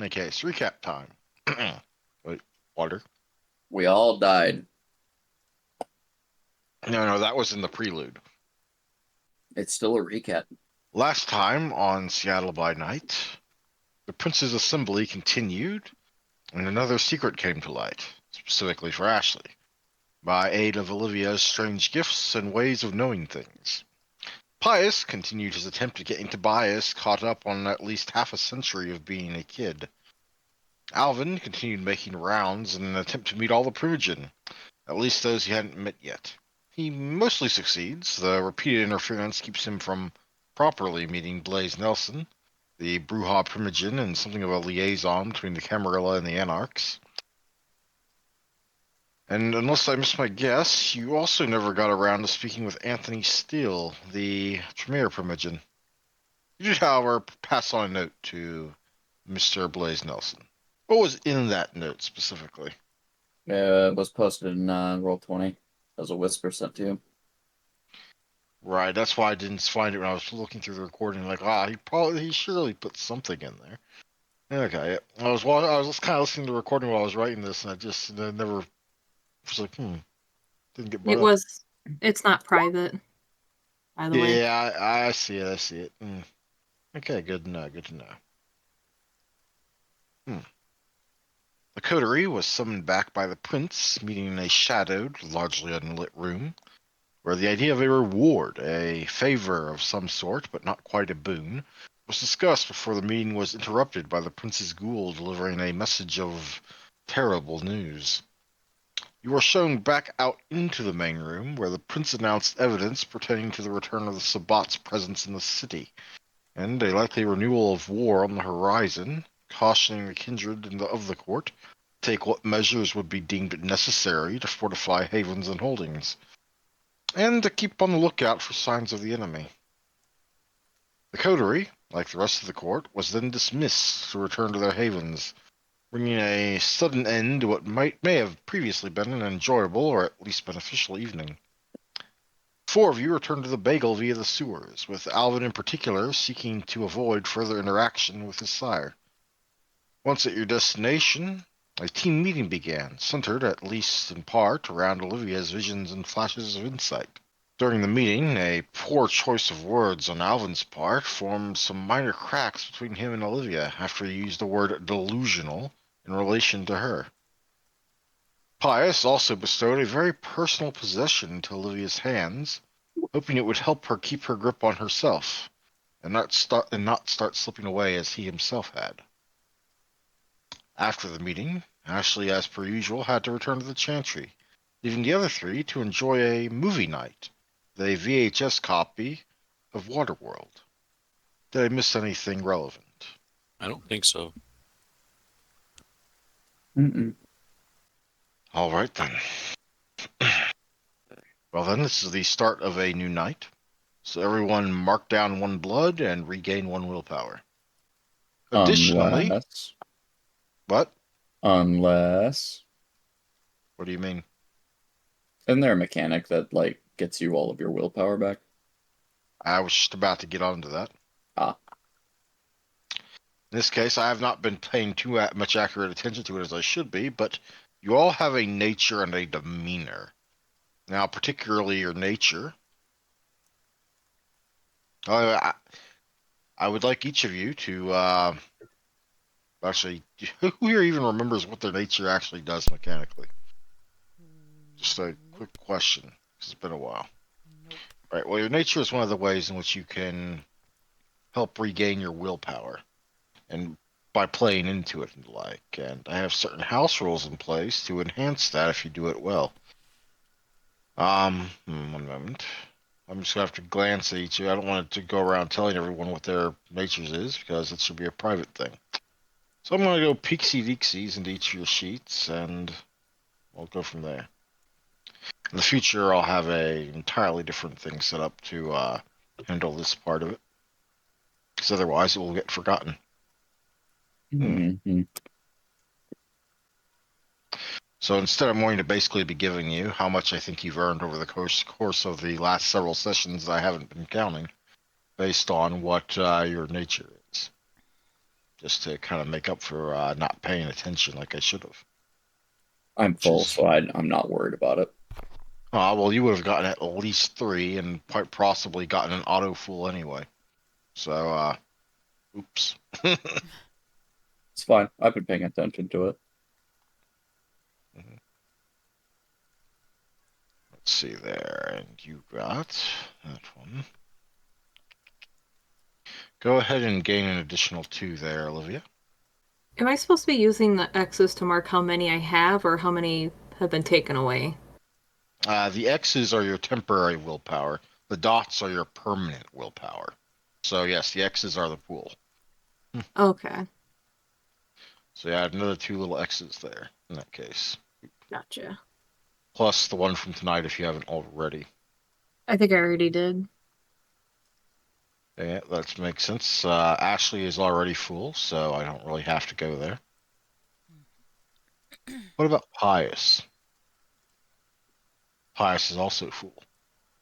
In any case, recap time. Wait, water. We all died. No, that was in the prelude. It's still a recap. Last time on Seattle by Night, the Prince's Assembly continued, and another secret came to light, specifically for Ashley, by aid of Olivia's strange gifts and ways of knowing things. Pius continued his attempt at getting Tobias caught up on at least half a century of being a kid. Alvin continued making rounds in an attempt to meet all the Primogen, at least those he hadn't met yet. He mostly succeeds. The repeated interference keeps him from properly meeting Blaze Nelson, the Bruja Primogen, and something of a liaison between the Camarilla and the Anarchs. And unless I missed my guess, you also never got around to speaking with Anthony Steele, the Tremere Primogen. You did, however, pass on a note to Mr. Blaze Nelson. What was in that note specifically? It was posted in Roll20 as a whisper sent to you. Right, that's why I didn't find it when I was looking through the recording. Like, he surely put something in there. Okay, I was just kind of listening to the recording while I was writing this, and I just never was like, didn't get brought It up. was. It's not private, by the way. Yeah, I see it. I see it. Okay, good to know. Good to know. The coterie was summoned back by the prince, meeting in a shadowed, largely unlit room, where the idea of a reward, a favor of some sort, but not quite a boon, was discussed before the meeting was interrupted by the prince's ghoul delivering a message of terrible news. You were shown back out into the main room, where the prince announced evidence pertaining to the return of the Sabbat's presence in the city, and a likely renewal of war on the horizon, cautioning the kindred of the court to take what measures would be deemed necessary to fortify havens and holdings, and to keep on the lookout for signs of the enemy. The coterie, like the rest of the court, was then dismissed to return to their havens, bringing a sudden end to what may have previously been an enjoyable or at least beneficial evening. 4 of you returned to the bagel via the sewers, with Alvin in particular seeking to avoid further interaction with his sire. Once at your destination, a team meeting began, centered, at least in part, around Olivia's visions and flashes of insight. During the meeting, a poor choice of words on Alvin's part formed some minor cracks between him and Olivia after he used the word delusional in relation to her. Pius also bestowed a very personal possession into Olivia's hands, hoping it would help her keep her grip on herself, and not start slipping away as he himself had. After the meeting, Ashley, as per usual, had to return to the Chantry, leaving the other 3 to enjoy a movie night, with a VHS copy of Waterworld. Did I miss anything relevant? I don't think so. All right, then. Well, then, this is the start of a new night. So everyone mark down 1 blood and regain 1 willpower. Additionally... What? Unless... What do you mean? Isn't there a mechanic that, gets you all of your willpower back? I was just about to get onto that. In this case, I have not been paying too much accurate attention to it as I should be, but you all have a nature and a demeanor. Now, particularly your nature. I would like each of you to, actually, who here even remembers what their nature actually does mechanically? Just a quick question, because it's been a while. Nope. Right, well, your nature is one of the ways in which you can help regain your willpower, and by playing into it and the like. And I have certain house rules in place to enhance that if you do it well. 1 moment. I'm just gonna have to glance at each of you. I don't want to go around telling everyone what their natures is, because it should be a private thing. So I'm gonna go peeksy-deeksies into each of your sheets, and we'll go from there. In the future, I'll have a entirely different thing set up to handle this part of it, because otherwise it will get forgotten. So instead, I'm going to basically be giving you how much I think you've earned over the course of the last several sessions that I haven't been counting, based on what your nature is. just to kind of make up for not paying attention like I should have. I'm Which full, is, so I'm not worried about it. well, you would have gotten at least 3 and quite possibly gotten an auto full anyway. So, oops. It's fine. I've been paying attention to it. Let's see there, and you got that one. Go ahead and gain an additional 2 there, Olivia. Am I supposed to be using the X's to mark how many I have or how many have been taken away? The X's are your temporary willpower. The dots are your permanent willpower. So yes, the X's are the pool. Okay, So you add another 2 little X's there in that case. gotcha. Plus the one from tonight if you haven't already. I think I already did. Yeah, that makes sense. Ashley is already full, so I don't really have to go there. What about Pius? Pius is also full.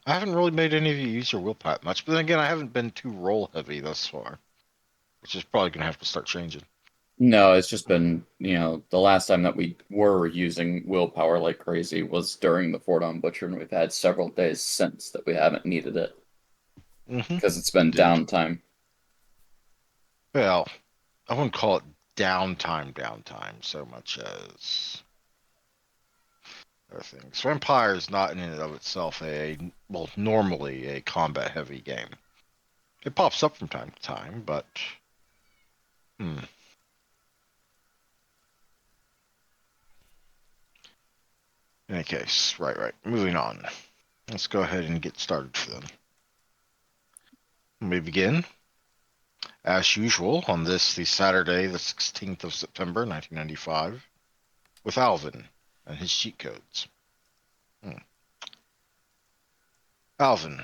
I haven't really made any of you use your willpower much, but then again, I haven't been too roll heavy thus far, which is probably going to have to start changing. No, it's just been, the last time that we were using willpower like crazy was during the Fort on Butcher, and we've had several days since that we haven't needed it because it's been Indeed. downtime. Well, I wouldn't call it downtime so much as other things. Vampire is not in and of itself normally a combat heavy game. It pops up from time to time, but hmm. In any case, right. Moving on. Let's go ahead and get started for them. We begin, as usual, on the Saturday, the 16th of September, 1995, with Alvin and his cheat codes. Alvin,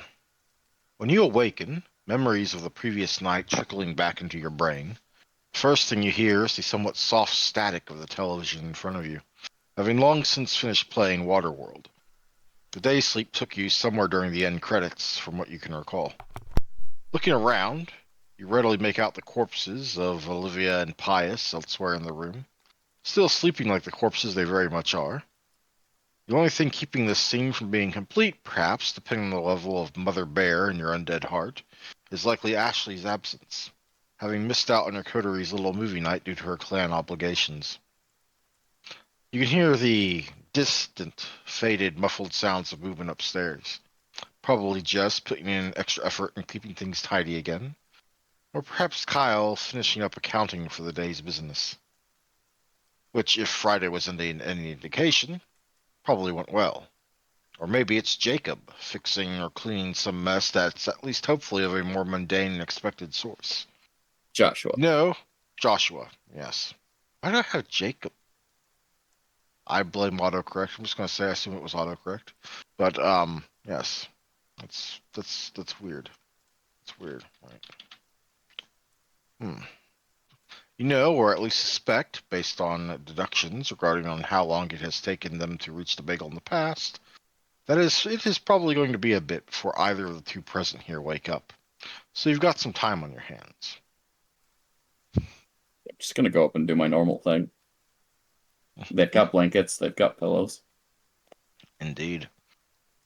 when you awaken, memories of the previous night trickling back into your brain, the first thing you hear is the somewhat soft static of the television in front of you, having long since finished playing Waterworld. The day's sleep took you somewhere during the end credits, from what you can recall. Looking around, you readily make out the corpses of Olivia and Pius elsewhere in the room, still sleeping like the corpses they very much are. The only thing keeping this scene from being complete, perhaps, depending on the level of Mother Bear in your undead heart, is likely Ashley's absence, having missed out on her coterie's little movie night due to her clan obligations. You can hear the distant, faded, muffled sounds of movement upstairs, probably Jess putting in extra effort in keeping things tidy again, or perhaps Kyle finishing up accounting for the day's business, which, if Friday was any indication, probably went well. Or maybe it's Jacob fixing or cleaning some mess that's at least hopefully of a more mundane and expected source. Joshua. No, Joshua, yes. Why do I have Jacob? I blame autocorrect. I'm just gonna say I assume it was autocorrect. But yes. That's weird. It's weird, right? Hmm. You know, or at least suspect, based on deductions regarding on how long it has taken them to reach the bagel in the past, that is, it is probably going to be a bit before either of the two present here wake up. So you've got some time on your hands. I'm just gonna go up and do my normal thing. They've got blankets, they've got pillows. Indeed.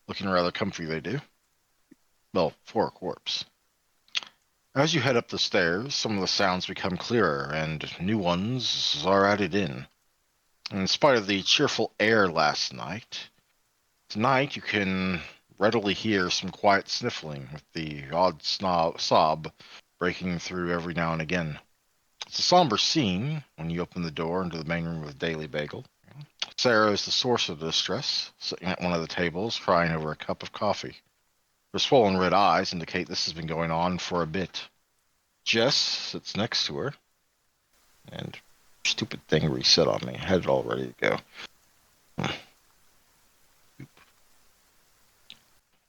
Looking rather comfy, they do. Well, for a corpse. As you head up the stairs, some of the sounds become clearer, and new ones are added in. In spite of the cheerful air last night, tonight you can readily hear some quiet sniffling, with the odd sob breaking through every now and again. It's a somber scene when you open the door into the main room of the Daily Bagel. Sarah is the source of the distress, sitting at one of the tables, crying over a cup of coffee. Her swollen red eyes indicate this has been going on for a bit. Jess sits next to her, and stupid thing reset on me. I had it all ready to go.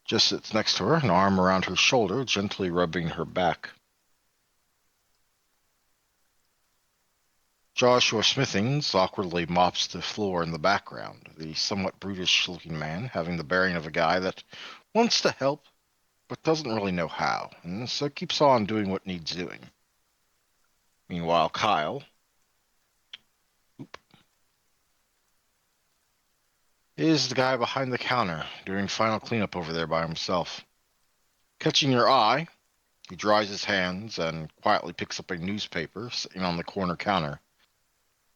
Jess sits next to her, an arm around her shoulder, gently rubbing her back. Joshua Smithings awkwardly mops the floor in the background, the somewhat brutish-looking man having the bearing of a guy that wants to help, but doesn't really know how, and so keeps on doing what needs doing. Meanwhile, Kyle is the guy behind the counter doing final cleanup over there by himself. Catching your eye, he dries his hands and quietly picks up a newspaper sitting on the corner counter.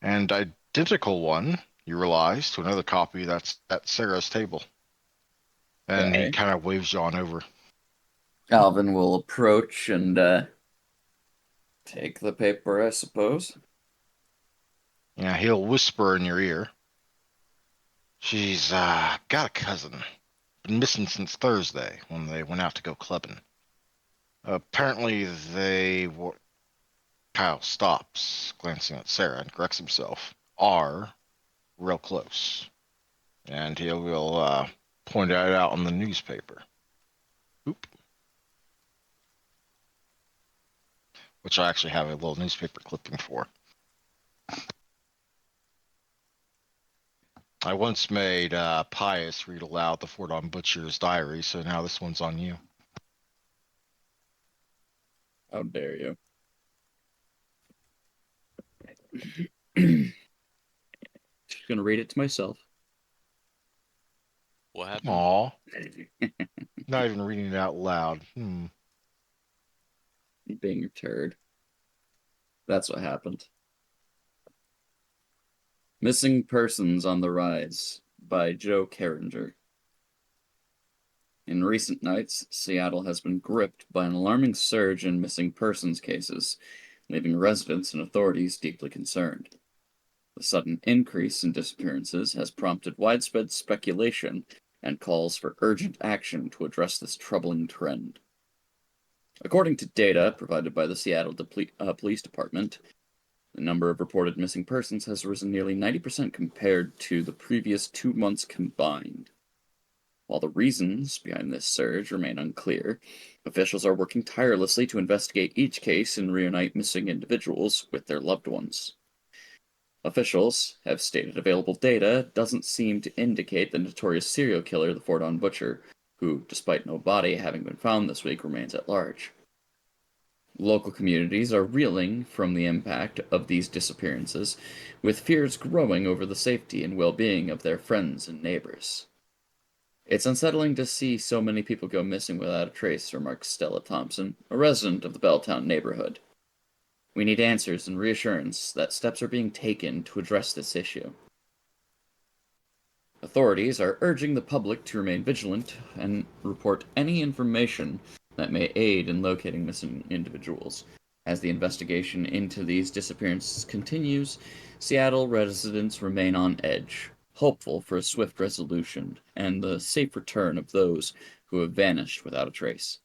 An identical one, you realize, to another copy that's at Sarah's table. And he Okay. kind of waves you on over. Alvin will approach and take the paper, I suppose. Yeah, he'll whisper in your ear. She's got a cousin. Been missing since Thursday when they went out to go clubbing. Apparently they were. Kyle stops, glancing at Sarah, and corrects himself. Are real close. And he will point it out on the newspaper. Oop. Which I actually have a little newspaper clipping for. I once made Pius read aloud the Fordham Butcher's diary, so now this one's on you. How dare you? Just gonna read it to myself. What happened? Aw, not even reading it out loud. Being a turd. That's what happened. Missing Persons on the Rise by Joe Carringer. In recent nights, Seattle has been gripped by an alarming surge in missing persons cases, leaving residents and authorities deeply concerned. The sudden increase in disappearances has prompted widespread speculation and calls for urgent action to address this troubling trend. According to data provided by the Seattle Police Department, the number of reported missing persons has risen nearly 90% compared to the previous 2 months combined. While the reasons behind this surge remain unclear, officials are working tirelessly to investigate each case and reunite missing individuals with their loved ones. Officials have stated available data doesn't seem to indicate the notorious serial killer, the Fordham Butcher, who, despite no body having been found this week, remains at large. Local communities are reeling from the impact of these disappearances, with fears growing over the safety and well-being of their friends and neighbors. It's unsettling to see so many people go missing without a trace, remarks Stella Thompson, a resident of the Belltown neighborhood. We need answers and reassurance that steps are being taken to address this issue. Authorities are urging the public to remain vigilant and report any information that may aid in locating missing individuals. As the investigation into these disappearances continues, Seattle residents remain on edge, hopeful for a swift resolution and the safe return of those who have vanished without a trace.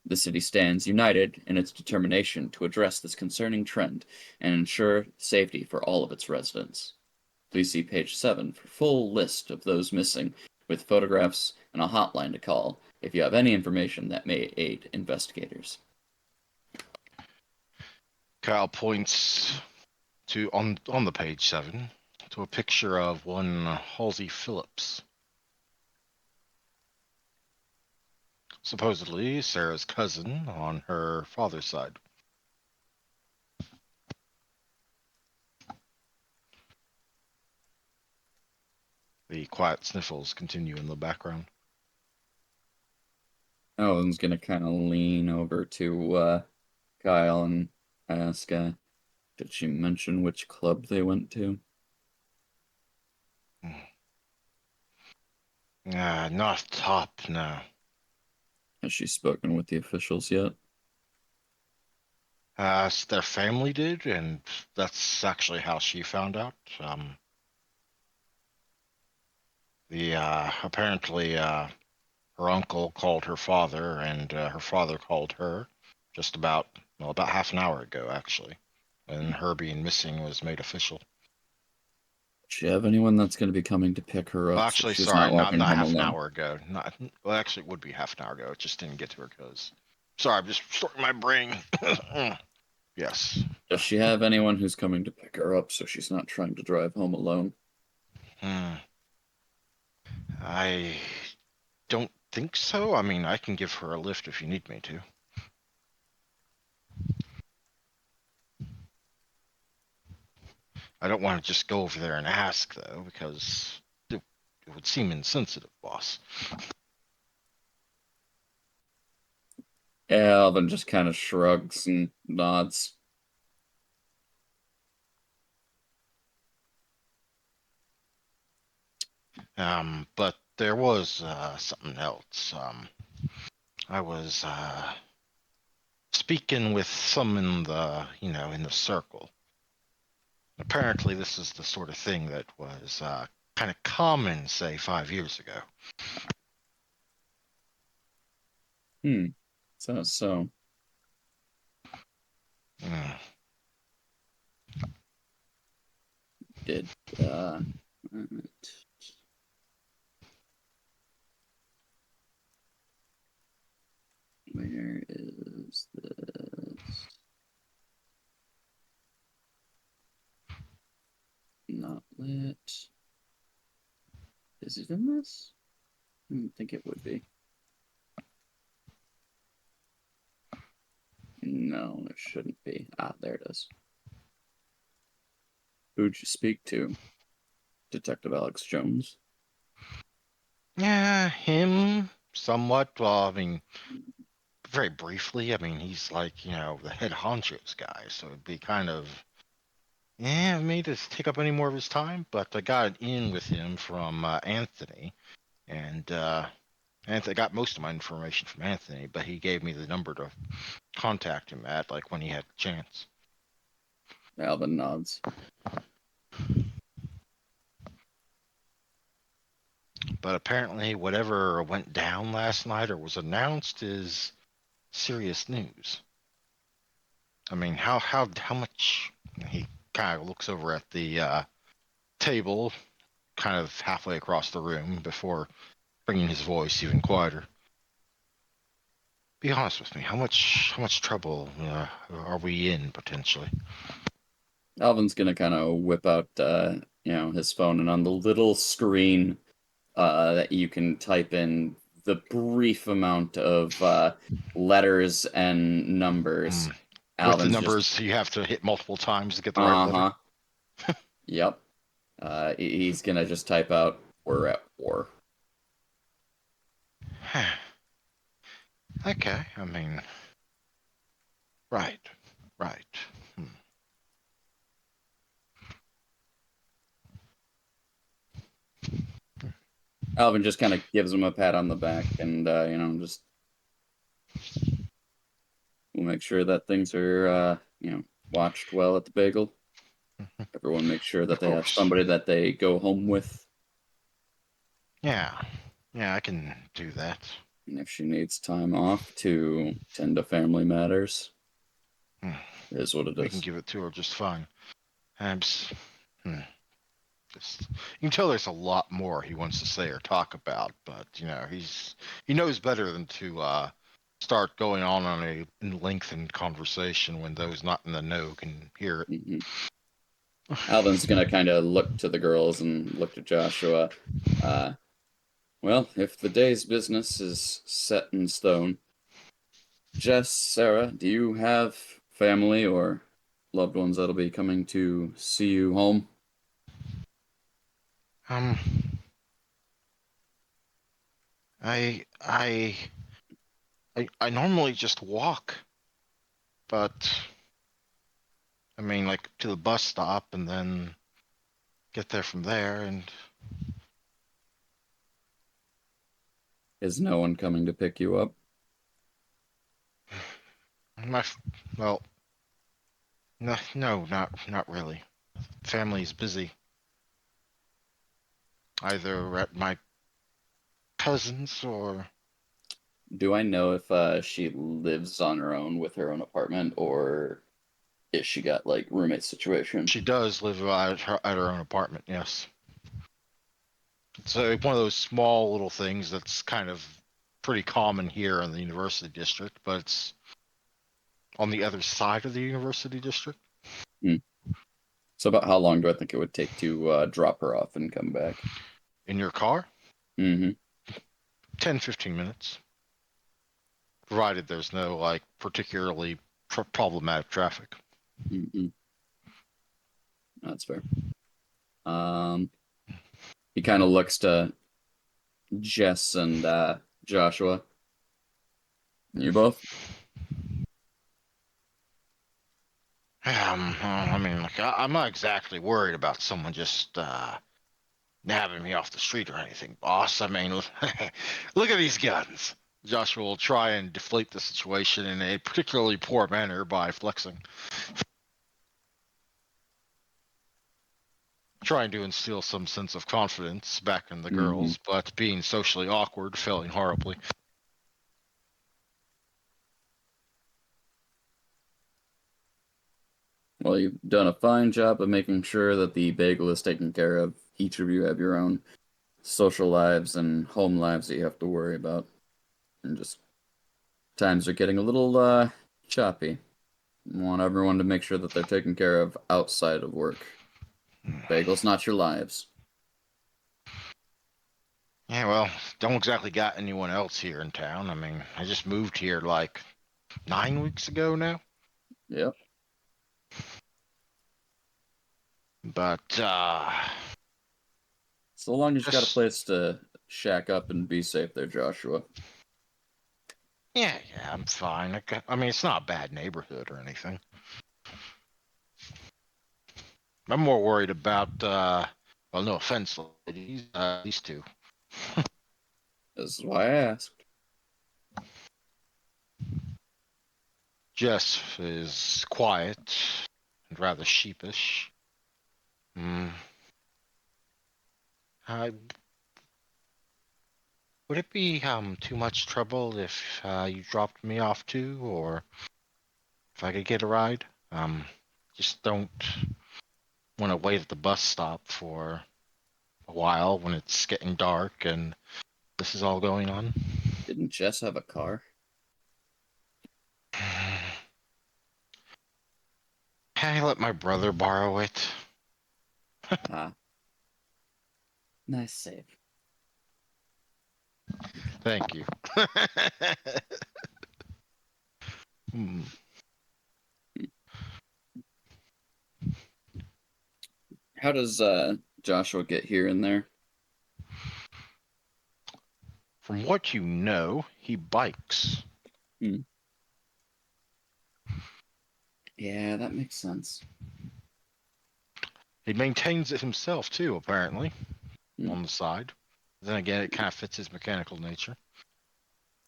The city stands united in its determination to address this concerning trend and ensure safety for all of its residents. Please see page 7 for full list of those missing, with photographs and a hotline to call if you have any information that may aid investigators. Kyle points to on the page 7 to a picture of one Halsey Phillips. Supposedly Sarah's cousin on her father's side. The quiet sniffles continue in the background. Alan's gonna kind of lean over to Kyle and ask, did she mention which club they went to? Not top, no. Has she spoken with the officials yet? Their family did, and that's actually how she found out. Apparently, her uncle called her father, and her father called her just about half an hour ago, actually, when her being missing was made official. Does she have anyone that's going to be coming to pick her Well, up so actually, she's sorry, not not walking home half an alone? hour ago. Well, actually, it would be half an hour ago. It just didn't get to her because. Sorry, I'm just sorting my brain. Yes. Does she have anyone who's coming to pick her up so she's not trying to drive home alone? I don't think so. I mean, I can give her a lift if you need me to. I don't want to just go over there and ask, though, because it would seem insensitive, boss. Alvin just kind of shrugs and nods. But there was something else. I was speaking with some in the, in the circle. Apparently, this is the sort of thing that was kind of common, say, 5 years ago. So. Mm. Did where is this? Not lit. Is it in this? I didn't think it would be. No, it shouldn't be. Ah, there it is. Who'd you speak to? Detective Alex Jones? Yeah, him, somewhat. Well, I mean, very briefly. I mean, he's like, the head honcho's guy, so it'd be kind of, yeah, me to take up any more of his time. But I got in with him from Anthony, and Anthony got most of my information from Anthony, but he gave me the number to contact him at, like when he had a chance. Alvin nods. But apparently, whatever went down last night or was announced is serious news. I mean, how much? He kind of looks over at the table, kind of halfway across the room, before bringing his voice even quieter. Be honest with me. How much trouble are we in potentially? Alvin's gonna kind of whip out, his phone, and on the little screen that you can type in the brief amount of letters and numbers. Mm. With the Alvin's just, numbers, you have to hit multiple times to get the right letter. uh-huh. Yep. He's gonna just type out, "We're at war." Okay, I mean, right, right. Hmm. Alvin just kind of gives him a pat on the back, and just we'll make sure that things are watched well at the bagel. Everyone makes sure that Of they have course. somebody that they go home with, Yeah, yeah, I can do that. and if she needs time off to tend to family matters, Hmm. it is what it We can is. give it to her just fine. Abs. Hmm. Just you can tell there's a lot more he wants to say or talk about, but he knows better than to start going on a lengthened conversation when those not in the know can hear it. Hmm. Alvin's gonna kind of look to the girls and look to Joshua. Uh, well, if the day's business is set in stone, Jess, Sarah, do you have family or loved ones that'll be coming to see you home? Um, I I I normally just walk, but I mean, like to the bus stop and then get there from there, and Is no one coming to pick you up? my well, no, no, not really. Family's busy, either at my cousin's or Do I know if she lives on her own with her own apartment, or is she got like roommate situation? she does live at her own apartment. Yes, it's one of those small little things that's kind of pretty common here in the university district, but it's on the other side of the university district. Hmm. So about how long do I think it would take to drop her off and come back? In your car, Mm-hmm. 10-15 minutes, provided there's no particularly problematic traffic. Mm-hmm. That's fair. He kind of looks to Jess and Joshua. You both? I mean, like, I'm not exactly worried about someone just nabbing me off the street or anything, boss. I mean, look at these guns. Joshua will try and deflate the situation in a particularly poor manner by flexing, trying to instill some sense of confidence back in the Mm-hmm. girls, but being socially awkward, failing horribly. Well, you've done a fine job of making sure that the bagel is taken care of. Each of you have your own social lives and home lives that you have to worry about. And just times are getting a little choppy. I want everyone to make sure that they're taken care of outside of work. Bagels, not your lives. Yeah, well, don't exactly got anyone else here in town. I mean, I just moved here like 9 weeks ago now. Yep. But So long as you got a just place to shack up and be safe there, Joshua. yeah, I'm fine. I mean, it's not a bad neighborhood or anything. I'm more worried about well, no offense, ladies, these two. This is why I asked. Jess is quiet and rather sheepish. Hmm. Uh, would it be too much trouble if you dropped me off too, or if I could get a ride? Just don't want to wait at the bus stop for a while when it's getting dark and this is all going on. Didn't Jess have a car? Can I let my brother borrow it? Ah, nice save. Thank you. Hmm. How does Joshua get here and there? From what you know, he bikes. Hmm. Yeah, that makes sense. He maintains it himself too, apparently, Hmm. on the side. Then again, it kind of fits his mechanical nature.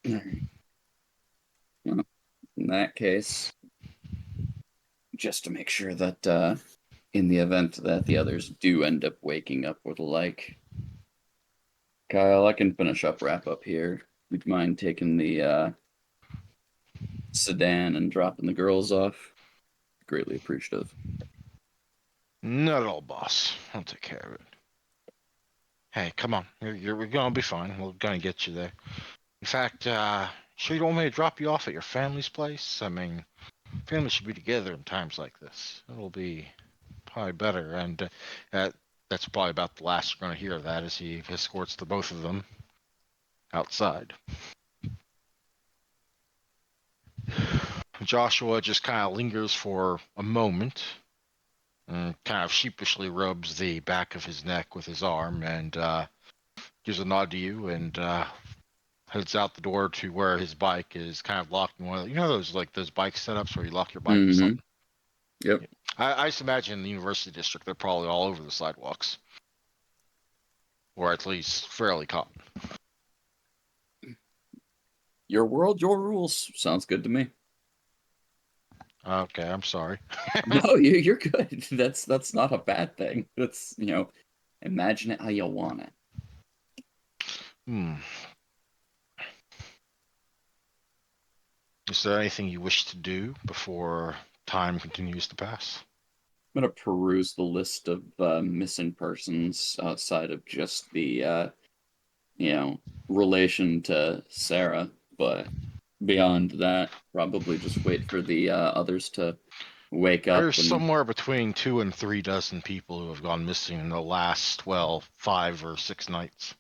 All right. Well, in that case, just to make sure that in the event that the others do end up waking up or the like, Kyle, I can finish up wrap up here. Would you mind taking the sedan and dropping the girls off? Greatly appreciative. Not at all, boss. I'll take care of it. Hey, come on. We're gonna be fine. We're gonna get you there. In fact, sure you don't want me to drop you off at your family's place? I mean, families should be together in times like this. It'll be probably better, and that's probably about the last you're going to hear of that as he escorts the both of them outside. Joshua just kind of lingers for a moment and kind of sheepishly rubs the back of his neck with his arm and gives a nod to you and heads out the door to where his bike is kind of locked in one of the, you know those like those bike setups where you lock your bike with Mm-hmm. something. Yep. Yeah. I just imagine in the university district they're probably all over the sidewalks, or at least fairly common. Your world, your rules. Sounds good to me. Okay, I'm sorry. No, you're good. That's not a bad thing. That's imagine it how you want it. Hmm. Is there anything you wish to do before time continues to pass? I'm gonna peruse the list of missing persons outside of just the you know relation to Sarah, but beyond that, probably just wait for the others to wake up There's and somewhere between 2 and 3 dozen people who have gone missing in the last, well, 5 or 6 nights.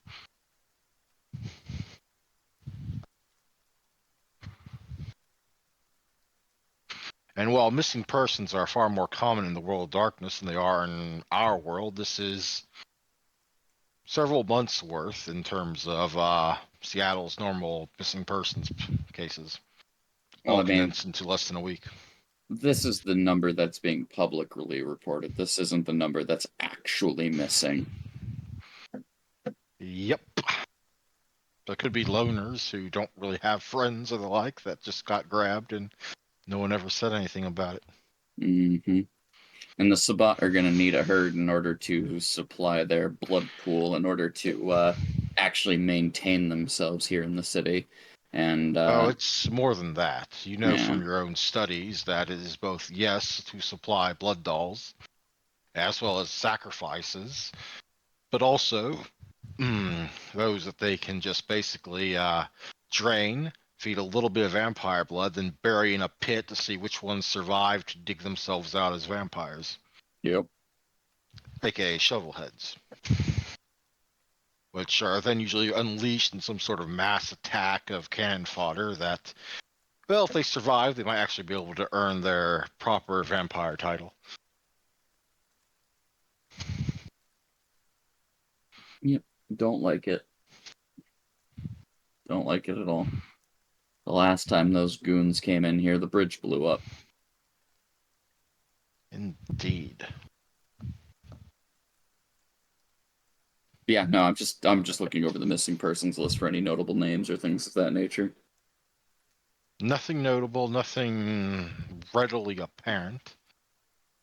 And while missing persons are far more common in the world of darkness than they are in our world, this is several months worth in terms of Seattle's normal missing persons cases, Well, all I mean, condensed into less than a week. this is the number that's being publicly reported. This isn't the number that's actually missing. Yep. There could be loners who don't really have friends or the like that just got grabbed and no one ever said anything about it. Hmm. And the Sabbat are going to need a herd in order to supply their blood pool in order to actually maintain themselves here in the city. And Oh, it's more than that. You know yeah, from your own studies that it is both, yes, to supply blood dolls, as well as sacrifices, but also those that they can just basically drain, feed a little bit of vampire blood, then bury in a pit to see which ones survive to dig themselves out as vampires, yep, aka shovelheads, which are then usually unleashed in some sort of mass attack of cannon fodder that, well, if they survive, they might actually be able to earn their proper vampire title. yep. Don't like it. Don't like it at all. The last time those goons came in here, the bridge blew up. Indeed. Yeah, no, I'm just looking over the missing persons list for any notable names or things of that nature. Nothing notable, nothing readily apparent.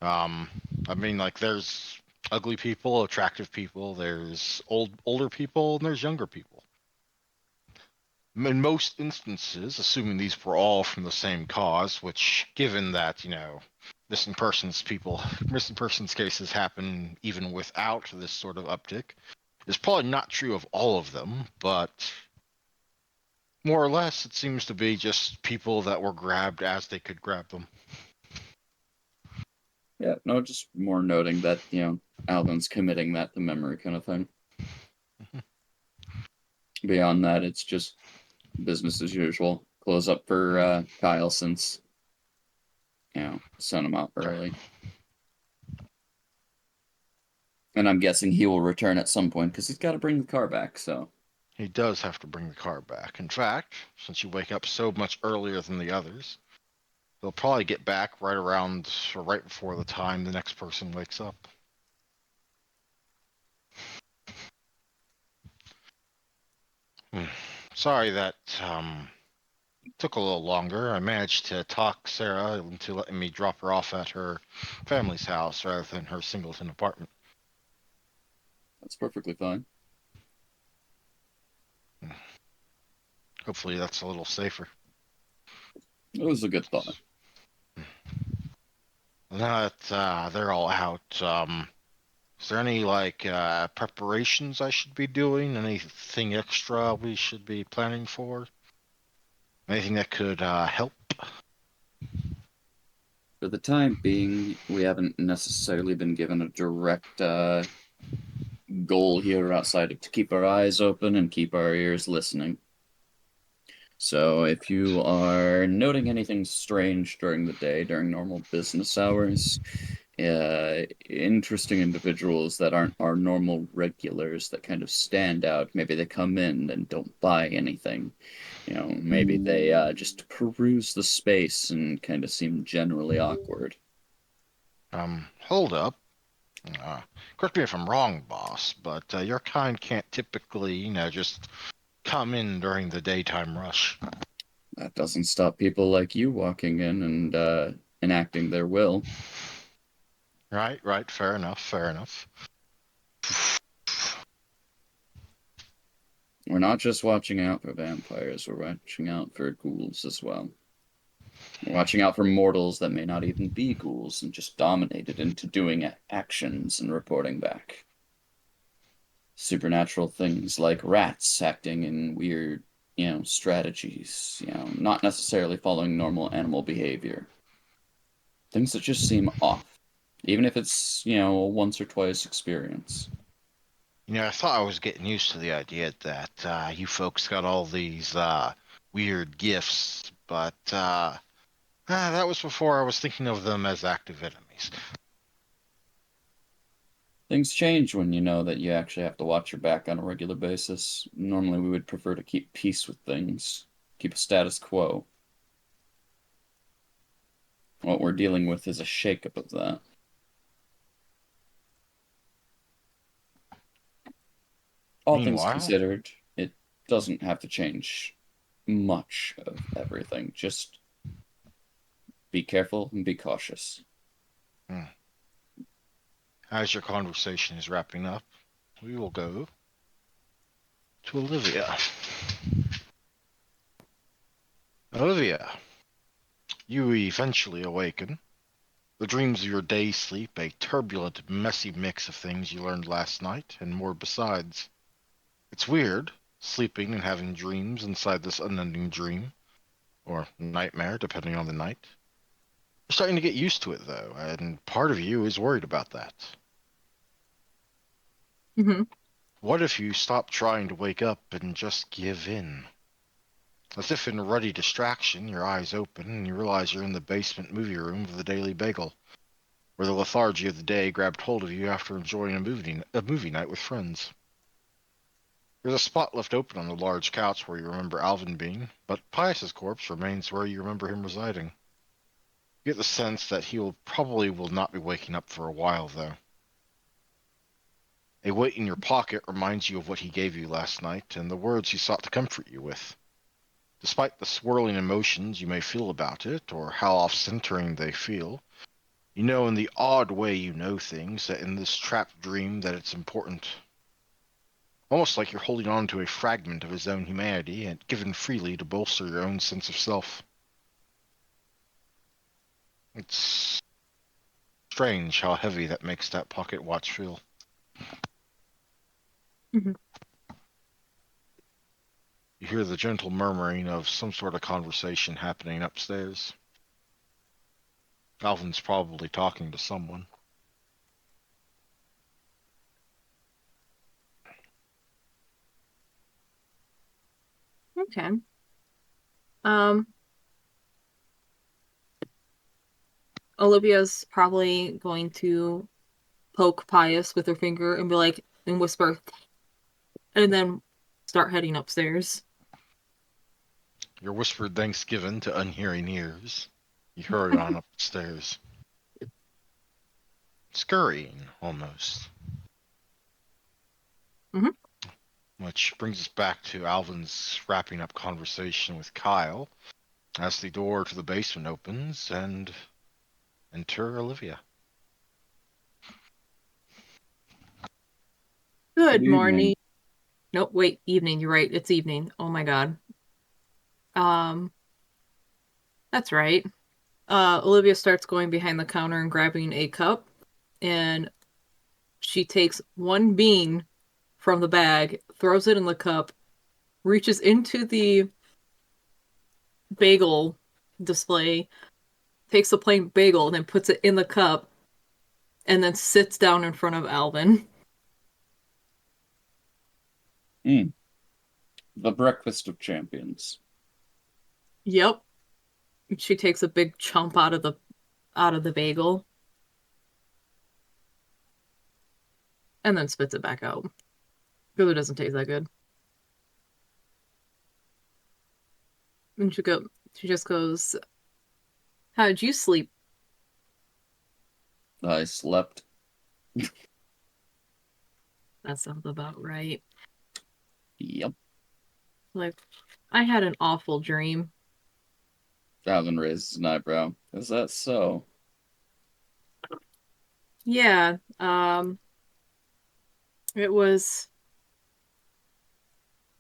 Um, I mean, like, there's ugly people, attractive people, there's older people, and there's younger people. In most instances, assuming these were all from the same cause, which, given that, missing persons cases happen even without this sort of uptick, is probably not true of all of them, but more or less, it seems to be just people that were grabbed as they could grab them. Yeah, no, just more noting that, Alvin's committing that to memory kind of thing. Beyond that, it's just business as usual. Close up for Kyle since, sent him out early. And I'm guessing he will return at some point because he's got to bring the car back, so. He does have to bring the car back. In fact, since you wake up so much earlier than the others, they'll probably get back right around or right before the time the next person wakes up. Sorry that took a little longer. I managed to talk Sarah into letting me drop her off at her family's house rather than her singleton apartment. That's perfectly fine. Hopefully that's a little safer. It was a good thought. Now that they're all out, is there any preparations I should be doing? Anything extra we should be planning for? Anything that could help? For the time being, we haven't necessarily been given a direct goal here outside of to keep our eyes open and keep our ears listening. So if you are noting anything strange during the day, during normal business hours, interesting individuals that aren't our normal regulars that kind of stand out, maybe they come in and don't buy anything. Maybe they just peruse the space and kind of seem generally awkward. Hold up. Uh, Correct me if I'm wrong, boss, but your kind can't typically, just come in during the daytime rush. That doesn't stop people like you walking in and enacting their will. Right, right. Fair enough, fair enough. We're not just watching out for vampires, we're watching out for ghouls as well. We're watching out for mortals that may not even be ghouls and just dominated into doing actions and reporting back. Supernatural things like rats acting in weird, strategies, not necessarily following normal animal behavior. Things that just seem off, even if it's, a once or twice experience. I thought I was getting used to the idea that you folks got all these weird gifts, but That was before I was thinking of them as active enemies. Things change when you know that you actually have to watch your back on a regular basis. Normally, we would prefer to keep peace with things, keep a status quo. What we're dealing with is a shakeup of that. All things Meanwhile, considered, it doesn't have to change much of everything. Just be careful and be cautious. hmm, as your conversation is wrapping up, we will go to Olivia. Olivia, you eventually awaken. The dreams of your day sleep, a turbulent, messy mix of things you learned last night, and more besides. It's weird, sleeping and having dreams inside this unending dream, or nightmare, depending on the night. You're starting to get used to it, though, and part of you is worried about that. Hmm. What if you stop trying to wake up and just give in? As if in ready distraction, your eyes open and you realize you're in the basement movie room of the Daily Bagel, where the lethargy of the day grabbed hold of you after enjoying a movie night with friends. There's a spot left open on the large couch where you remember Alvin being, but Pius's corpse remains where you remember him residing. You get the sense that he will not be waking up for a while, though. A weight in your pocket reminds you of what he gave you last night and the words he sought to comfort you with. Despite the swirling emotions you may feel about it, or how off-centering they feel, you know in the odd way you know things, that in this trapped dream that it's important. Almost like you're holding on to a fragment of his own humanity and given freely to bolster your own sense of self. It's strange how heavy that makes that pocket watch feel. Hmm. You hear the gentle murmuring of some sort of conversation happening upstairs. Alvin's probably talking to someone. Okay. Um, Olivia's probably going to poke Pius with her finger and be like, and whisper, and then start heading upstairs. Your whispered thanksgiving to unhearing ears. You hurry on upstairs, scurrying almost. Hmm. Which brings us back to Alvin's wrapping up conversation with Kyle as the door to the basement opens and enter Olivia. Good Good morning. evening. Nope, wait, evening. You're right. It's evening. Oh my God. Um, that's right. Olivia starts going behind the counter and grabbing a cup, and she takes one bean from the bag, throws it in the cup, reaches into the bagel display, takes the plain bagel, and then puts it in the cup, and then sits down in front of Alvin. Mm, the breakfast of champions. Yep. She takes a big chunk out of the bagel and then spits it back out because it doesn't taste that good. And she just goes, "How did you sleep?" I slept. That sounds about right. Yep. Like, I had an awful dream. Alvin raises an eyebrow. Is that so? Yeah, it was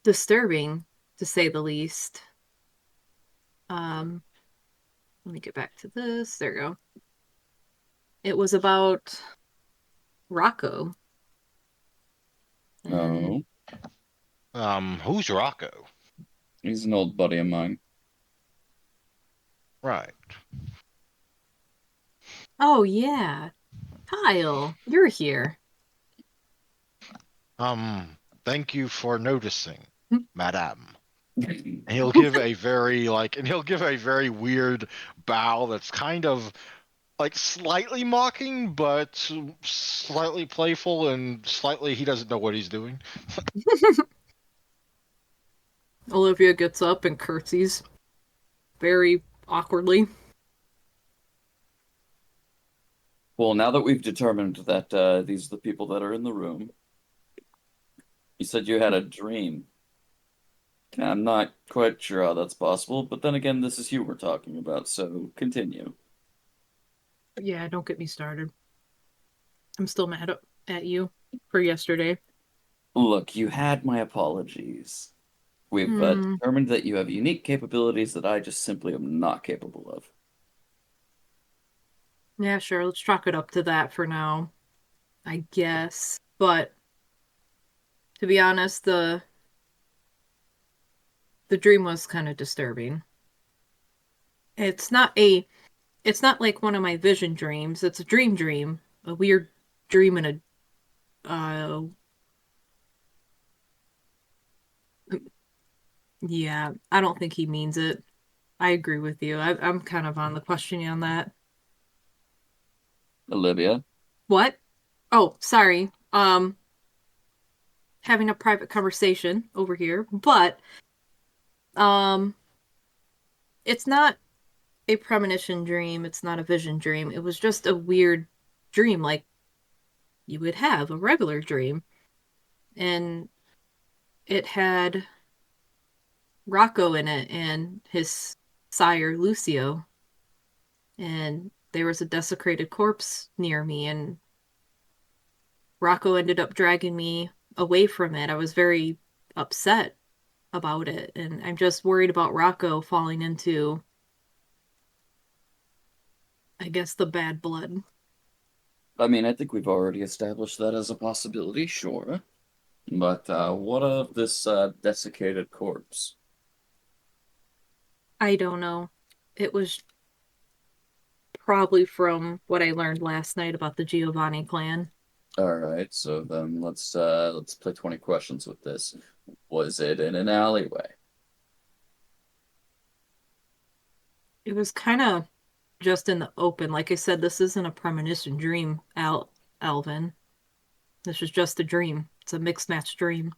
disturbing to say the least. Um, let me get back to this. There we go. It was about Rocco, and Oh, Who's Rocco? he's an old buddy of mine. Right. oh yeah, Kyle, you're here. Um, Thank you for noticing, Madame. And he'll give a very and he'll give a very weird bow that's kind of like slightly mocking, but slightly playful and slightly he doesn't know what he's doing. Olivia gets up and curtsies very awkwardly. Well, now that we've determined that these are the people that are in the room, you said you had a dream. I'm not quite sure how that's possible, but then again, this is you we're talking about, so continue. Yeah, don't get me started. I'm still mad at you for yesterday. Look, you had my apologies. We've Hmm. determined that you have unique capabilities that I just simply am not capable of. Yeah, sure. Let's chalk it up to that for now, I guess. But to be honest, the dream was kind of disturbing. It's not a it's not like one of my vision dreams. It's a dream, a weird dream in a yeah, I don't think he means it. I agree with you. I'm kind of on the questioning on that. Olivia, What? Oh, sorry. Having a private conversation over here, but um it's not a premonition dream, it's not a vision dream. It was just a weird dream like you would have a regular dream. And it had Rocco in it and his sire Lucio. And there was a desecrated corpse near me, and Rocco ended up dragging me away from it. I was very upset about it, and I'm just worried about Rocco falling into, I guess, the bad blood. I mean, I think we've already established that as a possibility, sure. But what of this desiccated corpse? I don't know. It was probably from what I learned last night about the Giovanni clan. All right, so then let's play 20 questions with this. Was it in an alleyway? It was kind of just in the open. Like I said, this isn't a premonition dream, Alvin. This was just a dream. It's a mixed match dream.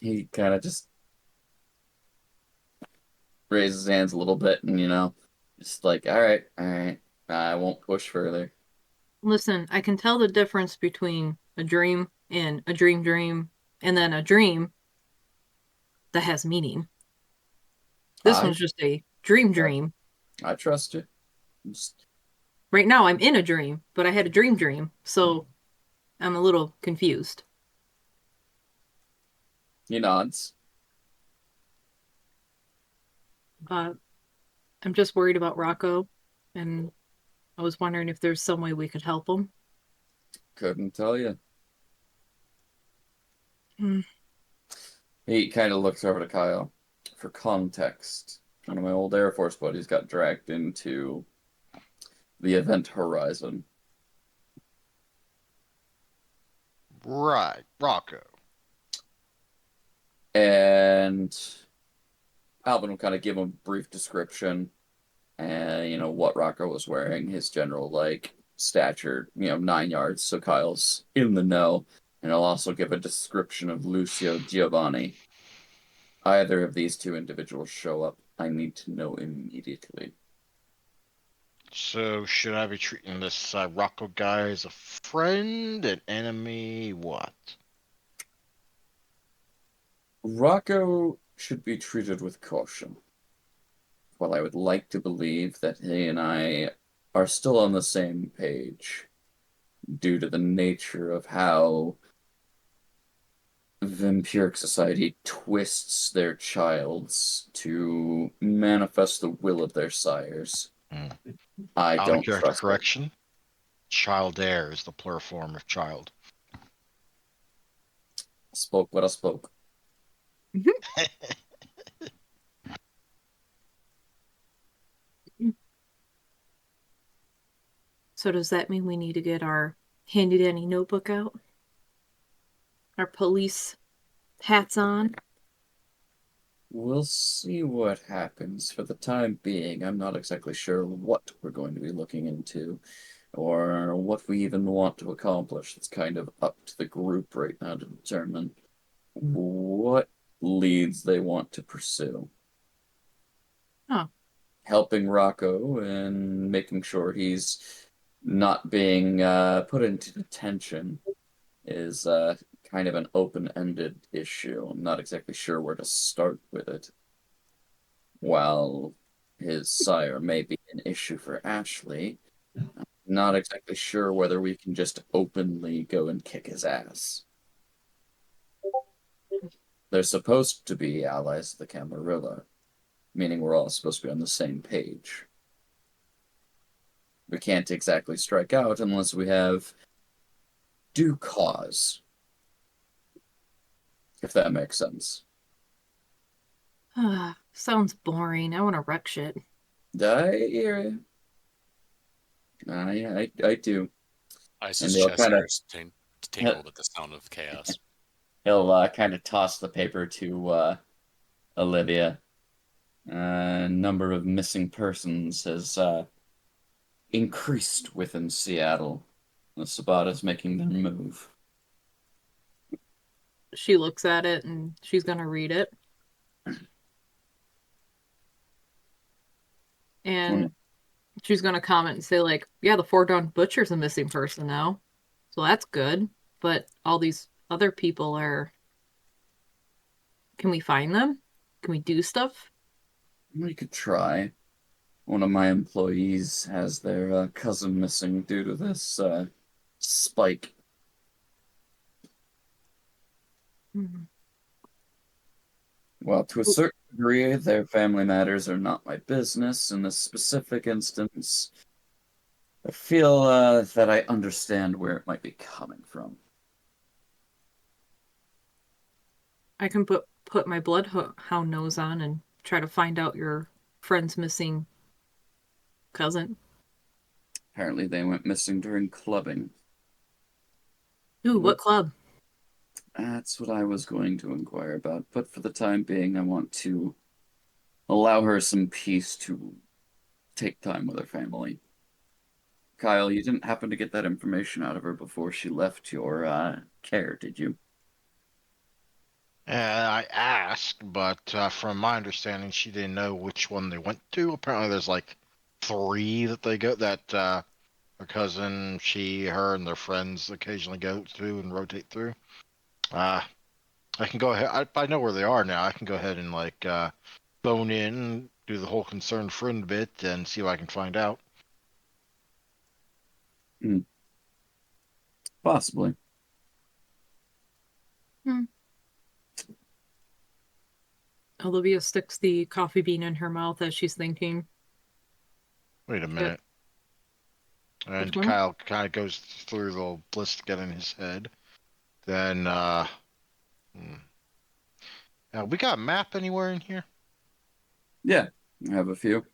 He kind of just raised his hands a little bit and, just like, all right, I won't push further. Listen, I can tell the difference between a dream and a dream, and then a dream that has meaning. This I one's just a I, dream. I trust you. Just, Right now, I'm in a dream, but I had a dream, so I'm a little confused. he nods. Uh, I'm just worried about Rocco, and I was wondering if there's some way we could help him. Couldn't tell you. Hmm. He kind of looks over to Kyle. For context, one of my old Air Force buddies got dragged into the event horizon. Right, Rocco. And Alvin will kind of give him a brief description and, what Rocco was wearing, his general, stature, 9 yards. So Kyle's in the know. And I'll also give a description of Lucio Giovanni. Either of these two individuals show up, I need to know immediately. So should I be treating this Rocco guy as a friend, an enemy, what? Rocco should be treated with caution. While I would like to believe that he and I are still on the same page due to the nature of how vampiric society twists their childs to manifest the will of their sires. Hmm. I Out of don't character trust it. correction. Child heir is the plural form of child. Spoke what I spoke. So does that mean we need to get our handy dandy notebook out? Our police hats on? we'll see what happens. For the time being, I'm not exactly sure what we're going to be looking into or what we even want to accomplish. It's kind of up to the group right now to determine what leads they want to pursue. Oh, Helping Rocco and making sure he's not being put into detention is kind of an open-ended issue. I'm not exactly sure where to start with it. While his sire may be an issue for Ashley, not exactly sure whether we can just openly go and kick his ass. They're supposed to be allies of the Camarilla, meaning we're all supposed to be on the same page. We can't exactly strike out unless we have due cause, if that makes sense. sounds boring. I want to wreck shit. I hear you. I do. And Ice's he'll chest kind of hairs tingled at the sound of chaos. he'll kind of toss the paper to Olivia. Number of missing persons has increased within Seattle. The Sabbat is making their move. She looks at it and she's gonna read it. And she's gonna comment and say, like, yeah, the Four Dawn Butcher's a missing person now. So that's good. But all these other people are, can we find them? Can we do stuff? We could try. One of my employees has their cousin missing due to this spike. Mhm. Well, to a certain degree, their family matters are not my business. In this specific instance, I feel that I understand where it might be coming from. I can put my bloodhound nose on and try to find out your friend's missing cousin. Apparently, they went missing during clubbing. Ooh, What? what club? That's what I was going to inquire about, but for the time being, I want to allow her some peace to take time with her family. Kyle, you didn't happen to get that information out of her before she left your care, did you? I asked, but from my understanding, she didn't know which one they went to. Apparently, there's like three that they go that her cousin, she, her, and their friends occasionally go to and rotate through. Uh, I can go ahead. I know where they are now. I can go ahead and like phone in, do the whole concerned friend bit, and see what I can find out. Hmm, possibly. Hmm. Olivia sticks the coffee bean in her mouth as she's thinking. Wait a Yeah. minute. Which And one? Kyle kind of goes through the list again in his head. Then, hmm. We got a map anywhere in here? Yeah, I have a few.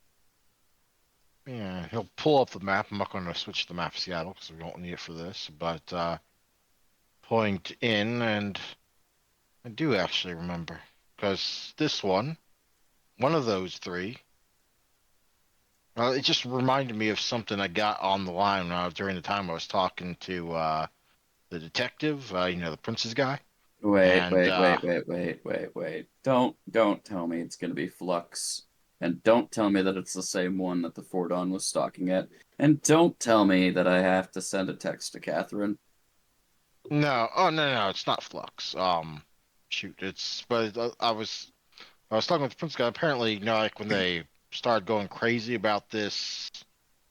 Yeah, he'll pull up the map. I'm not going to switch the map of Seattle because we don't need it for this. But point in, and I do actually remember because this one of those three, it just reminded me of something I got on the line during the time I was talking to the detective, the Prince's guy, Wait, and wait, wait, wait, wait, wait, wait. Don't tell me it's gonna be Flux. And don't tell me that it's the same one that the Fordon was stalking at. And don't tell me that I have to send a text to Catherine. no, oh no, it's not Flux. Shoot, it's but I was talking with the Prince guy. Apparently, like when they started going crazy about this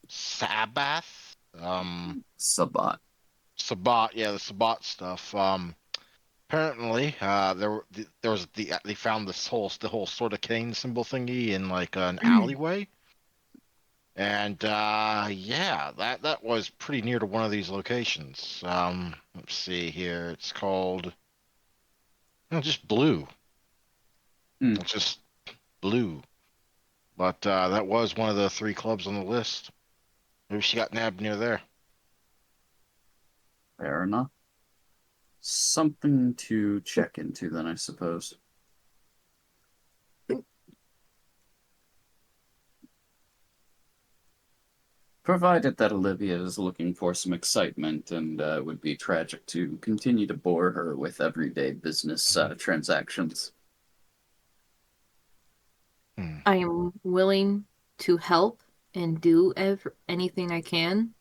Sabbath, Sabat. Sabbat, yeah, the Sabbat stuff. Apparently, they found the whole sort of cane symbol thingy in like an alleyway, and yeah, that was pretty near to one of these locations. Let's see here. It's called just Blue. Hmm, It's just Blue. But that was one of the three clubs on the list. Maybe she got nabbed near there. fair enough. Something to check into then, I suppose. Provided that Olivia is looking for some excitement, and it would be tragic to continue to bore her with everyday business transactions. Hmm. I am willing to help and do anything I can,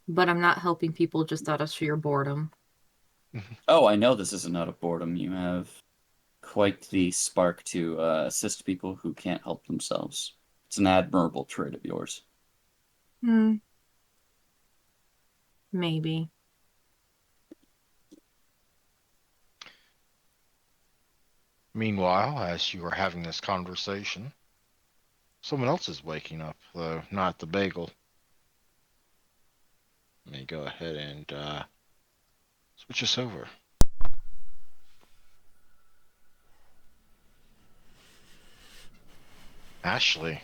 but I'm not helping people just out of sheer boredom. Oh, I know this isn't out of boredom. You have quite the spark to assist people who can't help themselves. It's an admirable trait of yours. Hmm, maybe. Meanwhile, as you are having this conversation, someone else is waking up, though not the bagel. Let me go ahead and switch us over. Ashley,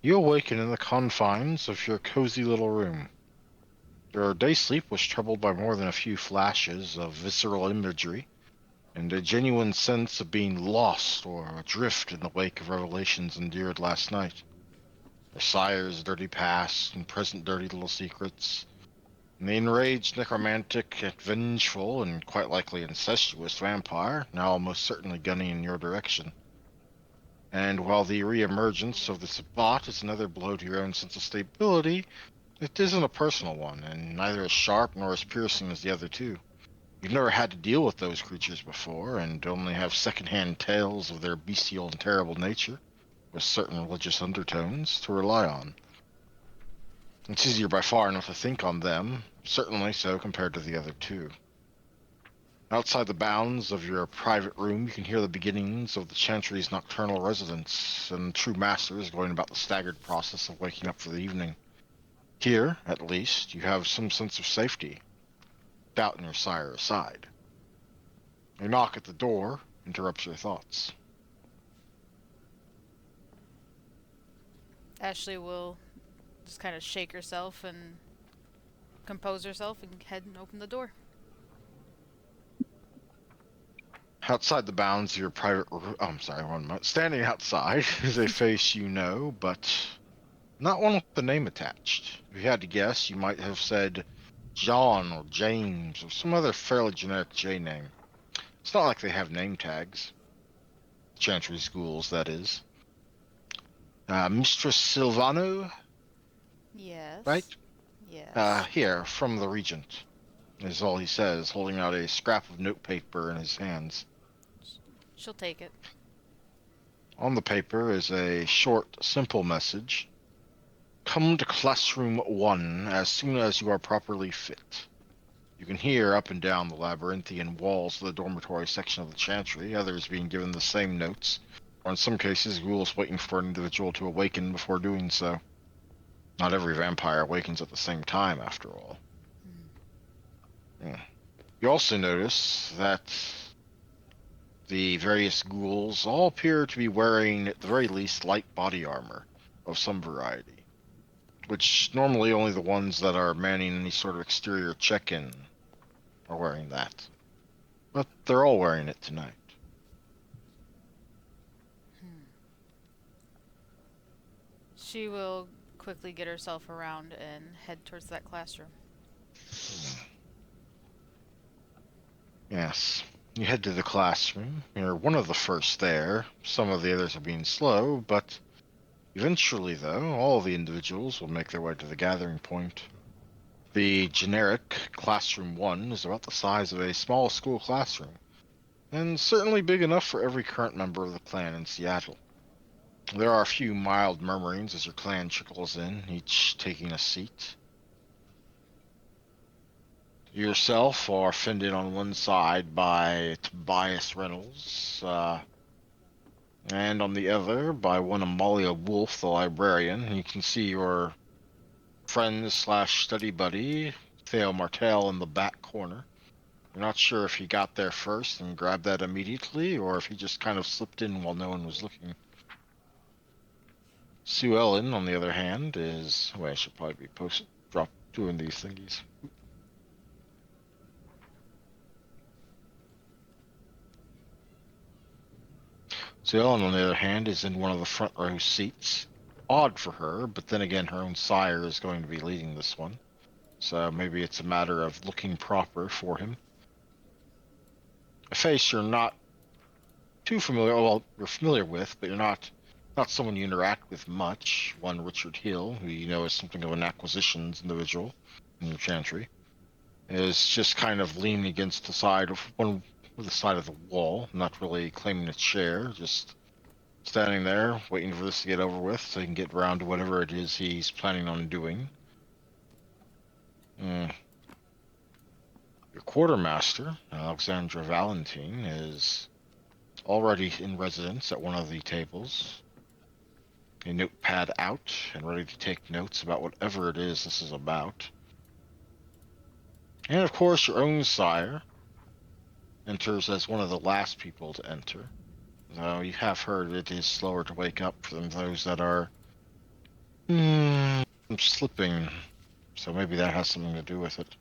you awaken in the confines of your cozy little room. Your day's sleep was troubled by more than a few flashes of visceral imagery, and a genuine sense of being lost or adrift in the wake of revelations endured last night. Sire's dirty past and present dirty little secrets, and the enraged necromantic, yet vengeful and quite likely incestuous vampire, now almost certainly gunning in your direction. And while the re-emergence of the Sabbat is another blow to your own sense of stability, it isn't a personal one, and neither as sharp nor as piercing as the other two. You've never had to deal with those creatures before, and only have second-hand tales of their bestial and terrible nature, with certain religious undertones, to rely on. It's easier by far not to think on them, certainly so compared to the other two. Outside the bounds of your private room, you can hear the beginnings of the Chantry's nocturnal residents and true masters going about the staggered process of waking up for the evening. Here, at least, you have some sense of safety. Doubt in your sire aside. A knock at the door interrupts your thoughts. Ashley will just kind of shake herself and compose herself and head and open the door. Outside the bounds of your private room, oh, I'm sorry, one moment. Standing outside is a face you know, but not one with the name attached. If you had to guess, you might have said John or James or some other fairly generic J name. It's not like they have name tags. Chantry schools, that is. Mistress Silvano, right? Yes. Yes. Here, from the Regent, is all he says, holding out a scrap of notepaper in his hands. She'll take it. On the paper is a short, simple message. Come to classroom 1 as soon as you are properly fit. You can hear up and down the labyrinthian walls of the dormitory section of the Chantry others being given the same notes, or in some cases, ghouls waiting for an individual to awaken before doing so. Not every vampire awakens at the same time, after all. Yeah. You also notice that the various ghouls all appear to be wearing, at the very least, light body armor of some variety, which normally only the ones that are manning any sort of exterior check-in are wearing that. But they're all wearing it tonight. She will quickly get herself around and head towards that classroom. Yes. You head to the classroom. You're one of the first there. Some of the others are being slow, but eventually, though, all the individuals will make their way to the gathering point. The generic Classroom 1 is about the size of a small school classroom, and certainly big enough for every current member of the clan in Seattle. There are a few mild murmurings as your clan trickles in, each taking a seat. You yourself are fended on one side by Tobias Reynolds, and on the other by one Amalia Wolf, the librarian. You can see your friend slash study buddy, Theo Martel, in the back corner. You're not sure if he got there first and grabbed that immediately, or if he just kind of slipped in while no one was looking. Sue Ellen, on the other hand, is... Well, I should probably be doing these thingies. Sue Ellen, on the other hand, is in one of the front row seats, odd for her, but then again, her own sire is going to be leading this one. So maybe it's a matter of looking proper for him. A face you're not too familiar, well, you're familiar with, but you're not someone you interact with much. One Richard Hill, who you know is something of an acquisitions individual in your chantry, is just kind of leaning against the side of the side of the wall, not really claiming a chair, just standing there waiting for this to get over with so he can get around to whatever it is he's planning on doing. Your quartermaster, Alexandra Valentine, is already in residence at one of the tables, a notepad out and ready to take notes about whatever it is this is about. And of course, your own sire enters as one of the last people to enter, though you have heard it is slower to wake up than those that are slipping, so maybe that has something to do with it.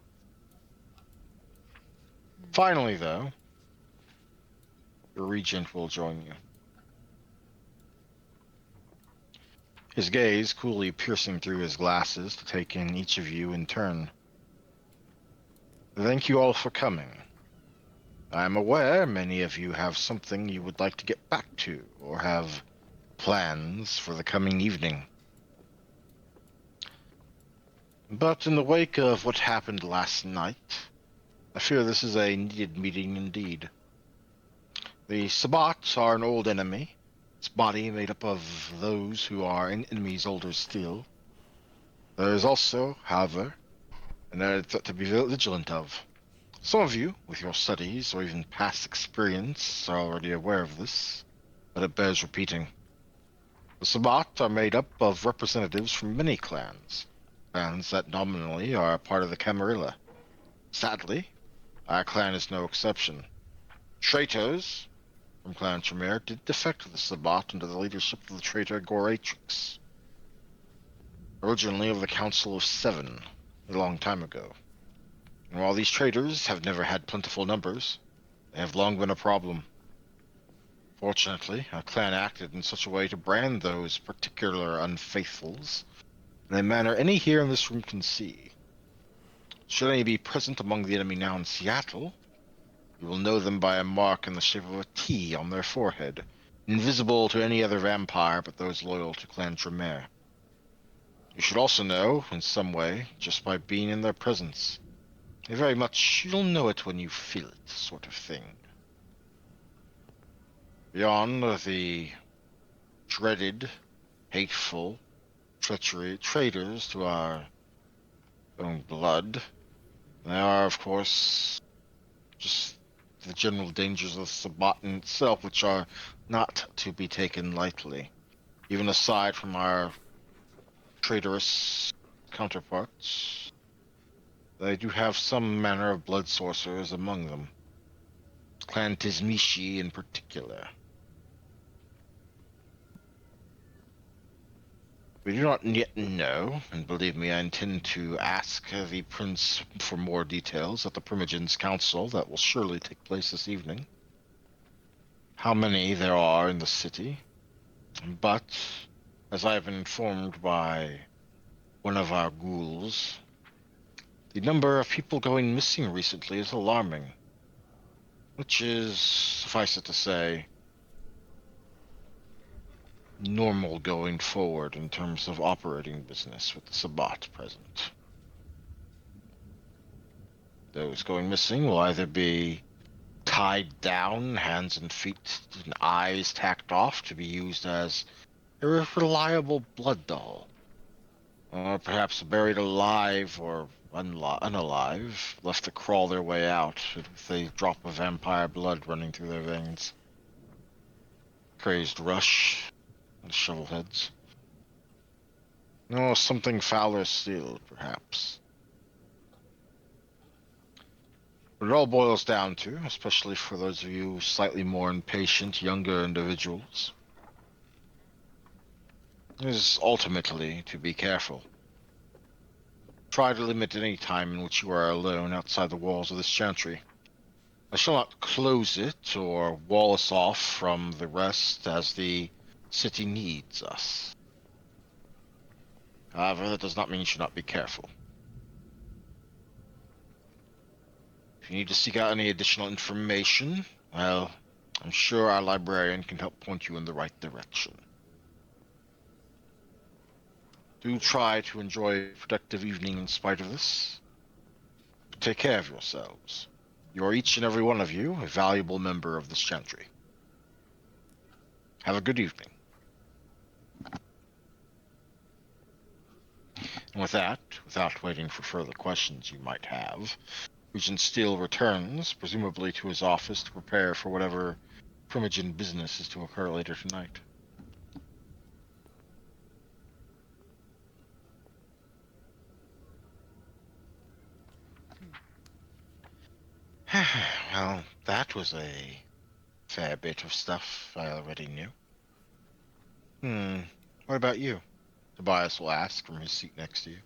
Finally, though, your regent will join you. His gaze coolly piercing through his glasses to take in each of you in turn. Thank you all for coming. I am aware many of you have something you would like to get back to, or have plans for the coming evening. But in the wake of what happened last night, I fear this is a needed meeting indeed. The Sabbats are an old enemy, its body made up of those who are enemies older still. There is also, however, an added threat to be vigilant of. Some of you, with your studies or even past experience, are already aware of this, but it bears repeating. The Sabbat are made up of representatives from many clans that nominally are a part of the Camarilla. Sadly, our clan is no exception. Traitors from Clan Tremere did defect to the Sabbat under the leadership of the traitor Goratrix, originally of the Council of Seven, a long time ago. And while these traitors have never had plentiful numbers, they have long been a problem. Fortunately, our clan acted in such a way to brand those particular unfaithfuls in a manner any here in this room can see. Should any be present among the enemy now in Seattle, you will know them by a mark in the shape of a T on their forehead, invisible to any other vampire but those loyal to Clan Tremere. You should also know, in some way, just by being in their presence. A very much you'll know it when you feel it sort of thing. Beyond the dreaded, hateful, traitors to our own blood, there are, of course, just the general dangers of Sabaton itself, which are not to be taken lightly, even aside from our traitorous counterparts. They do have some manner of blood sorcerers among them. Clan Tizmishi in particular. We do not yet know, and believe me, I intend to ask the Prince for more details at the Primogens Council that will surely take place this evening. How many there are in the city, but, as I have been informed by one of our ghouls, the number of people going missing recently is alarming, which is, suffice it to say, normal going forward in terms of operating business with the Sabbat present. Those going missing will either be tied down, hands and feet and eyes tacked off to be used as a reliable blood doll, or perhaps buried alive or unalive, left to crawl their way out with a drop of vampire blood running through their veins. Crazed rush, and shovel heads. No, something fouler still, perhaps. What it all boils down to, especially for those of you slightly more impatient, younger individuals, is ultimately to be careful. Try to limit any time in which you are alone outside the walls of this chantry. I shall not close it or wall us off from the rest as the city needs us. However, that does not mean you should not be careful. If you need to seek out any additional information, well, I'm sure our librarian can help point you in the right direction. Do try to enjoy a productive evening in spite of this. Take care of yourselves. You are each and every one of you a valuable member of this chantry. Have a good evening. And with that, without waiting for further questions you might have, Regent Steele returns, presumably to his office, to prepare for whatever Primogen business is to occur later tonight. Well, that was a fair bit of stuff I already knew. What about you? Tobias will ask from his seat next to you.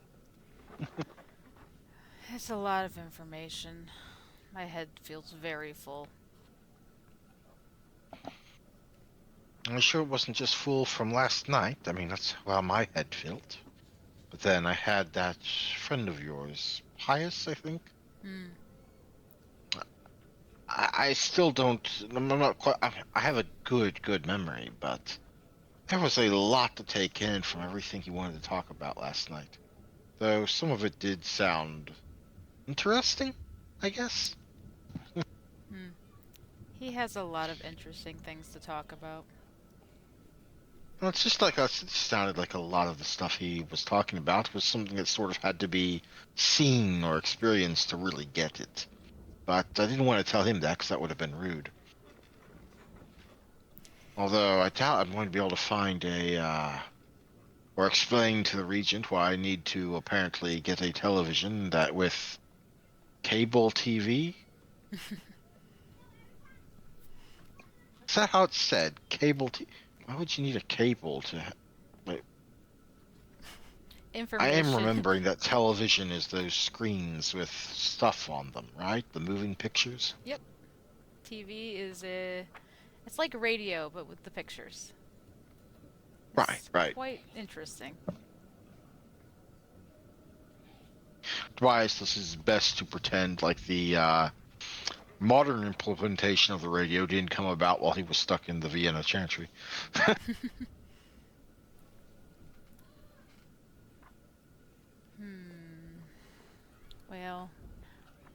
It's a lot of information. My head feels very full. I'm sure it wasn't just full from last night. I mean, that's how my head felt. But then I had that friend of yours, Pius, I think. Hmm. I still don't. I'm not quite. I have a good memory, but there was a lot to take in from everything he wanted to talk about last night. Though some of it did sound interesting, I guess. Hmm. He has a lot of interesting things to talk about. Well, it's just like us. It sounded like a lot of the stuff he was talking about was something that sort of had to be seen or experienced to really get it. But I didn't want to tell him that because that would have been rude. Although I doubt I'm going to be able to find or explain to the regent why I need to apparently get a television that with cable TV. Is that how it's said? Cable TV. Why would you need a cable to? Wait, I am Information. remembering that television is those screens with stuff on them, right? The moving pictures. Yep. TV is a. It's like radio, but with the pictures. Right, It's right. quite interesting. Twice this is best to pretend like the modern implementation of the radio didn't come about while he was stuck in the Vienna Chantry. Well,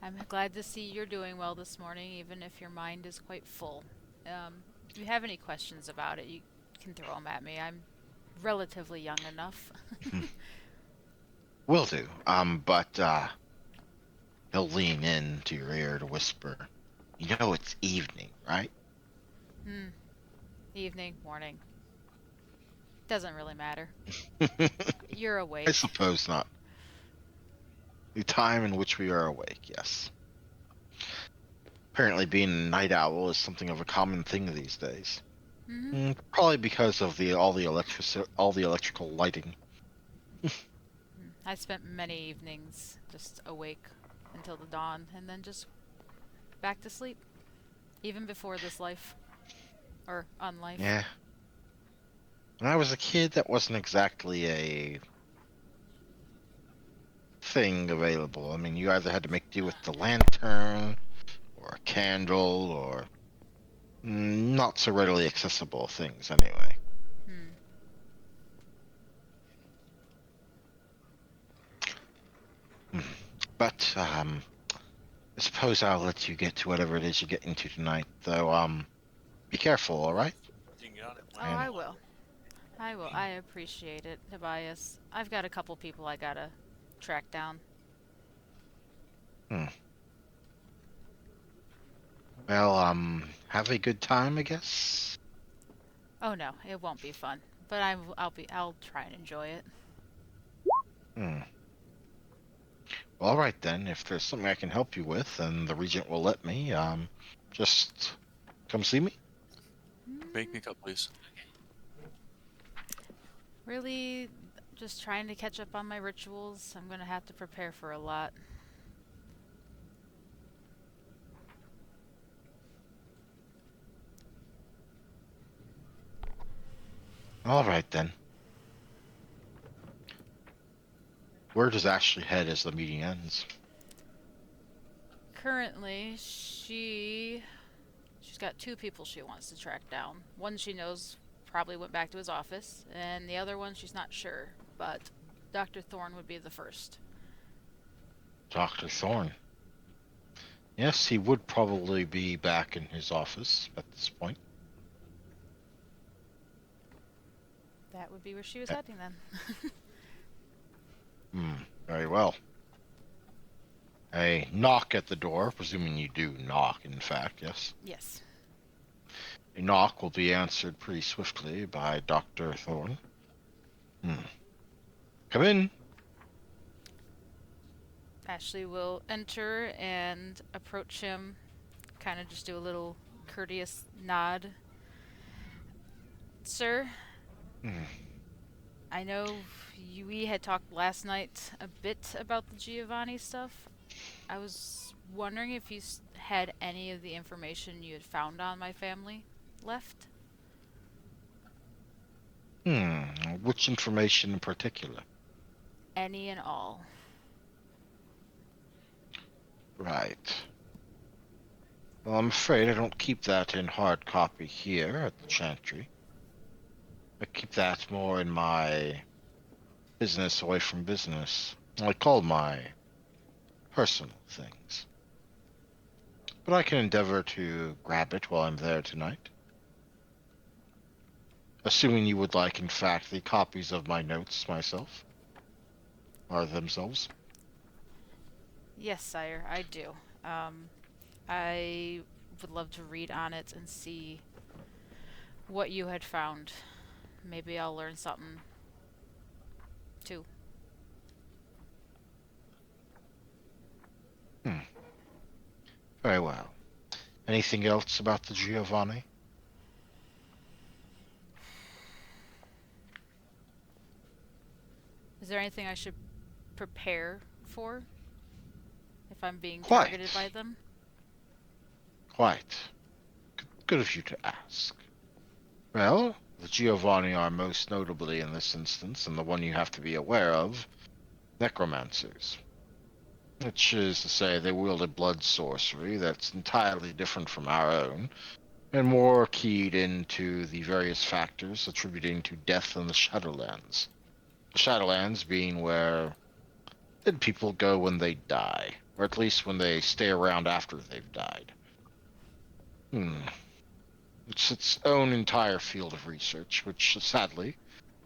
I'm glad to see you're doing well this morning, even if your mind is quite full. If you have any questions about it, you can throw them at me. I'm relatively young enough. Will do. But he'll lean in to your ear to whisper, "You know it's evening, right?" Evening, morning. Doesn't really matter. You're I awake. suppose not. The time in which we are awake, yes. Apparently, being a night owl is something of a common thing these days. Probably because of all the electrical lighting. I spent many evenings just awake until the dawn and then just back to sleep. Even before this life. Or unlife. Yeah. When I was a kid, that wasn't exactly a thing available. I mean, you either had to make do with the lantern, or a candle, or not so readily accessible things anyway. But I suppose I'll let you get to whatever it is you're getting to tonight. Though be careful, all right? You can get on it. Oh, I will. I will. I appreciate it, Tobias. I've got a couple people I gotta track down. Well, have a good time, I guess. Oh no, it won't be fun. But I'll try and enjoy it. Well, all right then. If there's something I can help you with, and the regent will let me, just come see me. Make me a cup, please. Really, just trying to catch up on my rituals. I'm gonna have to prepare for a lot. All right then. Where does Ashley head as the meeting ends? Currently, she's got two people she wants to track down. One she knows probably went back to his office, and the other one she's not sure, but Dr. Thorne would be the first. Dr. Thorne. Yes, he would probably be back in his office at this point. That would be where she was Eh, heading then. Very well. A knock at the door, presuming you do knock, in fact, yes. Yes. A knock will be answered pretty swiftly by Dr. Thorne. Come in. Ashley will enter and approach him, kind of just do a little courteous nod. Sir, I know we had talked last night a bit about the Giovanni stuff. I was wondering if you had any of the information you had found on my family left? Which information in particular? Any and all. Right. Well, I'm afraid I don't keep that in hard copy here at the Chantry. I keep that more in my business away from business. I call my personal things. But I can endeavor to grab it while I'm there tonight. Assuming you would like, in fact, the copies of my notes myself. Or themselves. Yes, sire, I do. I would love to read on it and see what you had found. Maybe I'll learn something too. Very well. Anything else about the Giovanni? Is there anything I should prepare for if I'm being Quite. targeted by them? Quite. Good of you to ask. Well, the Giovanni are most notably in this instance, and the one you have to be aware of, necromancers. Which is to say, they wield a blood sorcery that's entirely different from our own, and more keyed into the various factors attributing to death in the Shadowlands. The Shadowlands being where dead people go when they die, or at least when they stay around after they've died. It's its own entire field of research, which, sadly,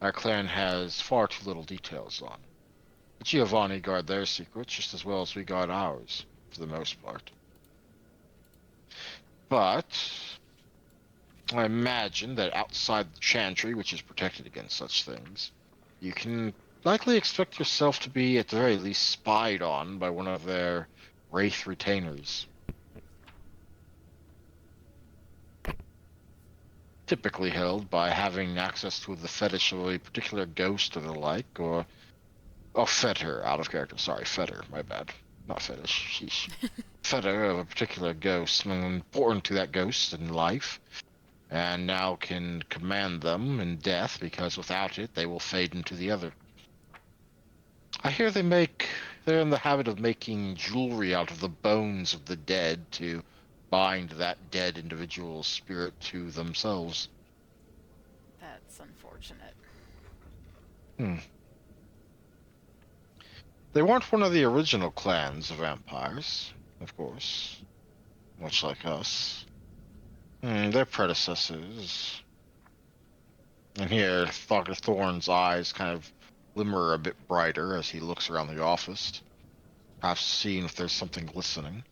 our clan has far too little details on. The Giovanni guard their secrets just as well as we guard ours, for the most part. But I imagine that outside the Chantry, which is protected against such things, you can likely expect yourself to be, at the very least, spied on by one of their wraith retainers. Typically held by having access to the fetish of a particular ghost or the like, or fetter, out of character. Sorry, fetter, my bad. Not fetish, sheesh. Fetter of a particular ghost, something important to that ghost in life, and now can command them in death, because without it, they will fade into the other. I hear they're in the habit of making jewelry out of the bones of the dead to bind that dead individual's spirit to themselves. That's unfortunate. They weren't one of the original clans of vampires, of course, much like us. Their predecessors. And here, Dr. Thorne's eyes kind of glimmer a bit brighter as he looks around the office, perhaps seeing if there's something glistening.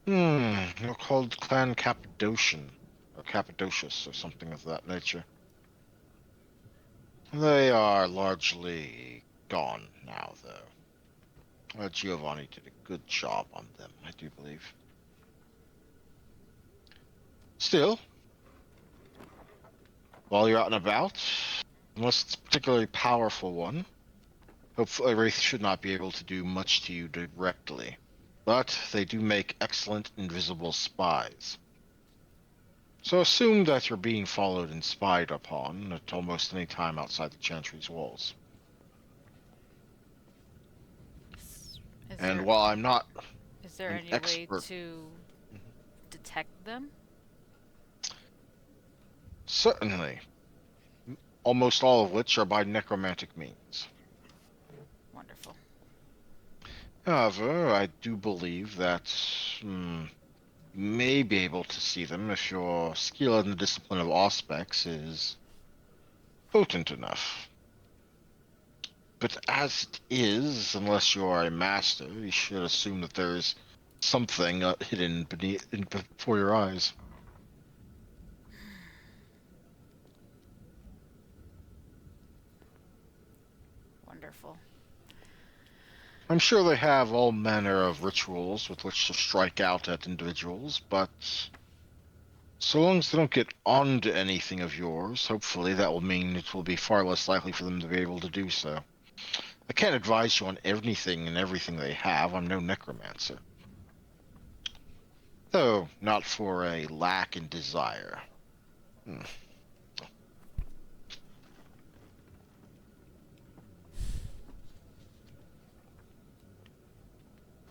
They're called Clan Cappadocian, or Cappadocius, or something of that nature. They are largely gone now, though. Giovanni did a good job on them, I do believe. Still, while you're out and about, unless it's a particularly powerful one, hopefully Wraith should not be able to do much to you directly. But they do make excellent invisible spies. So assume that you're being followed and spied upon at almost any time outside the Chantry's walls. Is And there while I'm not is there an any way expert, to detect them? certainly, almost all of which are by necromantic means. Wonderful. However, I do believe that you may be able to see them if your skill in the discipline of Auspex is potent enough. But as it is, unless you are a master, you should assume that there is something hidden before your eyes. Wonderful. I'm sure they have all manner of rituals with which to strike out at individuals, but so long as they don't get onto anything of yours, hopefully that will mean it will be far less likely for them to be able to do so. I can't advise you on anything and everything they have. I'm no necromancer. Though not for a lack in desire. Hmm.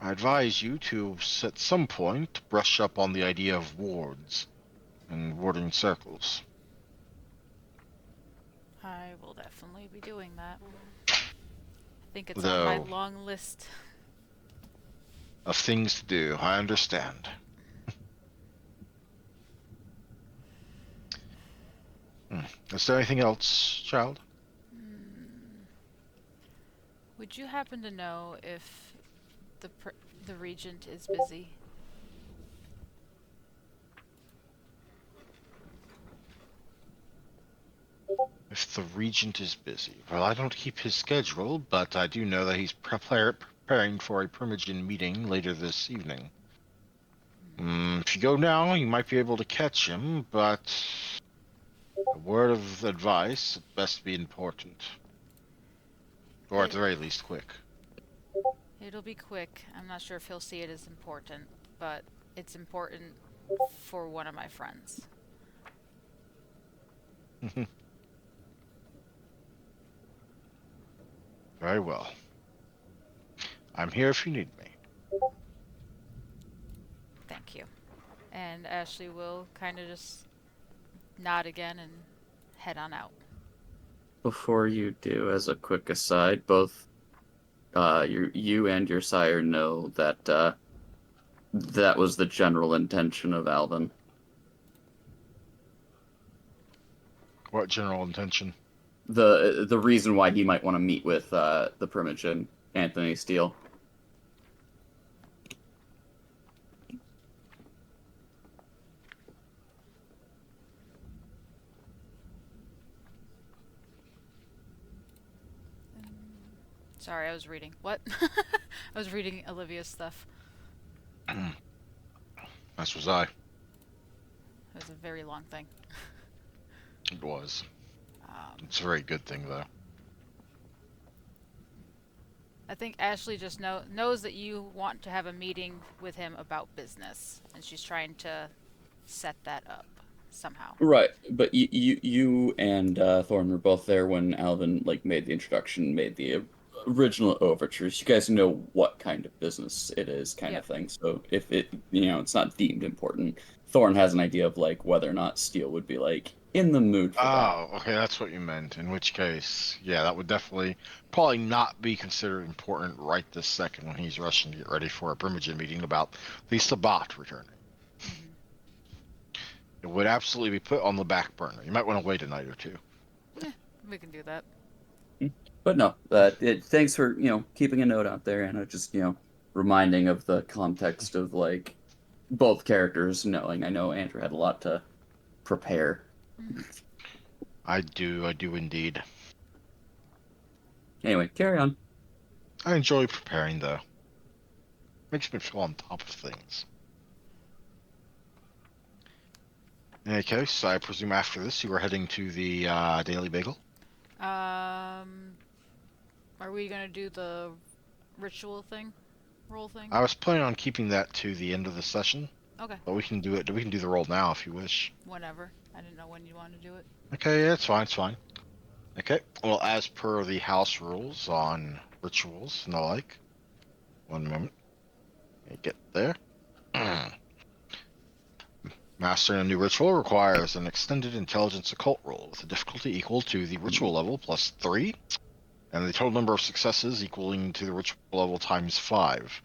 I advise you to, at some point, brush up on the idea of wards and warding circles. I will definitely be doing that. I think it's on my Though, long list. of things to do, I understand. Hmm. Is there anything else, child? Would you happen to know if the regent is busy? If the regent is busy. Well, I don't keep his schedule, but I do know that he's preparing for a Primogen meeting later this evening. If you go now, you might be able to catch him, but a word of advice, it best be important. Or at It the very least, quick. it'll be quick. I'm not sure if he'll see it as important, but it's important for one of my friends. Very well. I'm here if you need me. Thank you. And Ashley will kind of just nod again and head on out. Before you do, as a quick aside, both you and your sire know that that was the general intention of Alvin. What general intention? The reason why he might want to meet with the Primogen, Anthony Steele. Sorry, I was reading. What? I was reading Olivia's stuff. As was I. It was a very long thing. It was. Um, It's a very good thing, though. I think Ashley just knows that you want to have a meeting with him about business, and she's trying to set that up somehow. Right, but you and Thorn were both there when Alvin made the introduction, made the original overtures. You guys know what kind of business it is, kind Yep. of thing. So if it's not deemed important, Thorn has an idea of whether or not Steele would be in the mood for that. Oh, okay, that's what you meant. In which case, yeah, that would probably not be considered important right this second when he's rushing to get ready for a Primogen meeting about the Sabat returning. Mm-hmm. It would absolutely be put on the back burner. You might want to wait a night or two. We can do that. But no, thanks for keeping a note out there, and just reminding of the context of both characters knowing. I know Andrew had a lot to prepare. I do indeed. Anyway, carry on. I enjoy preparing, though. Makes me feel on top of things. In any case, I presume after this you were heading to the Daily Bagel? Are we gonna do the ritual thing? Roll thing? I was planning on keeping that to the end of the session, Okay. but we can do it. We can do the roll now if you wish. Whenever. I didn't know when you wanted to do it. Okay, yeah, it's fine, it's fine. Okay, well, as per the house rules on rituals and the like, 1 moment. Get there. Mastering a new ritual requires an extended intelligence occult roll with a difficulty equal to the ritual level plus 3, and the total number of successes equaling to the ritual level times 5.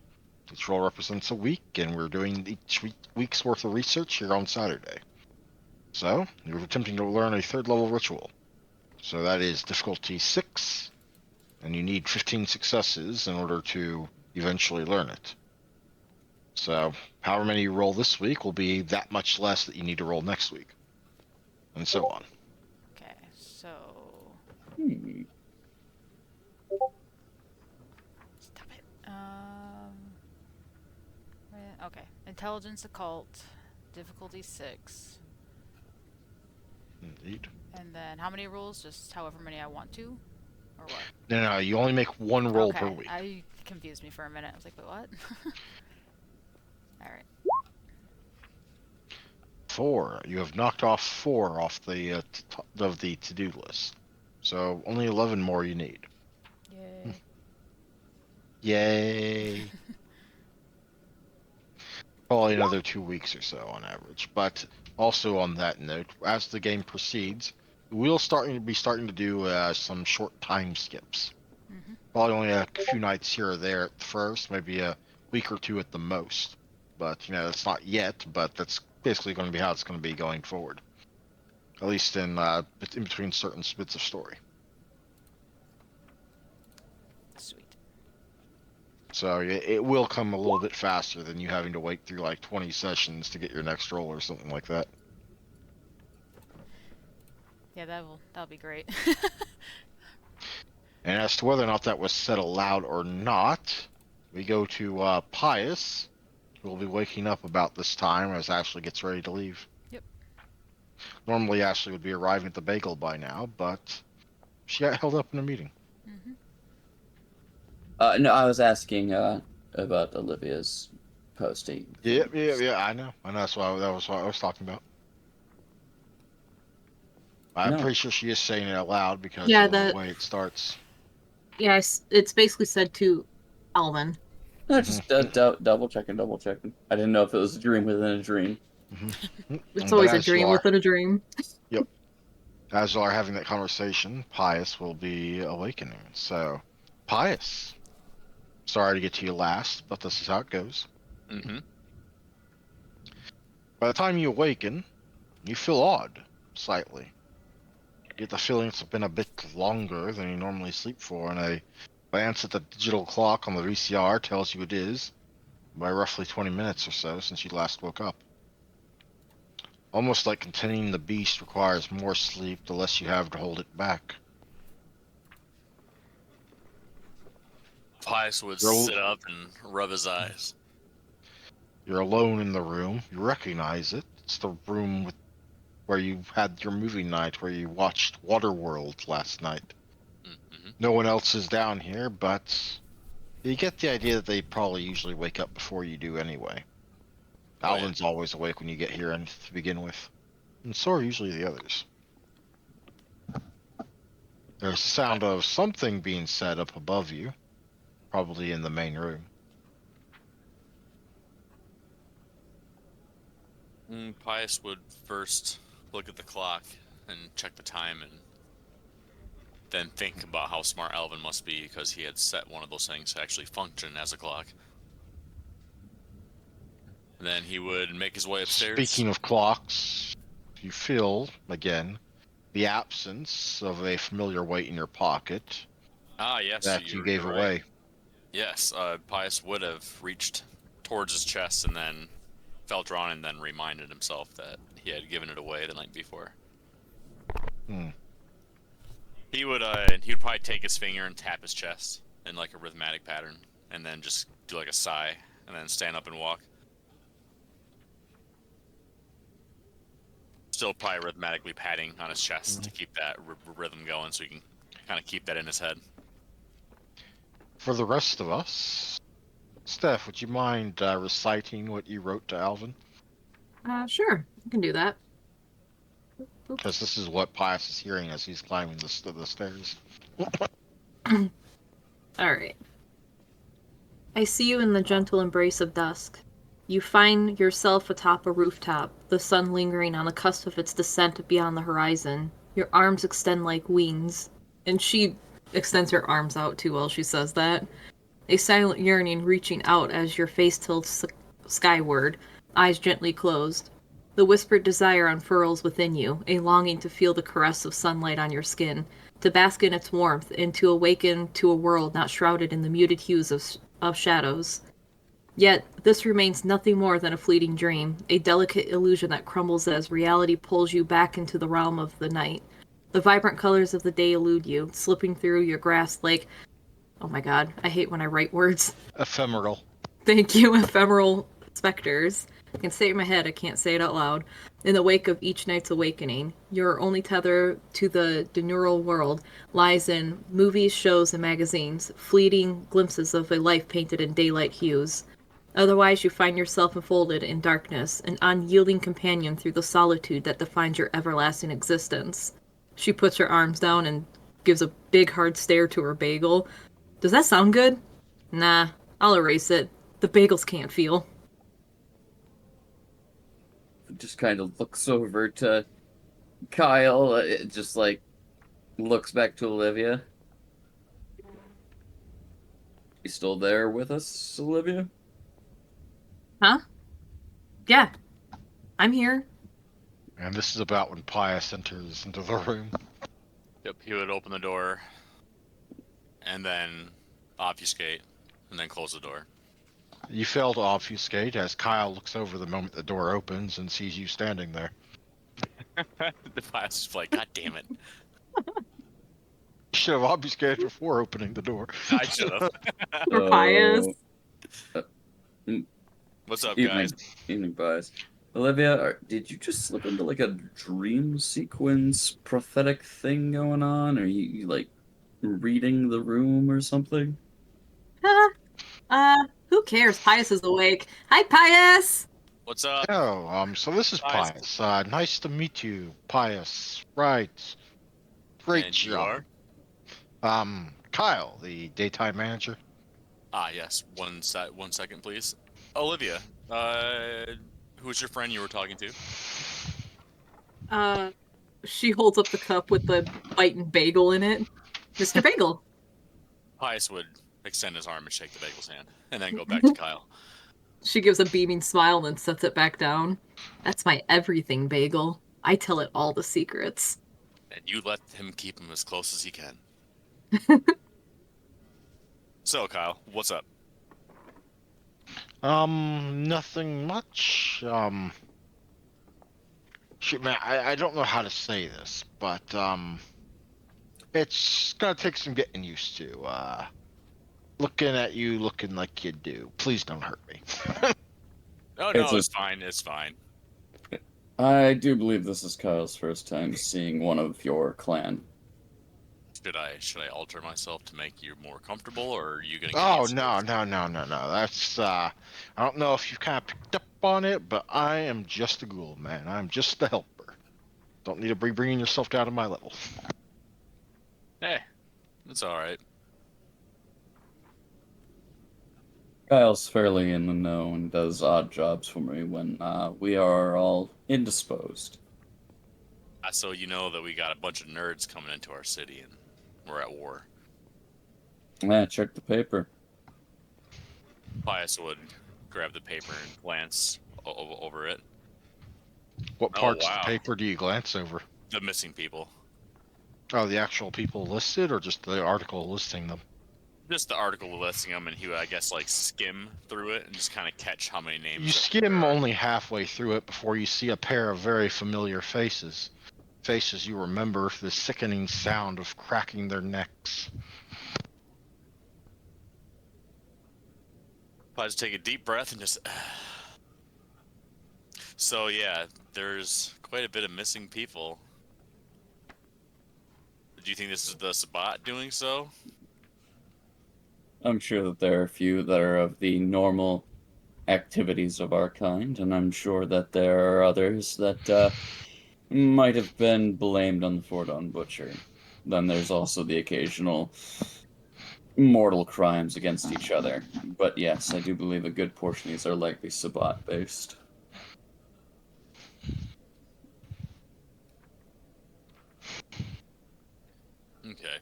Each roll represents a week, and we're doing each week's worth of research here on Saturday. So, you're attempting to learn a 3rd level ritual. So that is difficulty 6, and you need 15 successes in order to eventually learn it. So, however many you roll this week will be that much less that you need to roll next week, and so on. Okay, so stop it. Okay, intelligence occult, difficulty 6, Indeed. and then how many rolls? Just however many I want to, or what? No, you only make 1 roll per Okay, week. I confused me for a minute. I was like, wait, what? All right. 4. You have knocked off 4 off the of the to-do list. So only 11 more you need. Yay. Yay! Probably another 2 weeks or so on average. But also on that note, as the game proceeds, we'll be starting to do some short time skips. Mhm. Probably only a few nights here or there at first, maybe a week or 2 at the most. But that's not yet. But that's basically going to be how it's going to be going forward. At least in between certain bits of story. Sweet. So it will come a little bit faster than you having to wait through like 20 sessions to get your next roll or something like that. Yeah, that'll be great. And as to whether or not that was said aloud or not, we go to Pius, who will be waking up about this time as Ashley gets ready to leave. Yep. Normally Ashley would be arriving at the bagel by now, but she got held up in a meeting. Mhm. No, I was asking about Olivia's posting. Yeah, I know. That was what I was talking about. I'm No, pretty sure she is saying it out loud because Yeah, of the way it starts. Yeah, it's basically said to Alvin. no, just double checking. I didn't know if it was a dream within a dream. It's But always a as you dream are, within a dream. yep, as you are having that conversation, Pius will be awakening. So, Pius, sorry to get to you last, but this is how it goes. Mm-hmm. By the time you awaken, you feel odd, slightly. You get the feeling it's been a bit longer than you normally sleep for, and a glance at the digital clock on the VCR tells you it is, by roughly 20 minutes or so since you last woke up. Almost like containing the beast requires more sleep the less you have to hold it back. Pius would You're, sit up and rub his eyes. you're alone in the room. You recognize it. It's the room where you had your movie night, where you watched Waterworld last night. Mm-hmm. No one else is down here, but you get the idea that they probably usually wake up before you do anyway. Oh, yeah. Alvin's always awake when you get here and to begin with. And so are usually the others. There's the sound of something being said up above you, probably in the main room. Pius would first look at the clock and check the time and then think about how smart Alvin must be because he had set one of those things to actually function as a clock. And then he would make his way upstairs. Speaking of clocks, you feel, again, the absence of a familiar weight in your pocket Ah, yes, that you you're gave right. away. Yes, Pius would have reached towards his chest and then felt drawn and then reminded himself that he had given it away the night before. Hmm. He would probably take his finger and tap his chest in like a rhythmic pattern, and then just do like a sigh, and then stand up and walk. Still probably rhythmically patting on his chest to keep that rhythm going, so he can kind of keep that in his head. For the rest of us, Steph, would you mind reciting what you wrote to Alvin? Sure, I can do that. Because this is what Pius is hearing as he's climbing the stairs. All right. I see you in the gentle embrace of dusk. You find yourself atop a rooftop, the sun lingering on the cusp of its descent beyond the horizon. Your arms extend like wings. And she extends her arms out too while she says that. A silent yearning reaching out as your face tilts skyward, eyes gently closed. The whispered desire unfurls within you, a longing to feel the caress of sunlight on your skin, to bask in its warmth, and to awaken to a world not shrouded in the muted hues of shadows. Yet, this remains nothing more than a fleeting dream, a delicate illusion that crumbles as reality pulls you back into the realm of the night. The vibrant colors of the day elude you, slipping through your grasp like, oh my god, I hate when I write words. Ephemeral. Thank you, ephemeral specters. I can say it in my head, I can't say it out loud. In the wake of each night's awakening, your only tether to the deneural world lies in movies, shows, and magazines, fleeting glimpses of a life painted in daylight hues. Otherwise, you find yourself enfolded in darkness, an unyielding companion through the solitude that defines your everlasting existence. She puts her arms down and gives a big hard stare to her bagel. Does that sound good? Nah, I'll erase it. The bagels can't feel. Just kind of looks over to Kyle, just like looks back to Olivia. You still there with us, Olivia? Huh? Yeah, I'm here. And this is about when Pius enters into the room. Yep, he would open the door and then obfuscate and then close the door. You fail to obfuscate as Kyle looks over the moment the door opens and sees you standing there. The Pius is like, God damn it. You should have obfuscated before opening the door. I should have. For Pius. Uh, What's up, evening, guys? evening, guys. Olivia, did you just slip into like a dream sequence prophetic thing going on? Are you like reading the room or something? Who cares? Pius is awake. Hi, Pius! What's up? Oh, so this is Pius. Pius. Nice to meet you, Pius. Right. Great And you job. Kyle, the daytime manager. Ah, yes. One second, please. Olivia, who's your friend you were talking to? She holds up the cup with the biting bagel in it. Mr. Bagel. Pius would extend his arm and shake the bagel's hand, and then go back to Kyle. She gives a beaming smile and sets it back down. That's my everything bagel. I tell it all the secrets. And you let him keep him as close as he can. So, Kyle, what's up? Nothing much. Shoot, man, I don't know how to say this, but, it's gonna take some getting used to. Looking at you looking like you do. Please don't hurt me. Oh, It's no, a- it's fine. It's fine. I do believe this is Kyle's first time seeing one of your clan. Should I alter myself to make you more comfortable, or are you gonna get Oh, used to no, it? no. That's, I don't know if you've kind of picked up on it, but I am just a ghoul, man. I'm just the helper. Don't need to be bringing yourself down to my level. Hey, it's all right. Kyle's fairly in the know and does odd jobs for me when we are all indisposed. So you know that we got a bunch of nerds coming into our city, and we're at war. Yeah, check the paper. Pius would grab the paper and glance over it. What Oh, parts of wow. the paper do you glance over? The missing people. Oh, the actual people listed, or just the article listing them? Just the article listing them, and he would, I guess, like skim through it and just kind of catch how many names. You skim only halfway through it before you see a pair of very familiar faces. Faces you remember the sickening sound of cracking their necks. I just take a deep breath and just. So yeah, there's quite a bit of missing people. Do you think this is the Sabbat doing so? I'm sure that there are a few that are of the normal activities of our kind, and I'm sure that there are others that might have been blamed on the Fordon Butcher. Then there's also the occasional mortal crimes against each other. But yes, I do believe a good portion of these are likely Sabbat-based. Okay.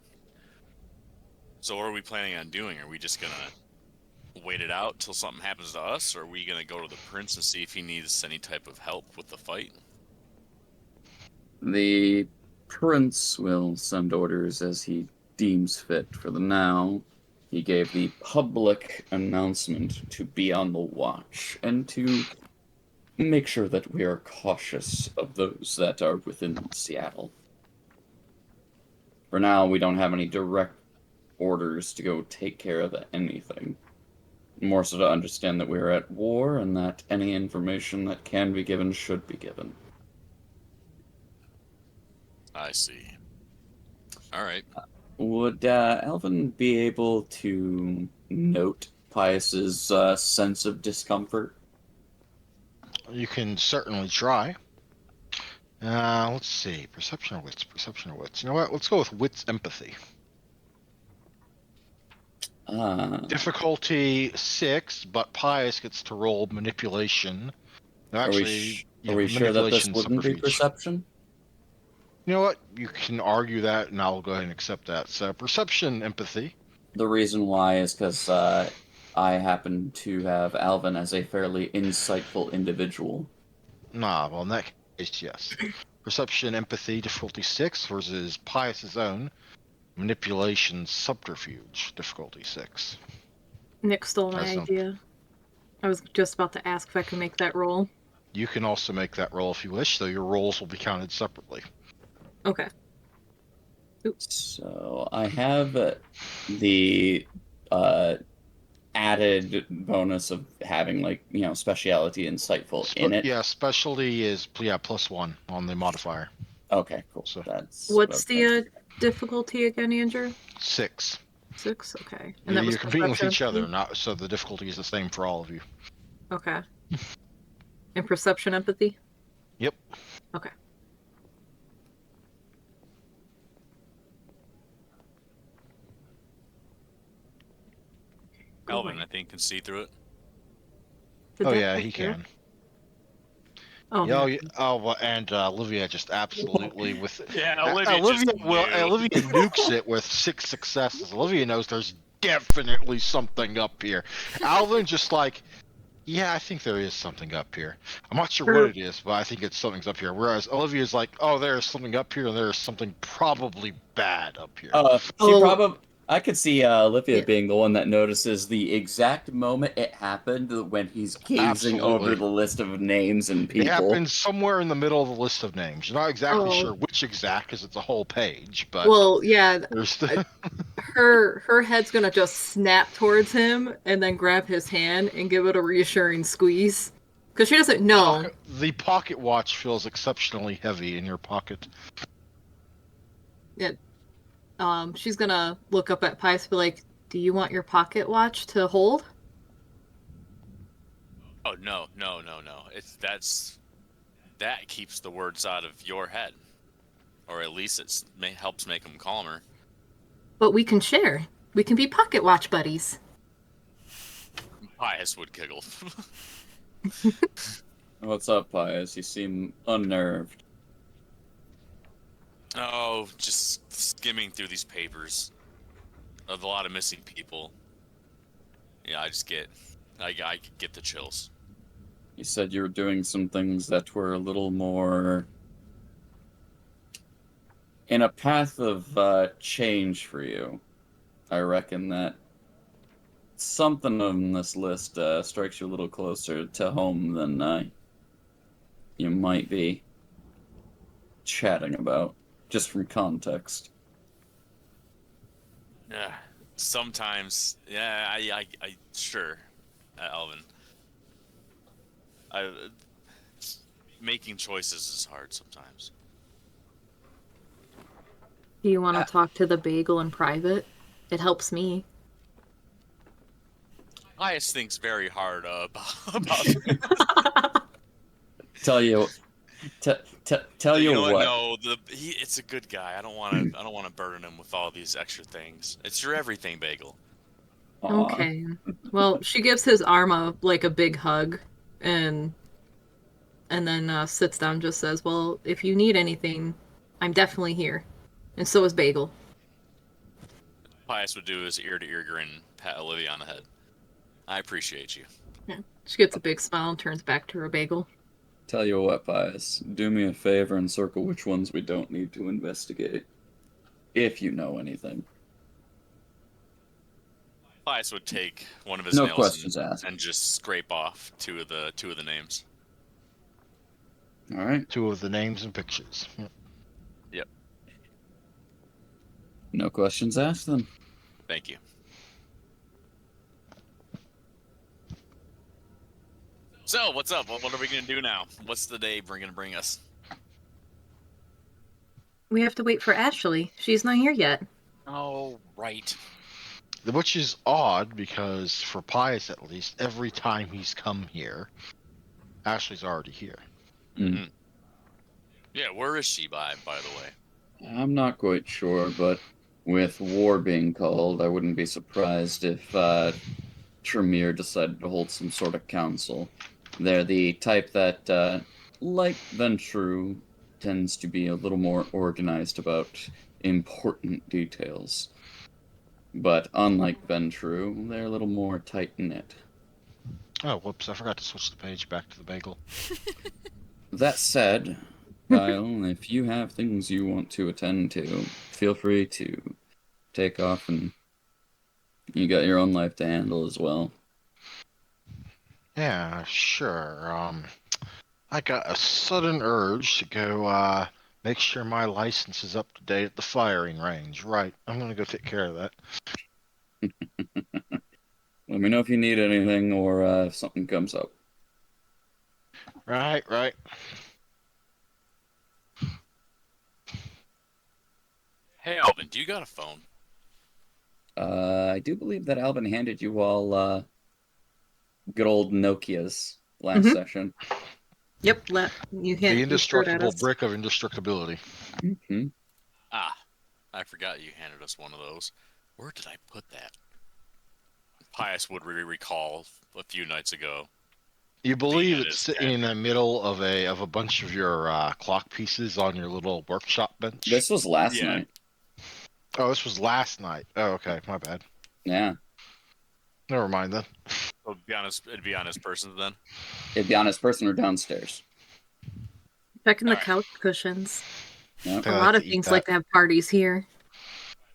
So what are we planning on doing? Are we just gonna wait it out till something happens to us, or are we gonna go to the prince and see if he needs any type of help with the fight? The prince will send orders as he deems fit. For the now, he gave the public announcement to be on the watch and to make sure that we are cautious of those that are within Seattle. For now, we don't have any direct orders to go take care of anything. More so to understand that we are at war and that any information that can be given should be given. I see. All right. Would Alvin be able to note Pius's sense of discomfort? You can certainly try. Let's see. Perception or wits? Perception or wits? You know what? Let's go with wits empathy. Difficulty 6, but Pius gets to roll manipulation. Actually, Are we sure that this manipulation wouldn't be subterfuge. perception? You know what? You can argue that, and I'll go ahead and accept that. So, perception, empathy. The reason why is because I happen to have Alvin as a fairly insightful individual. Well, in that case, yes. Perception, empathy, difficulty 6 versus Pius's own. Manipulation, subterfuge, difficulty 6. Nick stole my idea. I was just about to ask if I could make that roll. You can also make that roll if you wish, though your rolls will be counted separately. Okay. Oops. So I have the added bonus of having, like, you know, speciality insightful in it. Yeah, specialty is +1 on the modifier. Okay, cool. So what's the difficulty again, Andrew? 6. 6, okay. And you're competing with each other, so the difficulty is the same for all of you. Okay. And perception empathy? Yep. Okay. Alvin, I think, can see through it. Oh yeah, he can. Oh, well, and Olivia just absolutely with Olivia Olivia nukes it with 6 successes. Olivia knows there's definitely something up here. Alvin just like, yeah, I think there is something up here. I'm not sure what it is, but I think something's up here. Whereas Olivia's like, oh, there's something up here, and there's something probably bad up here. I could see Olivia being the one that notices the exact moment it happened when he's gazing over the list of names and people. It happens somewhere in the middle of the list of names. You're not exactly sure which exact, because it's a whole page. But there's her head's gonna just snap towards him and then grab his hand and give it a reassuring squeeze, because she doesn't know. The pocket watch feels exceptionally heavy in your pocket. Yeah. She's gonna look up at Pius and be like, do you want your pocket watch to hold? Oh, no. That keeps the words out of your head. Or at least it helps make them calmer. But we can share. We can be pocket watch buddies. Pius would giggle. What's up, Pius? You seem unnerved. Oh, just skimming through these papers of a lot of missing people. Yeah, I get the chills. You said you were doing some things that were a little more in a path of change for you. I reckon that something on this list strikes you a little closer to home than you might be chatting about. Just from context. Yeah, sometimes. Yeah, I sure, Alvin. Making choices is hard sometimes. Do you want to talk to the bagel in private? It helps me. Pius thinks very hard about Tell you you know what. No, it's a good guy. I don't want to burden him with all these extra things. It's your everything, Bagel. Aw. Okay. Well, she gives his arm a big hug, and then sits down. And just says, "Well, if you need anything, I'm definitely here." And so is Bagel. Pius would do his ear-to-ear grin, and pat Olivia on the head. I appreciate you. Yeah. She gets a big smile and turns back to her bagel. Tell you what, Pius, do me a favor and circle which ones we don't need to investigate. If you know anything. Pius would take one of his No nails questions asked. and just scrape off two of the names. All right. 2 of the names and pictures. Yep. No questions asked then. Thank you. So, what's up? What are we gonna do now? What's the day gonna bring us? We have to wait for Ashley. She's not here yet. Oh, right. Which is odd because, for Pius at least, every time he's come here, Ashley's already here. Mm. Yeah, where is she by the way? I'm not quite sure, but with war being called, I wouldn't be surprised if Tremere decided to hold some sort of council. They're the type that, like Ventrue, tends to be a little more organized about important details. But unlike Ventrue, they're a little more tight-knit. Oh, whoops, I forgot to switch the page back to the bagel. That said, Kyle, if you have things you want to attend to, feel free to take off, and you got your own life to handle as well. Yeah, sure. I got a sudden urge to go, make sure my license is up to date at the firing range. Right, I'm gonna go take care of that. Let me know if you need anything or if something comes up. Right. Hey, Alvin, do you got a phone? I do believe that Alvin handed you all good old Nokias last Mhm. session. Yep, you The he threw it at indestructible us. brick of indestructibility. Mm-hmm. Ah, I forgot you handed us one of those. Where did I put that? Pius would recall a few nights ago. You believe at it's his sitting in cabinet. the middle of a bunch of your clock pieces on your little workshop bench. This was last Yeah. night. Oh, this was last night. Oh, okay, my bad. Yeah. Never mind then. So it'd be on his person then. It'd be on his person or downstairs. Checking the Alright. couch cushions. Yep. They A like lot to of eat things that. like to have parties here.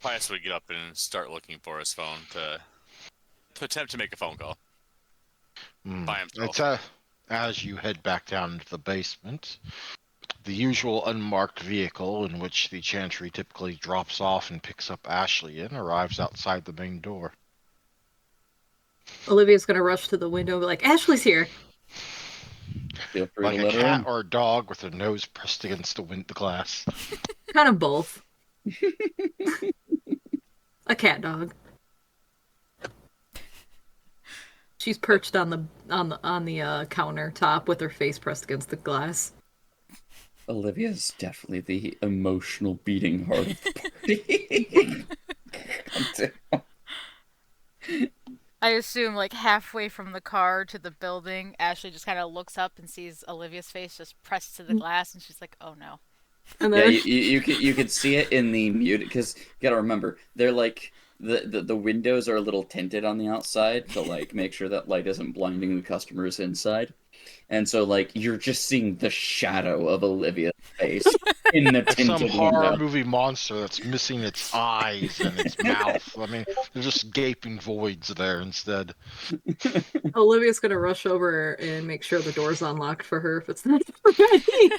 Pius would get up and start looking for his phone to attempt to make a phone call by himself. It's as you head back down into the basement, the usual unmarked vehicle in which the Chantry typically drops off and picks up Ashley in arrives outside the main door. Olivia's gonna rush to the window and be like, Ashley's here. Feel free Like to a let her cat in. or a dog with their nose pressed against the glass. Kind of both. A cat dog. She's perched on the countertop with her face pressed against the glass. Olivia's definitely the emotional beating heart of the party. I assume like halfway from the car to the building, Ashley just kind of looks up and sees Olivia's face just pressed to the glass, and she's like, "Oh no." And Yeah, then you could see it in the mute because you gotta remember they're like the windows are a little tinted on the outside to like make sure that light isn't blinding the customers inside, and so like you're just seeing the shadow of Olivia's face in the It's some tinted horror window. movie monster that's missing its eyes and its mouth. I mean, there's just gaping voids there instead. Olivia's gonna rush over and make sure the door's unlocked for her if it's not already.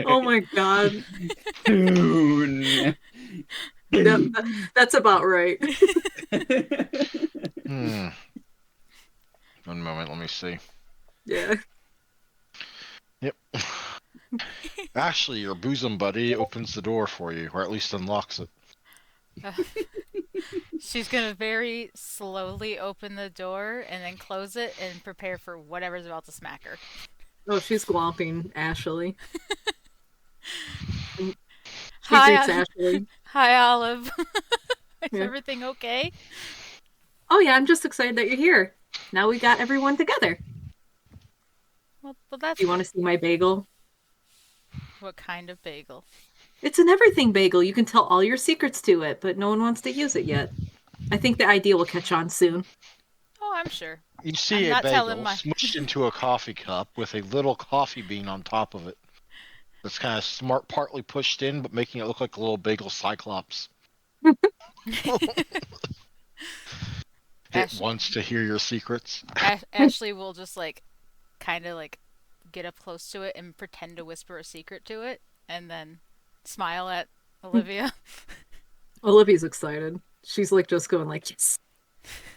Oh my god. Soon. Yep, that's about right. Hmm. One moment, let me see. Yeah. Yep. Ashley, your bosom buddy, opens the door for you, or at least unlocks it. She's gonna very slowly open the door and then close it and prepare for whatever's about to smack her. Oh, she's glomping Ashley. He Hi, greets Ashley. hi, Olive. Is Yeah. everything okay? Oh yeah, I'm just excited that you're here. Now we got everyone together. Well, that's Do you want to see my bagel? what kind of bagel? It's an everything bagel. You can tell all your secrets to it, but no one wants to use it yet. I think the idea will catch on soon. Oh, I'm sure. You I'm see a not telling bagel my. smushed into a coffee cup with a little coffee bean on top of it. That's kind of smart, partly pushed in, but making it look like a little bagel cyclops. It Ash- wants to hear your secrets. Ashley will just like kind of like get up close to it and pretend to whisper a secret to it, and then smile at Olivia. Olivia's excited. She's like just going like, yes,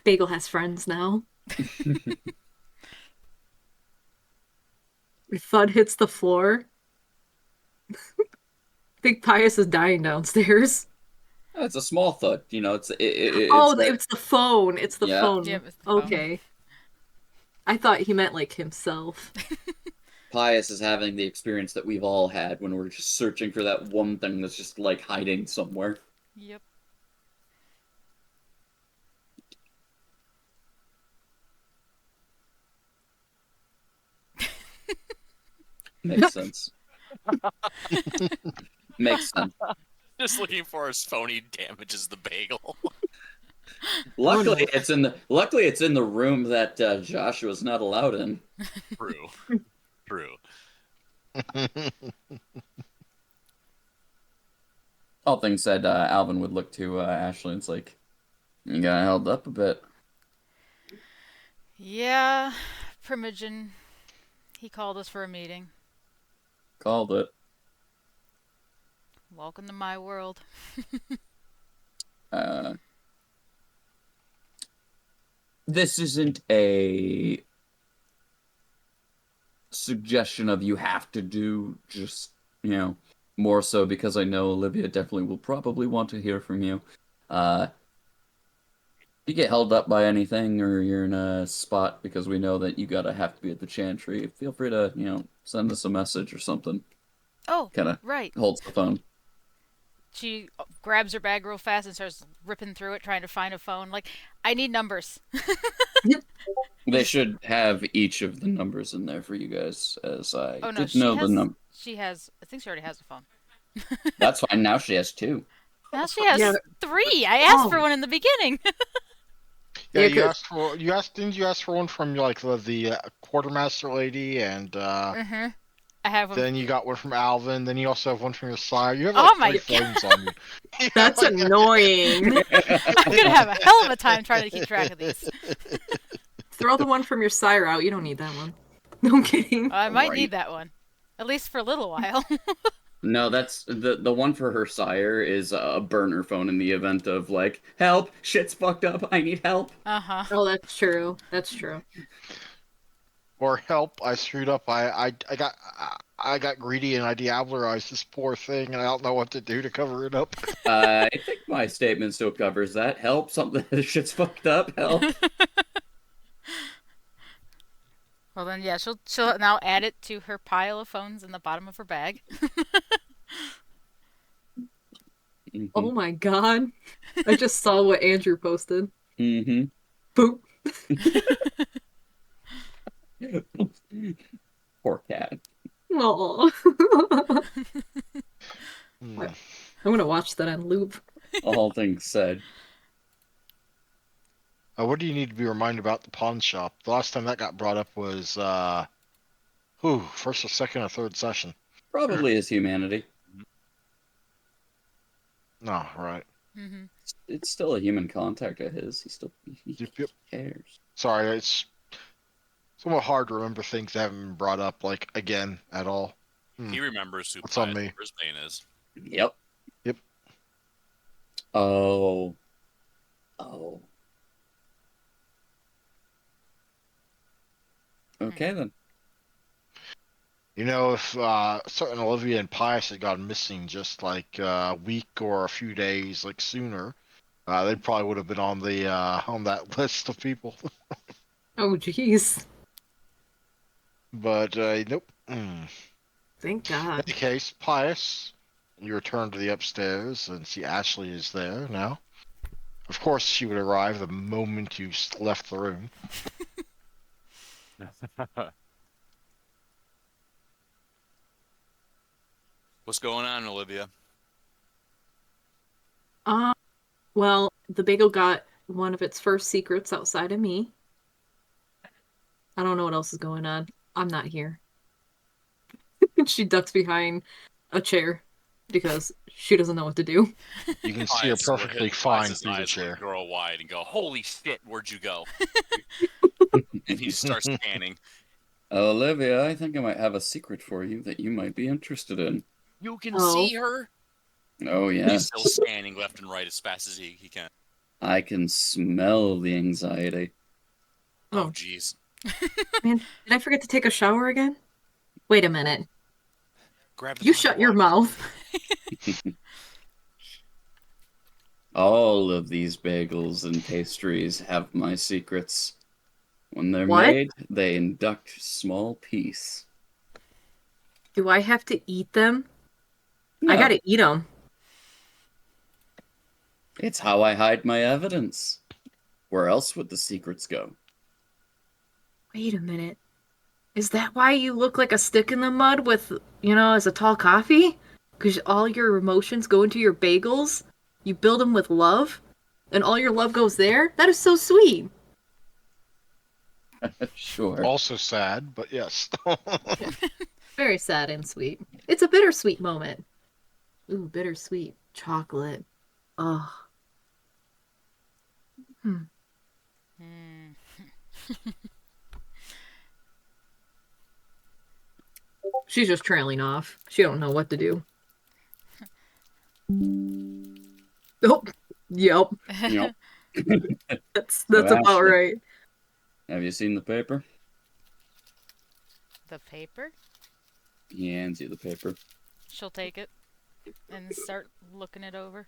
bagel has friends now. Thud hits the floor. Big Pius is dying downstairs. It's a small thud. It's Oh, that. it's the phone. It's the Yeah. phone. Yep, it's the phone. Okay. I thought he meant like himself. Pius is having the experience that we've all had when we're just searching for that one thing that's just like hiding somewhere. Yep. Makes sense. Makes sense. Just looking for his phony damages the bagel. Luckily, no. it's in the room that Joshua's not allowed in. True. True. All things said, Alvin would look to Ashley and it's like, you got held up a bit. Yeah, Primogen. He called us for a meeting. Called it. Welcome to my world. Uh, this isn't a suggestion of you have to do, just, more so because I know Olivia definitely will probably want to hear from you. If you get held up by anything or you're in a spot because we know that you gotta have to be at the chantry, feel free to, send us a message or something. Oh, Kind of right. holds the phone. She grabs her bag real fast and starts ripping through it, trying to find a phone. Like, I need numbers. They should have each of the numbers in there for you guys, as I Oh no, did know the number. She has. I think she already has a phone. That's fine. Now she has two. Now she Yeah. has three. I asked for Oh. one in the beginning. Yeah, Yeah, you 'cause- asked for didn't you ask for one from like the quartermaster lady, and Mm-hmm. I have one. then you got one from Alvin. Then you also have one from your sire. You have Oh like my three god! phones on you. Yeah, That's like- annoying. I'm gonna have a hell of a time trying to keep track of these. Throw the one from your sire out. You don't need that one. No, I'm kidding. I might Right. need that one, at least for a little while. No, that's the one for her sire is a burner phone in the event of like, help, shit's fucked up, I need help. Uh-huh. Oh, that's true. That's true. Or help! I screwed up. I got greedy and I diablerized this poor thing, and I don't know what to do to cover it up. I think my statement still covers that. Help, something shit's fucked up, help. Well then, yeah, she'll now add it to her pile of phones in the bottom of her bag. Oh my god. I just saw what Andrew posted. Mm-hmm. Boop. Poor cat. Aw. Hmm. I'm gonna watch that on loop. All things said. What do you need to be reminded about the pawn shop? The last time that got brought up was first or second or third session. Probably his humanity. No, right. Mm-hmm. It's still a human contact of his. He Yep. cares. Sorry, it's somewhat hard to remember things that haven't been brought up like again at all. He remembers who What's on Pius me? Brisbane is. Yep. Yep. Oh. Oh. Okay then. You know, if certain Olivia and Pius had gone missing just like a week or a few days like sooner, they probably would have been on the on that list of people. Oh, jeez. But nope. In Thank God. any case, Pius, You return to the upstairs and see Ashley is there now. Of course, she would arrive the moment you left the room. What's going on, Olivia? Uh, well, the bagel got one of its first secrets outside of me. I don't know what else is going on. I'm not here. She ducks behind a chair because she doesn't know what to do. You can see her perfectly fine through the eyes chair. would grow wide and go, "Holy shit, where'd you go?" And he starts scanning. Olivia, I think I might have a secret for you that you might be interested in. You can Oh. see her. Oh, He's yes. still scanning left and right as fast as he can. I can smell the anxiety. Oh, jeez. Man, did I forget to take a shower again? Wait a minute. Grab the You bottle shut of your water. mouth. All of these bagels and pastries have my secrets. When they're What? made, they induct small piece. Do I have to eat them? No, I gotta eat them. it's how I hide my evidence. Where else would the secrets go? Wait a minute. Is that why you look like a stick in the mud with, as a tall coffee? Because all your emotions go into your bagels? You build them with love? And all your love goes there? That is so sweet. Sure. Also sad, but yes. Very sad and sweet. It's a bittersweet moment. Ooh, bittersweet chocolate. Ugh. Hmm. Hmm. She's just trailing off. She don't know what to do. Oh, yep. Yep. That's So, about Ashley, right. have you seen the paper? The paper? He hands you the paper. She'll take it and start looking it over.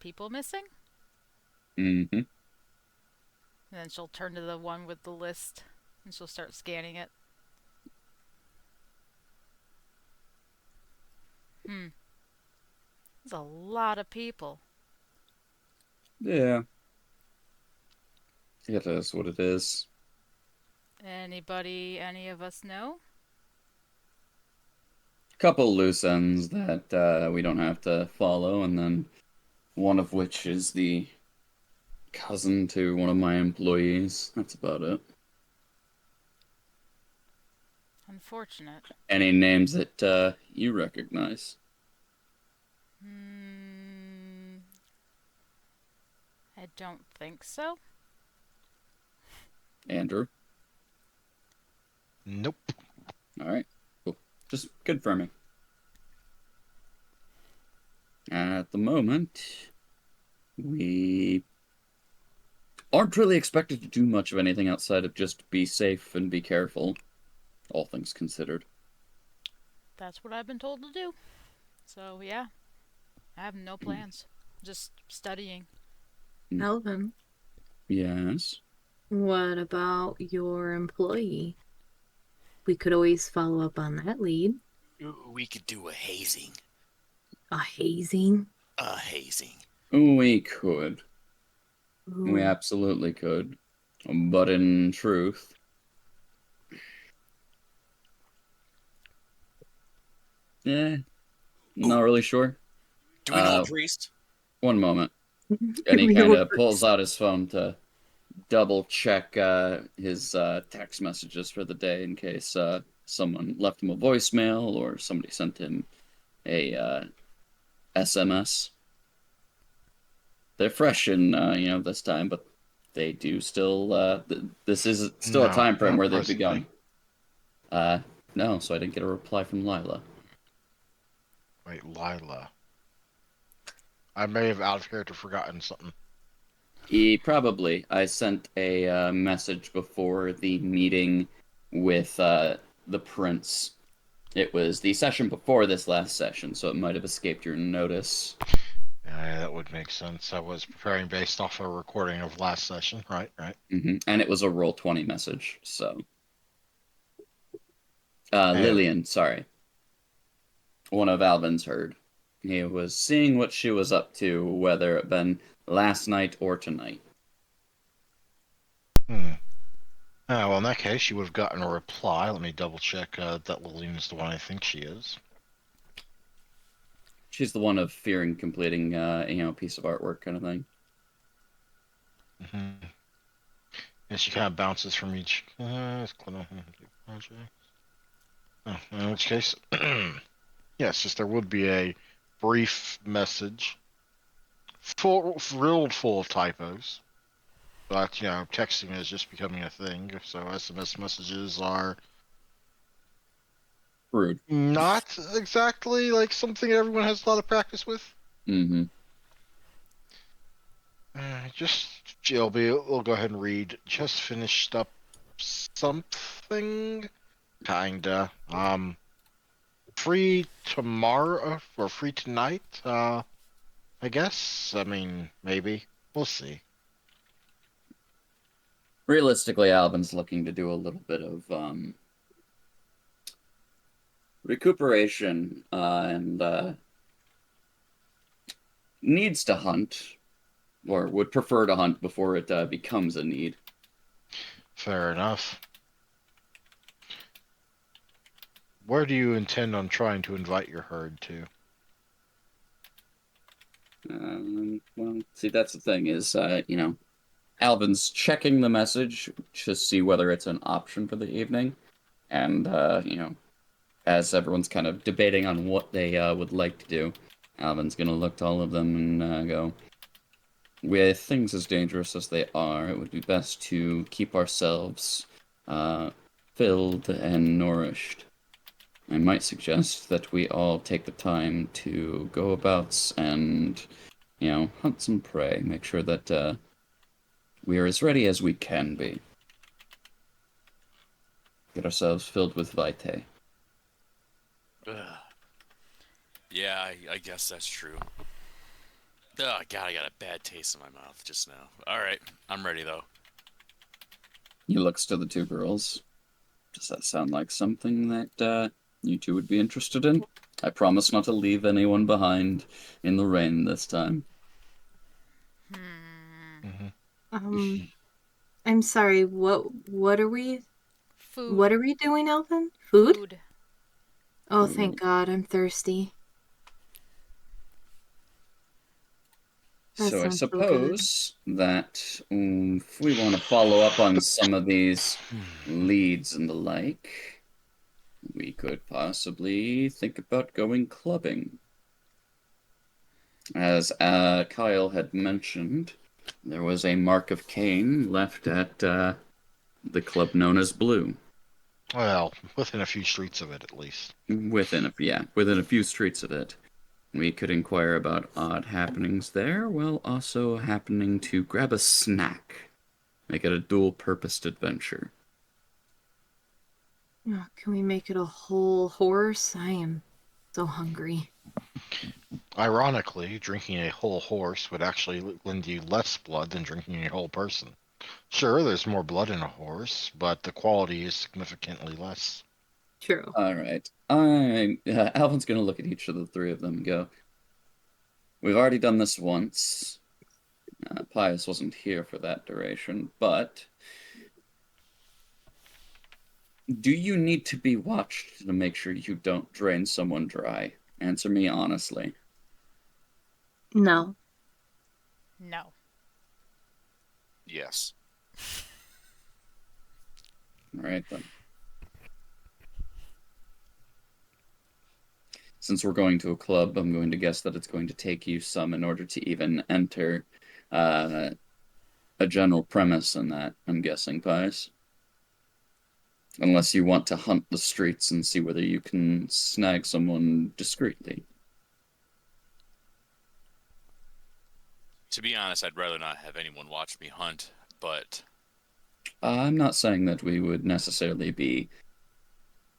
People missing? Mm-hmm. And then she'll turn to the one with the list and she'll start scanning it. There's a lot of people. Yeah. It is what it is. Anybody any of us know? Couple loose ends that we don't have to follow, and then one of which is the cousin to one of my employees. That's about it. Unfortunate. Any names that you recognize? I don't think so. Andrew? Nope. All right. Cool. Just confirming. At the moment, we aren't really expected to do much of anything outside of just be safe and be careful, all things considered. That's what I've been told to do. So, yeah. I have no plans. Just studying. Alvin, Yes. what about your employee? We could always follow up on that lead. We could do a hazing. A hazing? A hazing. We could. We Ooh. absolutely could. But in truth, not really sure. Do we know a priest? One moment. And he We kind were- of pulls out his phone to double check his text messages for the day in case someone left him a voicemail or somebody sent him a SMS. They're fresh in this time, but they do still. This is still a No, time frame not where they've presently. begun. No, so I didn't get a reply from Lila. Wait, Lila. I may have out of character forgotten something. I sent a message before the meeting with the prince. It was the session before this last session, so it might have escaped your notice. Yeah, that would make sense. I was preparing based off a recording of last session. Right. And it was a Roll20 message, so. Hey. Lillian, sorry. one of Alvin's heard. He was seeing what she was up to, whether it been last night or tonight. Hmm. Well, in that case, you would have gotten a reply. Let me double check that Lillian's the one I think she is. She's the one of fearing completing, a piece of artwork kind of thing. Mm-hmm. And she kind of bounces from each project. Oh, in which case, yes, just there would be a brief message, filled full of typos. But texting is just becoming a thing. So SMS messages are Rude. not exactly like something everyone has a lot of practice with. Mm-hmm. Just JLB, we'll go ahead and read. Just finished up something, kinda. Free tomorrow or free tonight? I guess. I mean, maybe. We'll see. Realistically, Alvin's looking to do a little bit of recuperation and needs to hunt, or would prefer to hunt before it becomes a need. Fair enough. Where do you intend on trying to invite your herd to? Well, see, that's the thing is, Alvin's checking the message to see whether it's an option for the evening, and as everyone's kind of debating on what they would like to do, Alvin's gonna look to all of them and go, with things as dangerous as they are, it would be best to keep ourselves filled and nourished. I might suggest that we all take the time to go about and, hunt some prey. Make sure that we are as ready as we can be. Get ourselves filled with vitae. Ugh. Yeah, I guess that's true. Oh, God, I got a bad taste in my mouth just now. All right, I'm ready, though. He looks to the two girls. Does that sound like something that you two would be interested in? I promise not to leave anyone behind in the rain this time. Mm-hmm. I'm sorry. What are we? What Food. are we doing, Elvin? Food? Food. Oh, thank God, I'm thirsty. That So I sounds so good. suppose that if we want to follow up on some of these leads and the like, we could possibly think about going clubbing. As Kyle had mentioned, there was a mark of Cain left at the club known as Blue. Well, within a few streets of it, at least. Within a few streets of it. We could inquire about odd happenings there, while also happening to grab a snack. Make it a dual-purposed adventure. Oh, can we make it a whole horse? I am so hungry. Ironically, drinking a whole horse would actually lend you less blood than drinking a whole person. Sure, there's more blood in a horse, but the quality is significantly less. True. All right. Alvin's going to look at each of the three of them and go, we've already done this once. Pius wasn't here for that duration, but do you need to be watched to make sure you don't drain someone dry? Answer me honestly. No. No. Yes. All right, then. Since we're going to a club, I'm going to guess that it's going to take you some in order to even enter a general premise in that, I'm guessing, Pius. Unless you want to hunt the streets and see whether you can snag someone discreetly. To be honest, I'd rather not have anyone watch me hunt, but I'm not saying that we would necessarily be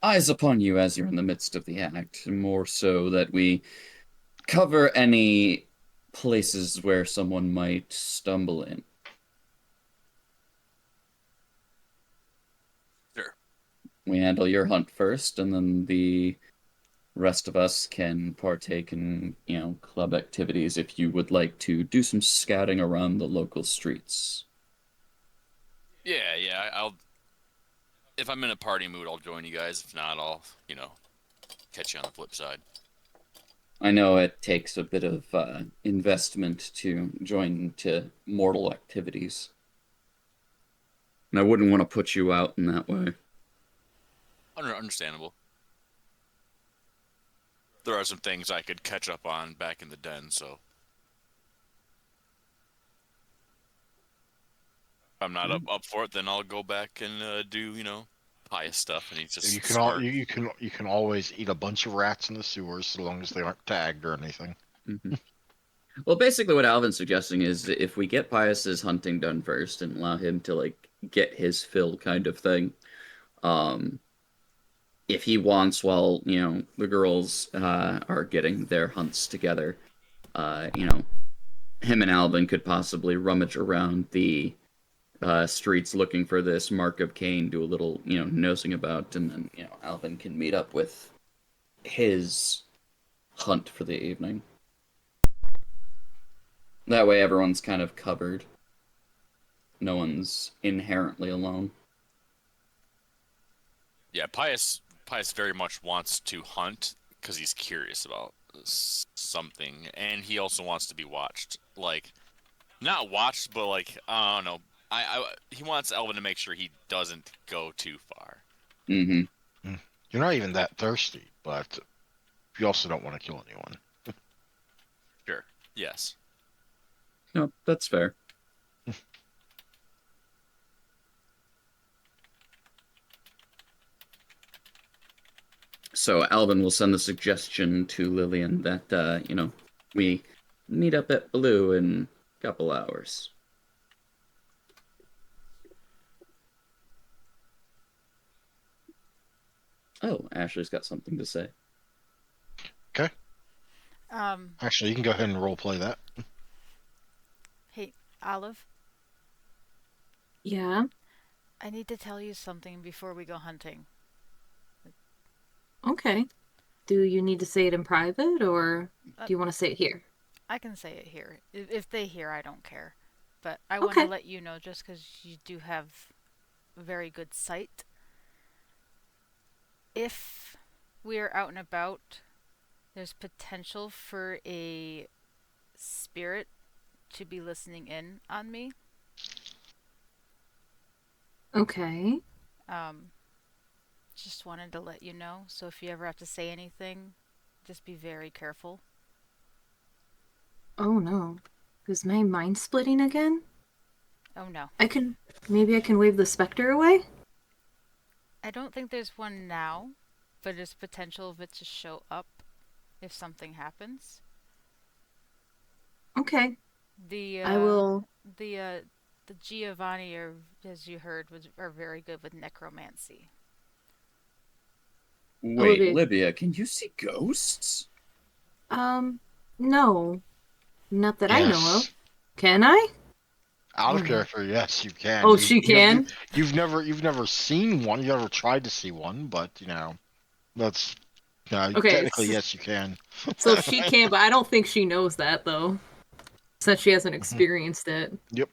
eyes upon you as you're in the midst of the act, more so that we cover any places where someone might stumble in. sure. We handle your hunt first, and then the rest of us can partake in, club activities if you would like to do some scouting around the local streets. Yeah. I'll. If I'm in a party mood, I'll join you guys. If not, I'll, catch you on the flip side. I know it takes a bit of investment to join to mortal activities, and I wouldn't want to put you out in that way. Understandable. There are some things I could catch up on back in the den, so if I'm not up for it, then I'll go back and do, pious stuff, and he's You just can all smart. you can always eat a bunch of rats in the sewers so long as they aren't tagged or anything. Mm-hmm. Well, basically, what Alvin's suggesting is if we get Pius's hunting done first and allow him to get his fill, kind of thing. Um, if he wants, while the girls are getting their hunts together, uh, you know, him and Alvin could possibly rummage around the streets looking for this Mark of Cain, do a little nosing about, and then Alvin can meet up with his hunt for the evening. That way, everyone's kind of covered. No one's inherently alone. Yeah, Pius very much wants to hunt because he's curious about something, and he also wants to be watched. Like, not watched, but I don't know. He wants Elvin to make sure he doesn't go too far. Mm-hmm. You're not even that thirsty, but you also don't want to kill anyone. Sure. Yes. No, that's fair. So Alvin will send the suggestion to Lillian that we meet up at Blue in a couple hours. Oh, Ashley's got something to say. Okay. Um, Actually, you can go ahead and roleplay that. hey, Olive, Yeah. I need to tell you something before we go hunting. Okay. Do you need to say it in private or Uh, do you want to say it here? I can say it here. If they hear, I don't care. But I want to Okay. let you know just because you do have very good sight. If we are out and about, there's potential for a spirit to be listening in on me. Okay. Um, just wanted to let you know. So if you ever have to say anything, just be very careful. Oh no. Is my mind splitting again? Oh no. Maybe I can wave the specter away? I don't think there's one now, but there's potential of it to show up if something happens. Okay. The I uh will. the uh the Giovanni are, as you heard, are very good with necromancy. Wait, Olivia. Libya, can you see ghosts? Um, no. Not that I know of. Yes. Can I? Out Oh of no. character, yes, you can. Oh, she can? You've never seen one. You've never tried to see one, but that's Okay, technically yes, you can. so she can, but I don't think she knows that though, since she hasn't Mhm. experienced it. Yep.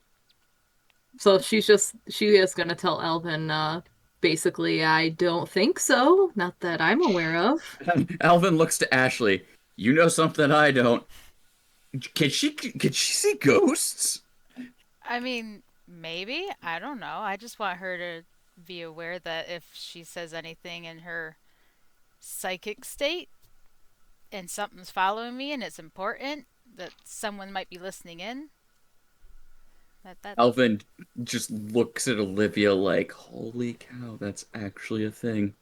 So she is gonna tell Elvin, basically, I don't think so. Not that I'm aware of. Alvin looks to Ashley. You know something I don't. Can she see ghosts? I mean, maybe. I don't know. I just want her to be aware that if she says anything in her psychic state and something's following me and it's important, that someone might be listening in. That Alvin just looks at Olivia like, holy cow, that's actually a thing.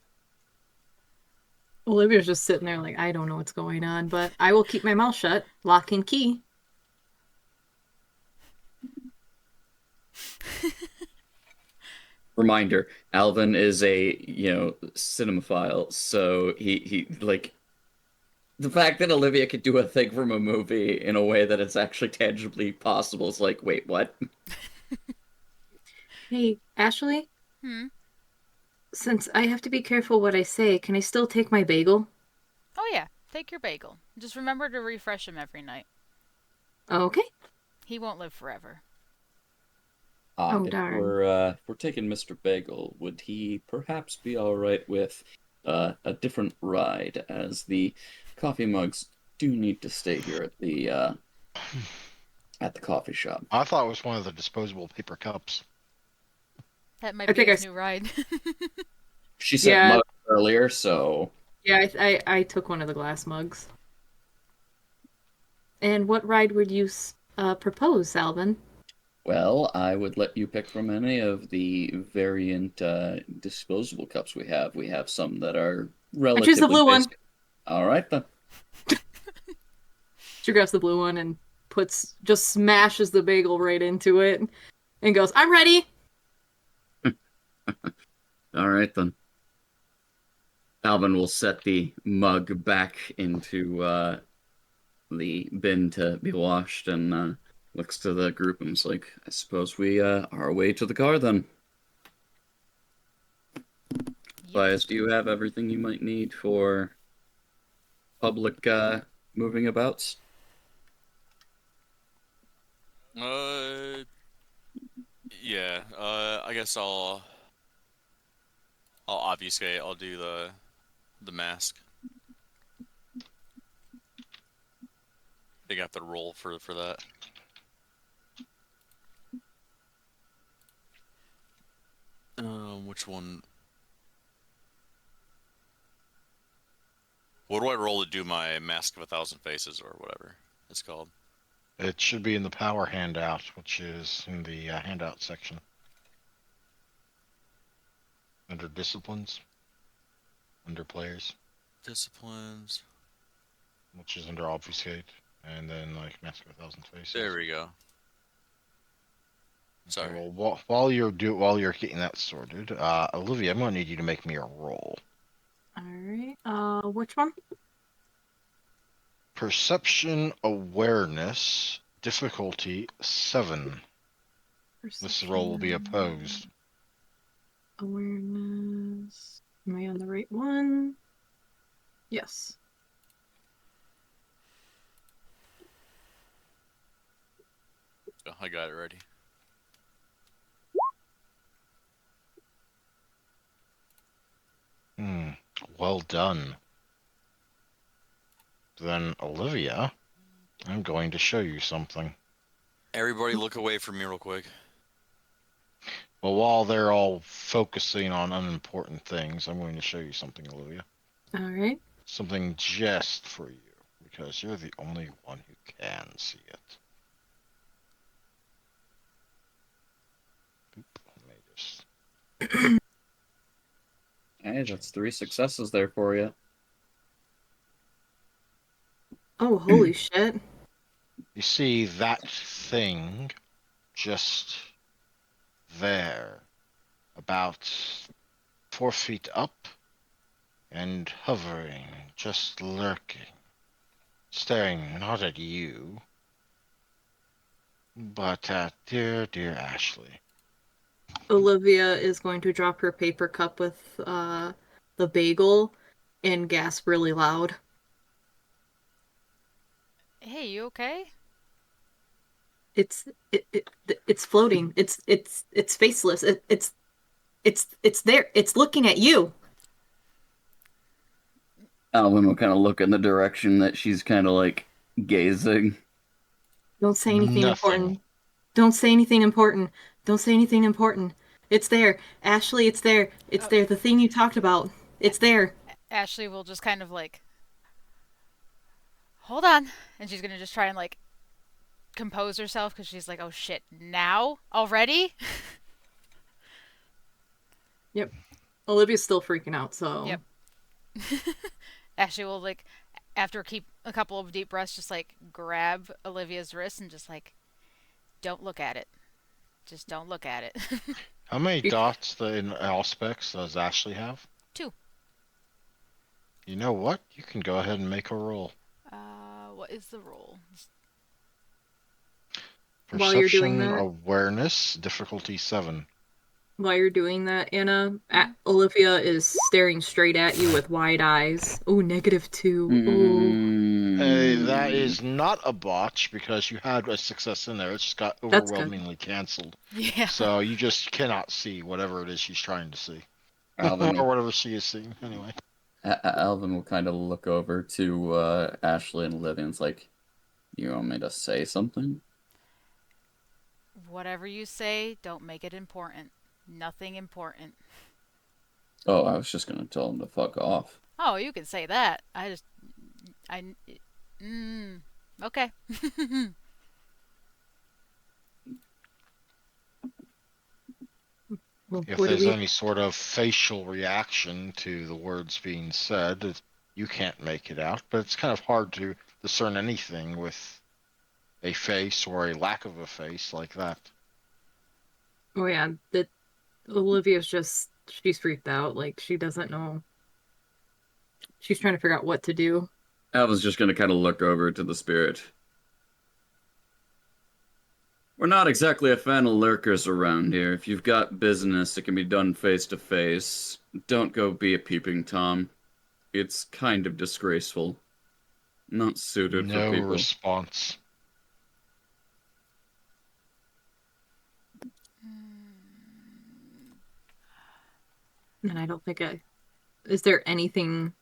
Olivia's just sitting there like, I don't know what's going on, but I will keep my mouth shut, lock and key. Reminder, Alvin is a, cinemaphile, so he the fact that Olivia could do a thing from a movie in a way that it's actually tangibly possible is like, wait, what? Hey, Ashley, Hmm. since I have to be careful what I say, can I still take my bagel? Oh yeah. Take your bagel. Just remember to refresh him every night. Okay. He won't live forever. Oh, If darn. if we're taking Mr. Bagel, would he perhaps be all right with a different ride, as the coffee mugs do need to stay here at the coffee shop? I thought it was one of the disposable paper cups. That might I be think his new ride. She said Yeah, mugs earlier, so yeah. I took one of the glass mugs. And what ride would you propose, Alvin? well, I would let you pick from any of the variant disposable cups we have. We have some that are I choose the relatively blue one. basic. All right then. She grabs the blue one and just smashes the bagel right into it and goes, "I'm ready." All right then. Alvin will set the mug back into the bin to be washed and looks to the group and is like, I suppose we are away to the car then. Yep. Bias, do you have everything you might need for public moving abouts? Yeah. I guess I'll obfuscate. I'll do the mask. They got the roll for that. Which one? What do I roll to do my Mask of a Thousand Faces or whatever it's called? It should be in the power handout, which is in the handout section. Under disciplines. Under players. Disciplines. Which is under obfuscate. And then like Mask of a Thousand Faces. There we go. Sorry. Okay, well, while you're getting that sorted, Olivia, I'm gonna need you to make me a roll. All right. Which one? Perception awareness, difficulty 7. This roll will be opposed. Awareness. Am I on the right one? Yes. Oh, I got it ready. Well done. Then, Olivia, I'm going to show you something. Everybody look away from me real quick. Well, while they're all focusing on unimportant things, I'm going to show you something, Olivia. All right. Something just for you, because you're the only one who can see it. Oop, let me just... Hey, that's 3 successes there for you. Oh, holy shit. You see that thing just there, about 4 feet up, and hovering, just lurking, staring not at you, but at dear Ashley. Olivia is going to drop her paper cup with the bagel and gasp really loud. Hey, you okay? It's it's floating. It's faceless. It's there. It's looking at you. Alvin will kind of look in the direction that she's kind of like gazing. Don't say anything Nothing. important. Don't say anything important. Don't say anything important. It's there. Ashley, it's there. It's Oh. there. The thing you talked about. It's there. Ashley will just kind of like, hold on. And she's going to just try and like compose herself because she's like, oh shit, now? Already? Yep. Olivia's still freaking out, so. Yep. Ashley will like, after a couple of deep breaths, just like grab Olivia's wrist and just like, don't look at it. Just don't look at it. How many dots in Auspex does Ashley have? 2. You know what? You can go ahead and make a roll. What is the roll? While you're doing Perception that- awareness, difficulty 7. while you're doing that, Anna, Olivia is staring straight at you with wide eyes. Oh, -2. Ooh, That Mm. is not a botch because you had a success in there. It just got that's good. overwhelmingly canceled. Yeah. So you just cannot see whatever it is she's trying to see. Alvin Or will, whatever she is seeing, anyway. Alvin will kind of look over to Ashley and Olivia and it's like, you want me to say something? Whatever you say, don't make it important. Nothing important. Oh, I was just gonna tell him to fuck off. Oh, you can say that. I, mm, okay. Well, If what do there's we? any sort of facial reaction to the words being said, you can't make it out, but it's kind of hard to discern anything with a face or a lack of a face like that. Oh yeah, that Olivia's she's freaked out. Like she doesn't know. She's trying to figure out what to do. Alvin's just gonna kind of look over to the spirit. We're not exactly a fan of lurkers around here. If you've got business that can be done face to face, don't go be a peeping Tom. It's kind of disgraceful. Not suited for No people. response. And I don't think I. Is there anything?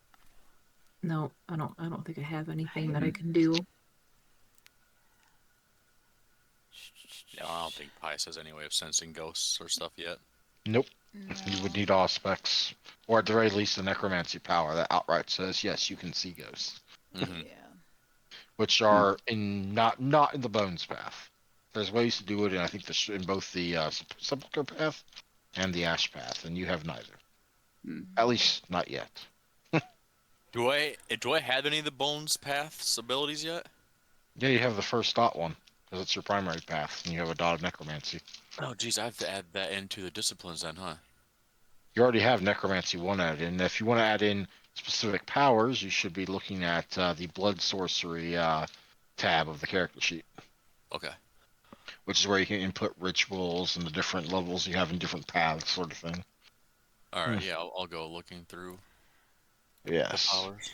No, I don't. I don't think I have anything that I can do. Yeah, I don't think Pius has any way of sensing ghosts or stuff yet. Nope. You would No. need Auspex, or at the very least, the necromancy power that outright says yes, you can see ghosts, Mm-hmm. Yeah. which are in not in the bones path. There's ways to do it, and I think in both the sepulchre path and the ash path, and you have neither. At least not yet. Do I have any of the Bones Path's abilities yet? Yeah, you have the first dot one because it's your primary path, and you have a dot of necromancy. Oh, geez, I have to add that into the disciplines then, huh? You already have necromancy one added in. If you want to add in specific powers, you should be looking at the blood sorcery tab of the character sheet, Okay. which is where you can input rituals and the different levels you have in different paths, sort of thing. All right. Yeah, I'll go looking through the Yes. powers.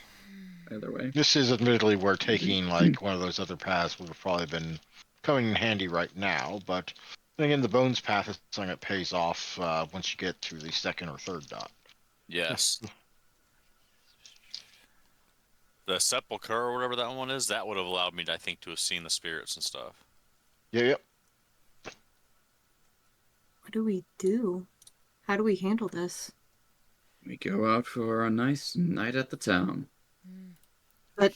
Either way. This is admittedly where taking like one of those other paths would have probably been coming in handy right now, but then again, the bones path is something that pays off once you get to the second or third dot. Yes. The sepulcher or whatever that one is, that would have allowed me, I think, to have seen the spirits and stuff. Yep. What do we do? How do we handle this? We go out for a nice night at the town. But,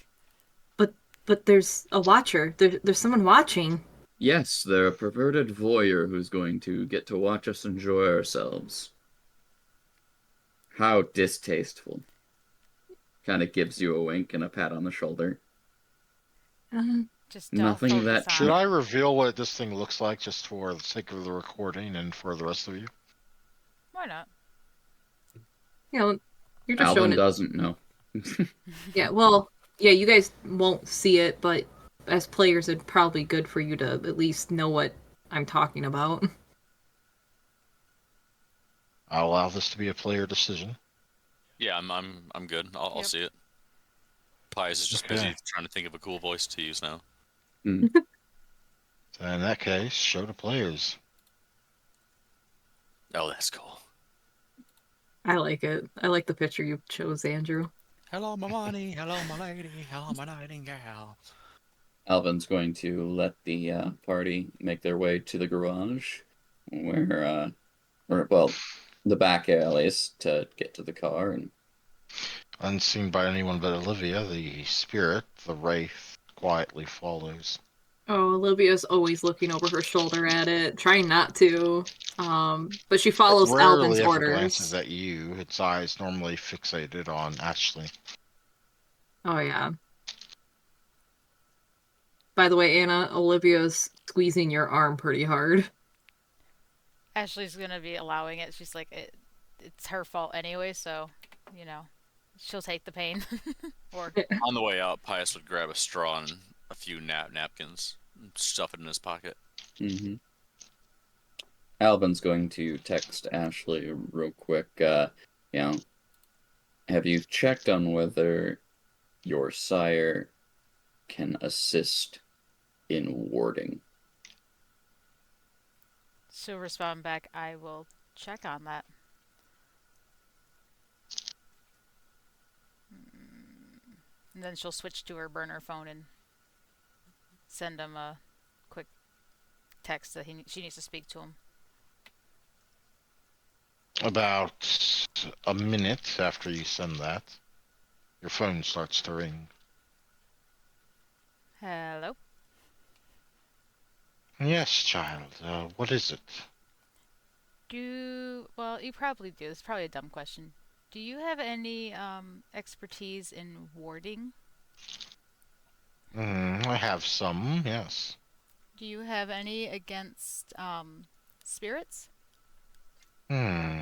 but there's a watcher. There's someone watching. Yes, they're a perverted voyeur who's going to get to watch us enjoy ourselves. How distasteful. Kind of gives you a wink and a pat on the shoulder. Just don't Nothing focus that Should on I it. reveal what this thing looks like just for the sake of the recording and for the rest of you? Why not? You know, you're just Alvin showing it. doesn't know. Yeah, well, yeah, you guys won't see it, but as players, it'd probably good for you to at least know what I'm talking about. I'll allow this to be a player decision. Yeah, I'm good. I'll Yep. see it. Pius is just Okay. busy trying to think of a cool voice to use now. Hmm. So in that case, show to players. Oh, that's cool. I like it. I like the picture you chose, Andrew. Hello, my money. Hello, my lady. Hello, my nightingale. Alvin's going to let the party make their way to the garage, where, the back alleys to get to the car. And Unseen by anyone but Olivia, the spirit, the wraith, quietly follows. Oh, Olivia's always looking over her shoulder at it, trying not to. But she It follows Alvin's rarely ever glances orders. at you, its eyes normally fixated on Ashley. Oh yeah. By the way, Anna, Olivia's squeezing your arm pretty hard. Ashley's gonna be allowing it. She's like, it's her fault anyway, so, you know, she'll take the pain. Or On the way out, Pius would grab a straw and a few napkins and stuff it in his pocket. mm-hmm. Alvin's going to text Ashley real quick. You know, have you checked on whether your sire can assist in warding? She'll respond back, I will check on that. And then she'll switch to her burner phone and send him a quick text that she needs to speak to him. About a minute after you send that, your phone starts to ring. Hello? Yes, child. What is it? Well, you probably do. It's probably a dumb question. Do you have any expertise in warding? I have some, yes. Do you have any against spirits? Hmm.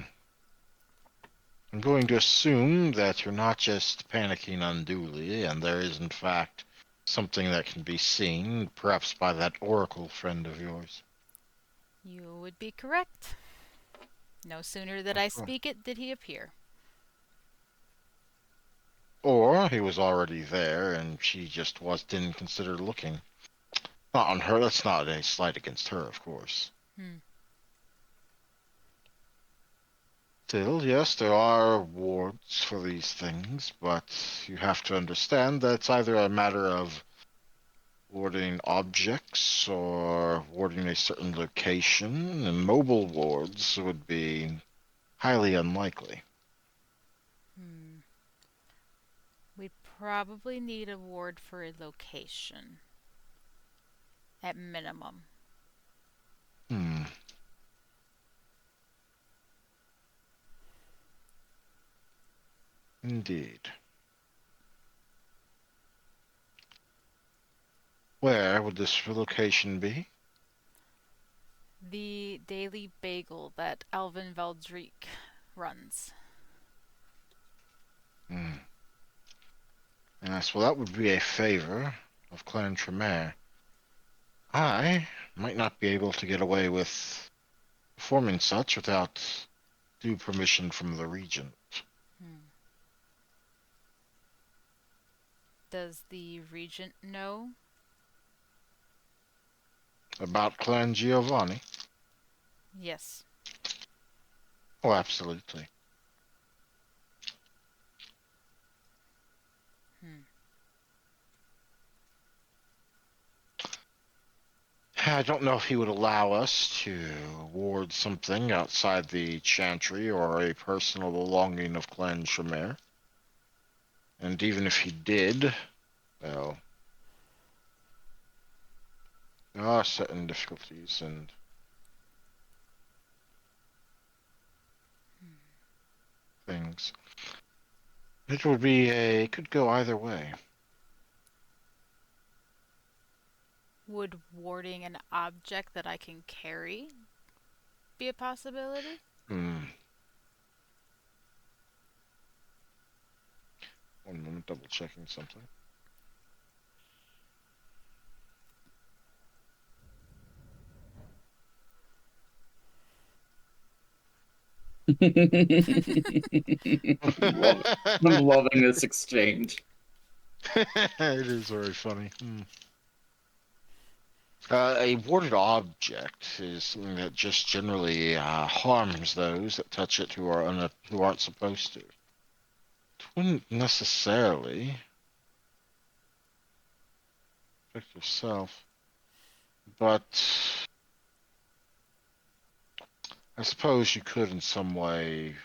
I'm going to assume that you're not just panicking unduly, and there is, in fact, something that can be seen, perhaps by that oracle friend of yours. You would be correct. No sooner did Of I course. speak it did he appear. Or he was already there, and she just didn't consider looking. Not on her. That's not a slight against her, of course. Still, yes, there are wards for these things, but you have to understand that it's either a matter of warding objects or warding a certain location, and mobile wards would be highly unlikely. We'd probably need a ward for a location. At minimum. Hmm. Indeed. Where would this location be? The Daily Bagel that Alvin Veldreek runs. Yes, well, that would be a favor of Clan Tremere. I might not be able to get away with performing such without due permission from the regent. Does the regent know? About Clan Giovanni? Yes. Oh, absolutely. I don't know if he would allow us to ward something outside the chantry or a personal belonging of Clan Tremere. And even if he did, well, there are certain difficulties and things. It could go either way. Would warding an object that I can carry be a possibility? One moment, double checking something. I'm loving this exchange. It is very funny. A warded object is something that just generally harms those that touch it who aren't supposed to. It wouldn't necessarily affect yourself, but I suppose you could in some way.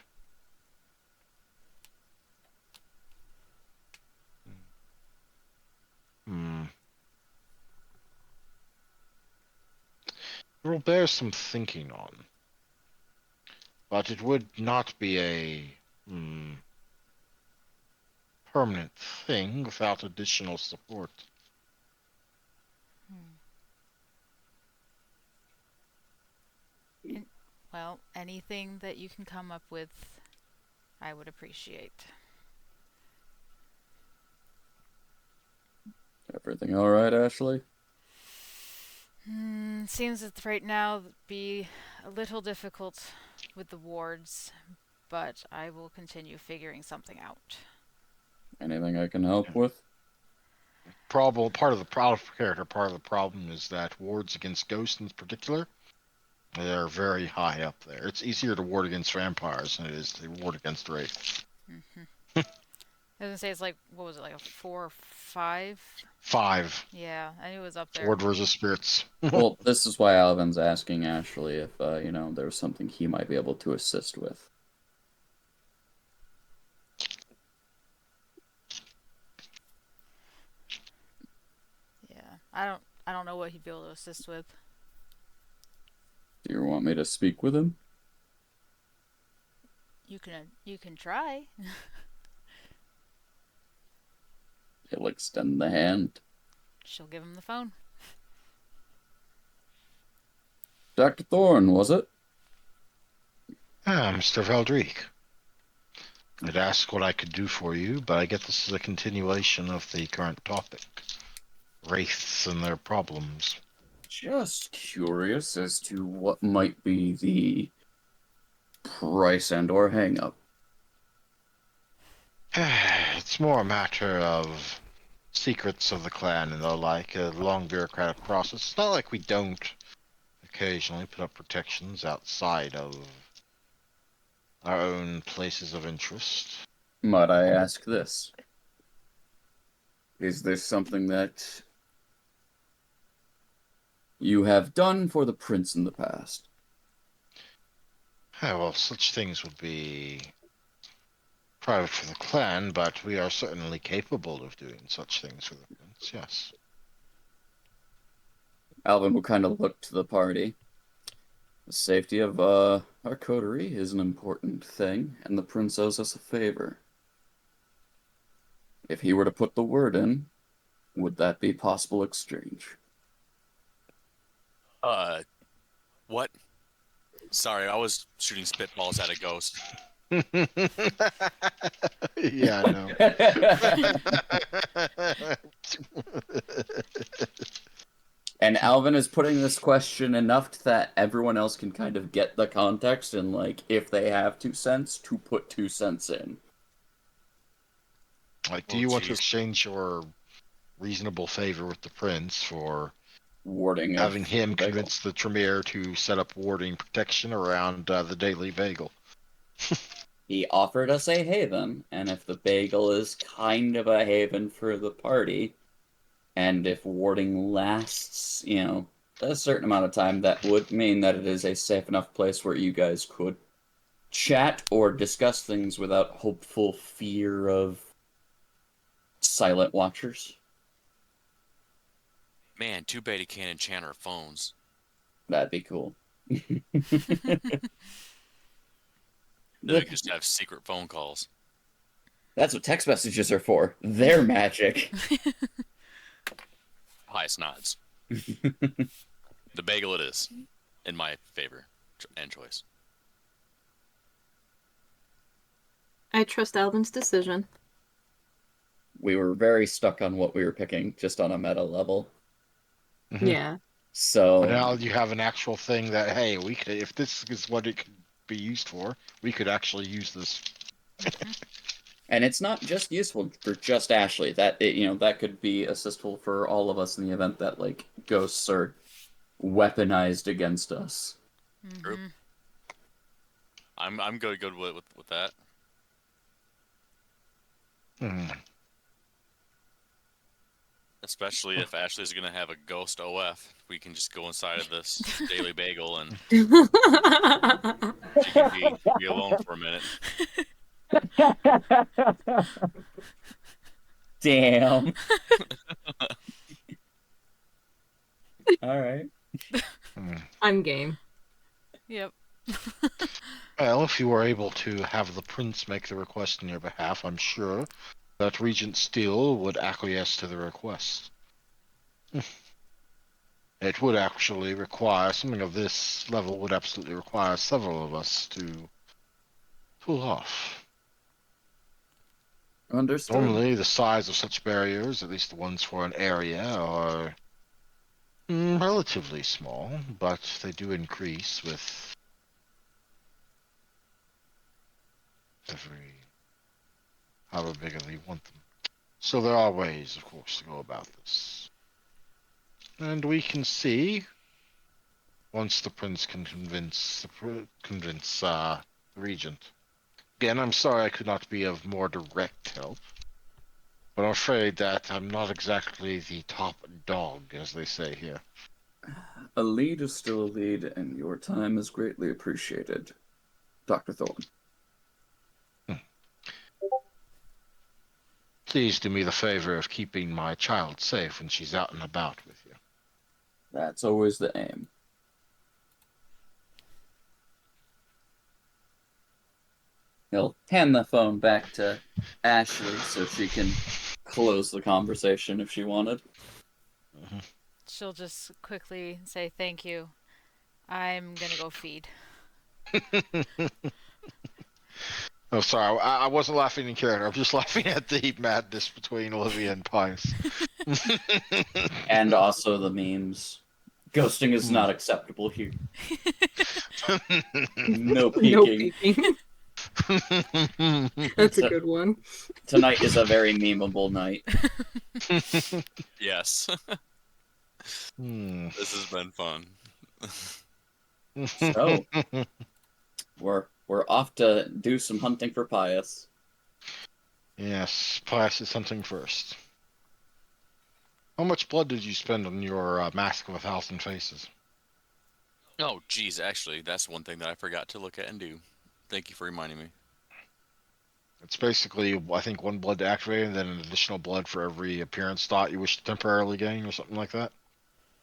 Hmm. It will bear some thinking on, but it would not be a permanent thing without additional support. Well, anything that you can come up with, I would appreciate. Everything alright, Ashley? Seems that right now be a little difficult with the wards, but I will continue figuring something out. Anything I can help with? Part of the problem is that wards against ghosts in particular, they're very high up there. It's easier to ward against vampires than it is to ward against wraiths. Mm-hmm. I was gonna say it's like, what was it, like a 4 or 5? 5. Yeah, I knew it was up there. Ward versus spirits. Well, this is why Alvin's asking Ashley if, there was something he might be able to assist with. Yeah, I don't know what he'd be able to assist with. Do you want me to speak with him? You can try. He'll extend the hand. She'll give him the phone. Dr. Thorne, was it? Mr. Veldreek. I'd ask what I could do for you, but I get this is a continuation of the current topic. Wraiths and their problems. Just curious as to what might be the price and or hang-up. It's more a matter of secrets of the clan and the like, a long bureaucratic process. It's not like we don't occasionally put up protections outside of our own places of interest. Might I ask this? Is this something that you have done for the prince in the past? Well, such things would be private for the clan, but we are certainly capable of doing such things for the prince, yes. Alvin will kind of look to the party. The safety of our coterie is an important thing, and the prince owes us a favor. If he were to put the word in, would that be possible exchange? What? Sorry, I was shooting spitballs at a ghost. Yeah, I know. And Alvin is putting this question enough that everyone else can kind of get the context and, like, if they have 2 cents, to put 2 cents in. Like, do Oh, you want to geez. exchange your reasonable favor with the prince for Warding having of him the bagel. convince the Tremere to set up warding protection around the Daily Bagel? He offered us a haven, and if the bagel is kind of a haven for the party, and if warding lasts, a certain amount of time, that would mean that it is a safe enough place where you guys could chat or discuss things without hopeful fear of silent watchers. Man, too bad he can't enchant our phones. That'd be cool. Then we could just have secret phone calls. That's what text messages are for. They're magic. Highest nods. The bagel it is, in my favor and choice. I trust Alvin's decision. We were very stuck on what we were picking, just on a meta level. Mhm. Yeah. So But now you have an actual thing that, hey, we could, if this is what it could be used for, we could actually use this. and it's not just useful for just Ashley. That could be assistful for all of us in the event that, like, ghosts are weaponized against us. True. I'm good with that. Especially if Ashley's gonna have a ghost OF, we can just go inside of this Daily Bagel and she can be alone for a minute. Damn. All right. I'm game. Yep. Well, if you were able to have the prince make the request on your behalf, I'm sure that Regent Steele would acquiesce to the request. It would actually require, something of this level would absolutely require several of us to pull off. Understood. Normally, the size of such barriers, at least the ones for an area, are relatively small, but they do increase with however big they want them. So there are ways, of course, to go about this. And we can see, once the prince can convince the regent. Again, I'm sorry I could not be of more direct help, but I'm afraid that I'm not exactly the top dog, as they say here. A lead is still a lead, and your time is greatly appreciated, Dr. Thorne. Please do me the favor of keeping my child safe when she's out and about with you. That's always the aim. He'll hand the phone back to Ashley so she can close the conversation if she wanted. She'll just quickly say thank you. I'm gonna go feed. Oh, sorry, I wasn't laughing in character. I'm just laughing at the madness between Olivia and Pius. And also the memes. Ghosting is not acceptable here. No No peeking. peeking. That's a good one. Tonight is a very memeable night. Yes. This has been fun. So, we're off to do some hunting for Pius. Yes, Pius is hunting first. How much blood did you spend on your Mask of 1,000 Faces? Oh, geez, actually, that's one thing that I forgot to look at and do. Thank you for reminding me. It's basically, I think, 1 blood to activate, and then an additional blood for every appearance dot you wish to temporarily gain, or something like that.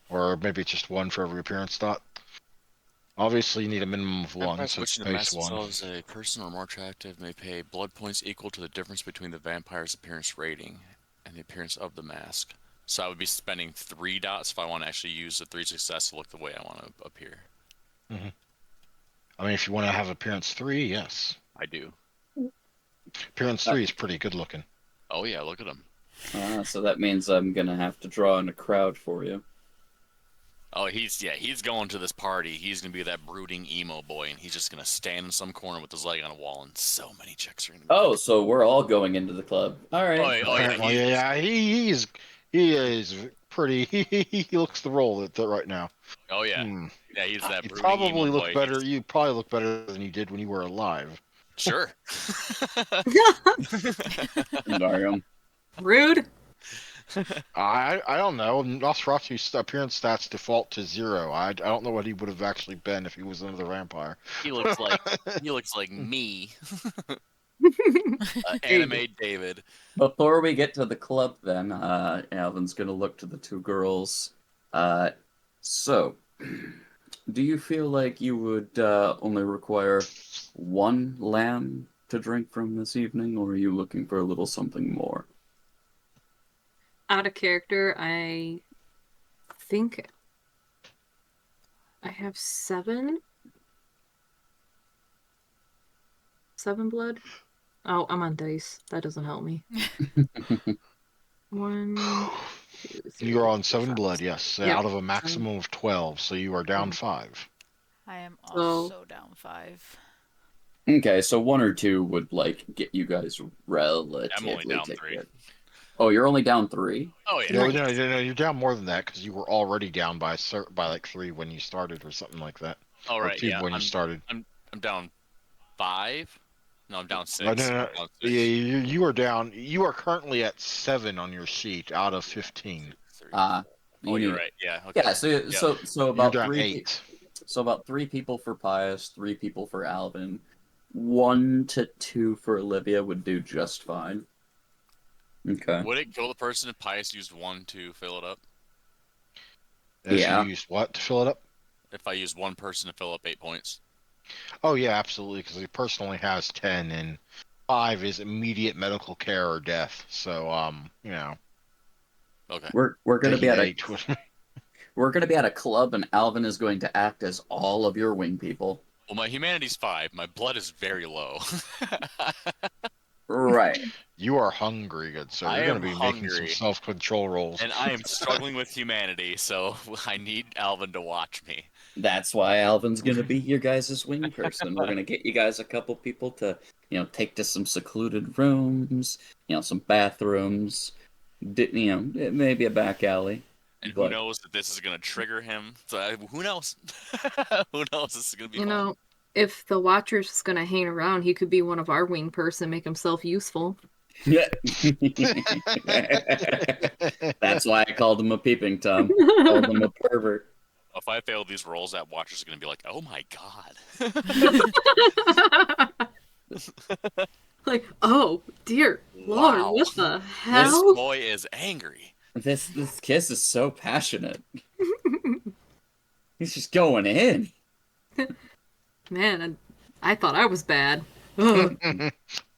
Or maybe it's just 1 for every appearance dot. Obviously, you need a minimum of 1, Vampires so it's wishing to base mask 1. themselves a person or more attractive may pay blood points equal to the difference between the vampire's appearance rating and the appearance of the mask. So I would be spending 3 dots if I want to actually use the 3 success to look the way I want to appear. I mean, if you want to have appearance 3, yes. I do. Appearance 3 is pretty good looking. Oh yeah, look at him. So that means I'm gonna have to draw in a crowd for you. Oh, he's going to this party. He's gonna be that brooding emo boy, and he's just gonna stand in some corner with his leg on a wall, and so many chicks are gonna be. Oh, so we're all going into the club. All right. Oh yeah, Apparently, yeah, he is pretty. He looks the role right now. Oh yeah, yeah. He's that You brooding emo probably look boy. better. You probably look better than you did when you were alive. Sure. Mario. Rude. I don't know. Nosferatu's appearance stats default to 0. I don't know what he would have actually been if he was another vampire. He looks like me. There you Anime David. Before we get to the club, then, Alvin's gonna look to the 2 girls. So, do you feel like you would only require 1 lamb to drink from this evening, or are you looking for a little something more? Out of character, I think I have 7. 7 blood. Oh, I'm on dice. That doesn't help me. 1, 2, 3, You're on 4, 7 5, blood, 6. yes, Yep. out of a maximum of 12, so you are down Mhm. 5. I am So- also down 5. Okay, so 1 or 2 would get you guys relatively down take 3. it. Oh, you're only down 3? Oh yeah. No, you're down more than that because you were already down by like 3 when you started, or something like that. All Or right. 2 Yeah. when you started. I'm down 5. No, I'm down 6. No, no, I'm no. down 6. Yeah, you are down. You are currently at 7 on your sheet out of 15. Oh, You you're need right. Yeah. Okay. Yeah, so Yeah. so You're about down 3 8. so about 3 people for Pius, 3 people for Alvin. 1 to 2 for Olivia would do just fine. Okay. Would it kill the person if Pius used 1 to fill it up? As Yeah. you used what to fill it up? If I use 1 person to fill up 8 points. Oh yeah, absolutely. Because the person only has 10, and 5 is immediate medical care or death. So Okay. We're gonna be taking at a 8 would- we're gonna be at a club, and Alvin is going to act as all of your wing people. Well, my humanity's 5. My blood is very low. Right. You are hungry, good sir. I You're going am to be making some hungry. self-control rolls. And I am struggling with humanity, so I need Alvin to watch me. That's why Alvin's gonna be your guys' wing person. We're gonna get you guys a couple people to, take to some secluded rooms, some bathrooms, maybe a back alley. And who But knows that this is gonna trigger him? So who knows? Who knows? This is gonna be You fun. know, if the Watcher's just gonna hang around, he could be one of our wing person, make himself useful. That's why I called him a peeping Tom. Called him a pervert. If I fail these rolls, that Watcher's gonna be like, "Oh my god." Like, oh dear Lord, Wow. what the This hell? boy is angry. This kiss is so passionate. He's just going in. Man, I thought I was bad. Ugh.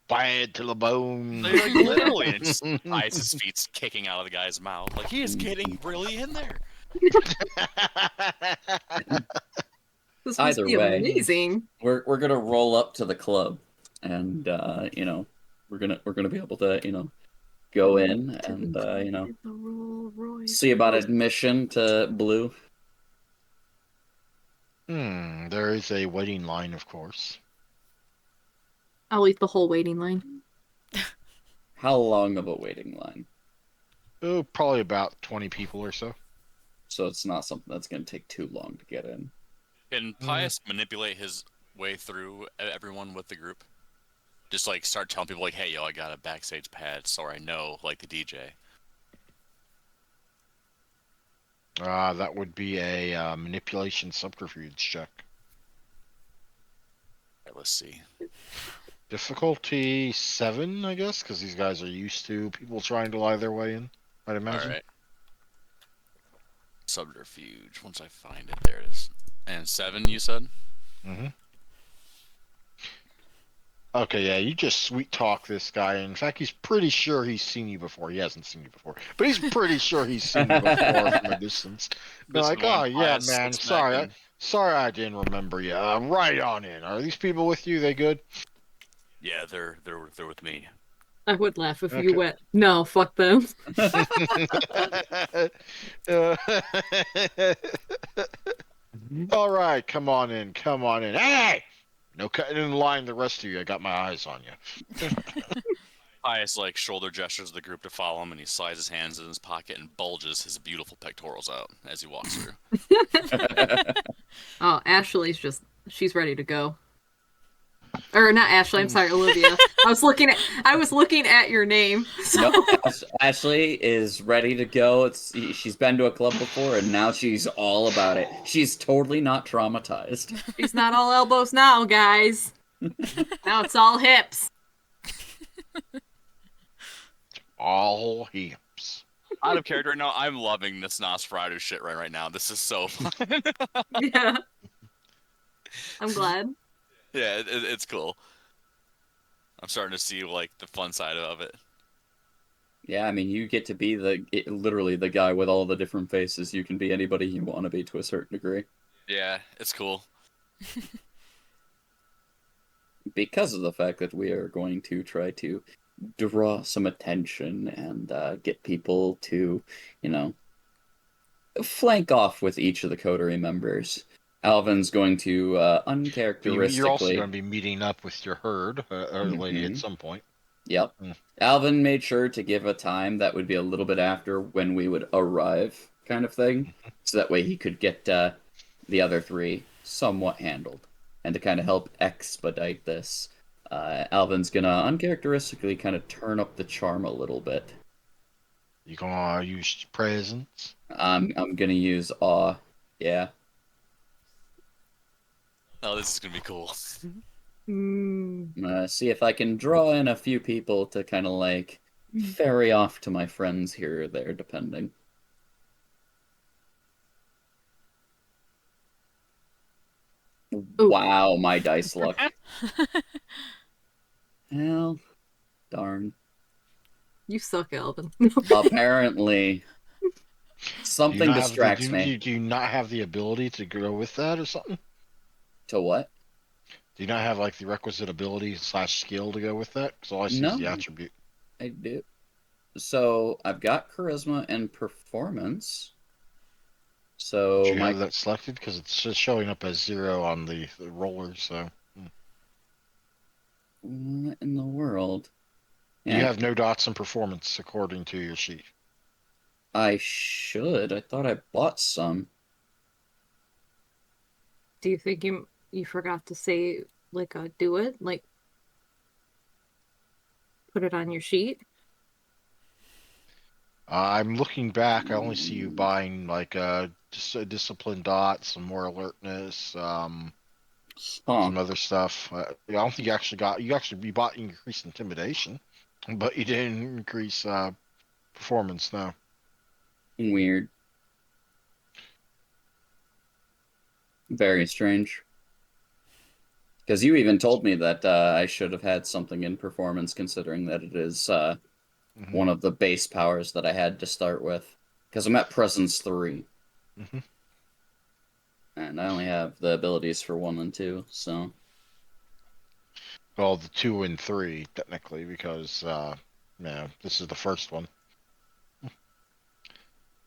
Bad to the bone. Like, literally, and just his feet's kicking out of the guy's mouth. Like he is getting really in there. This must Either be way. amazing. We're gonna roll up to the club, and we're gonna be able to go in and see about admission to Blue. There is a waiting line, of course. I'll eat the whole waiting line. How long of a waiting line? Oh, probably about 20 people or so. So it's not something that's gonna take too long to get in. Can Pius manipulate his way through everyone with the group? Just like start telling people like, "Hey, yo, I got a backstage pad, so I know like the DJ." That would be a manipulation subterfuge check. All right, let's see. Difficulty 7, I guess, because these guys are used to people trying to lie their way in, I'd All imagine. right. Subterfuge. Once I find it, there it is. And 7, you said? Mm-hmm. Okay, yeah, you just sweet talk this guy. In fact, he's pretty sure he's seen you before. He hasn't seen you before, but he's pretty sure he's seen you before from a distance. They're like, oh yeah, man, sorry I didn't remember you. Right on in. Are these people with you? They good? Yeah, they're with me. I would laugh if you Okay. went, no, fuck them. All right, come on in. Hey! No cutting in line the rest of you. I got my eyes on you. Pius like shoulder gestures the group to follow him, and he slides his hands in his pocket and bulges his beautiful pectorals out as he walks through. Oh, she's ready to go. Or not Ashley, I'm sorry, Olivia. I was looking at your name. So. No, Ashley is ready to go. She's been to a club before, and now she's all about it. She's totally not traumatized. She's not all elbows now, guys. Now it's all hips. All hips. Out of character right now, I'm loving this Nosferatu shit right now. This is so fun. Yeah. I'm glad. Yeah, it's cool. I'm starting to see like the fun side of it. Yeah, I mean, you get to be literally the guy with all the different faces. You can be anybody you want to be to a certain degree. Yeah, it's cool. Because of the fact that we are going to try to draw some attention and get people to, flank off with each of the coterie members. Alvin's going to uncharacteristically. You're also going to be meeting up with your herd, lady, at some point. Yep. Alvin made sure to give a time that would be a little bit after when we would arrive, kind of thing, so that way he could get the other three somewhat handled. And to kind of help expedite this, Alvin's gonna uncharacteristically kind of turn up the charm a little bit. You gonna use presence? I'm gonna use awe. Yeah. Oh, this is gonna be cool. See if I can draw in a few people to kind of like ferry off to my friends here or there, depending. Ooh. Wow, my dice luck. Well, darn. You suck, Alvin. Apparently. Something distracts me. Do you not have the ability to go with that or something? To what? Do you not have like the requisite ability / skill to go with that? Because all I see is the attribute. I do. So I've got charisma and performance. So Do you my have that selected? Because it's just showing up as 0 on the roller. So what in the world? you Yeah, have no dots in performance according to your sheet. I should. I thought I bought some. Do you think you forgot to say like do it? Like put it on your sheet? I'm looking back. I only see you buying like just a discipline dot, some more alertness, Huh. some other stuff. I don't think you bought increased intimidation, but you didn't increase performance. No. Weird. Very strange. Because you even told me that I should have had something in performance, considering that it is Hmm. one of the base powers that I had to start with. Because I'm at Presence 3, Hmm. and I only have the abilities for 1 and 2, so. Well, the 2 and 3 technically, because yeah, this is the first one.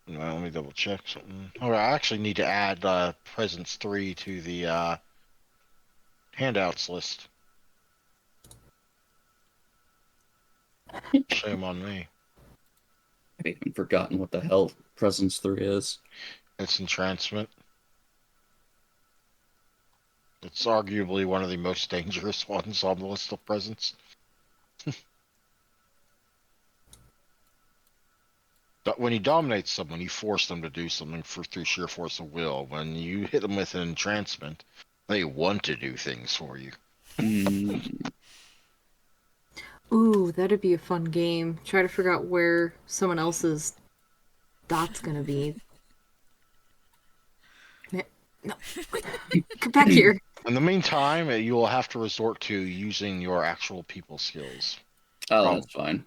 Let me double check something. Oh, I actually need to add presence 3 to the handouts list. Shame on me. I've even forgotten what the hell Presence 3 is. It's entrancement. It's arguably one of the most dangerous ones on the list of presents. But when you dominate someone, you force them to do something through sheer force of will. When you hit them with an entrancement, they want to do things for you. Mm, Ooh, that'd be a fun game. Try to figure out where someone else's dot's gonna be. No, wait, come back here. In the meantime, you will have to resort to using your actual people skills. oh, Probably. that's fine.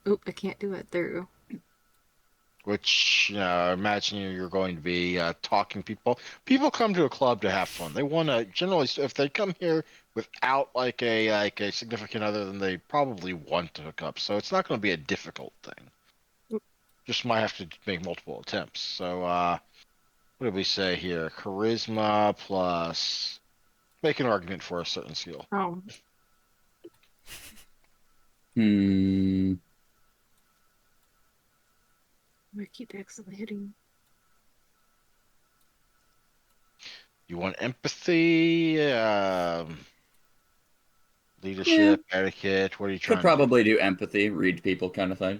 Oh, I can't do it. There you go. Which imagine you're going to be talking people. People come to a club to have fun. They want to generally, if they come here without like a significant other, then they probably want to hook up. So it's not going to be a difficult thing. Just might have to make multiple attempts. So what did we say here? Charisma plus make an argument for a certain skill. Oh, Hmm. I keep accidentally hitting. You want empathy, Yeah, leadership, etiquette. What are you could trying to do? probably do empathy, read people kind of thing.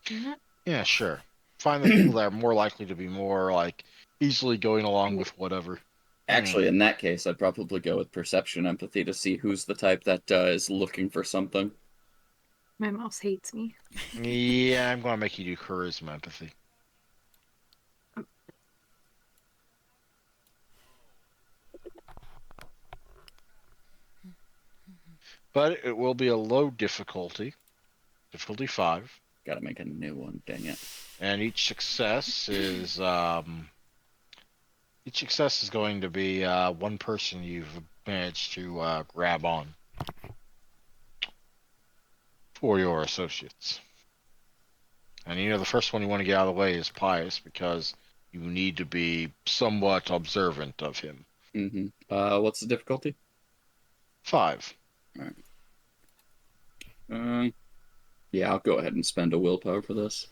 Yeah. Yeah, sure. Find the people that are more likely to be more like easily going along with whatever. Hmm. Actually, in that case, I'd probably go with perception empathy to see who's the type that is looking for something. My mouse hates me. Yeah, I'm gonna make you do charisma empathy. But it will be a low difficulty, difficulty 5, Gotta make a new one, dang it. and each success is going to be one person you've managed to grab on for your associates. And the first one you want to get out of the way is Pius because you need to be somewhat observant of him. Mm-hmm. What's the difficulty? 5. All right. Yeah, I'll go ahead and spend a willpower for this.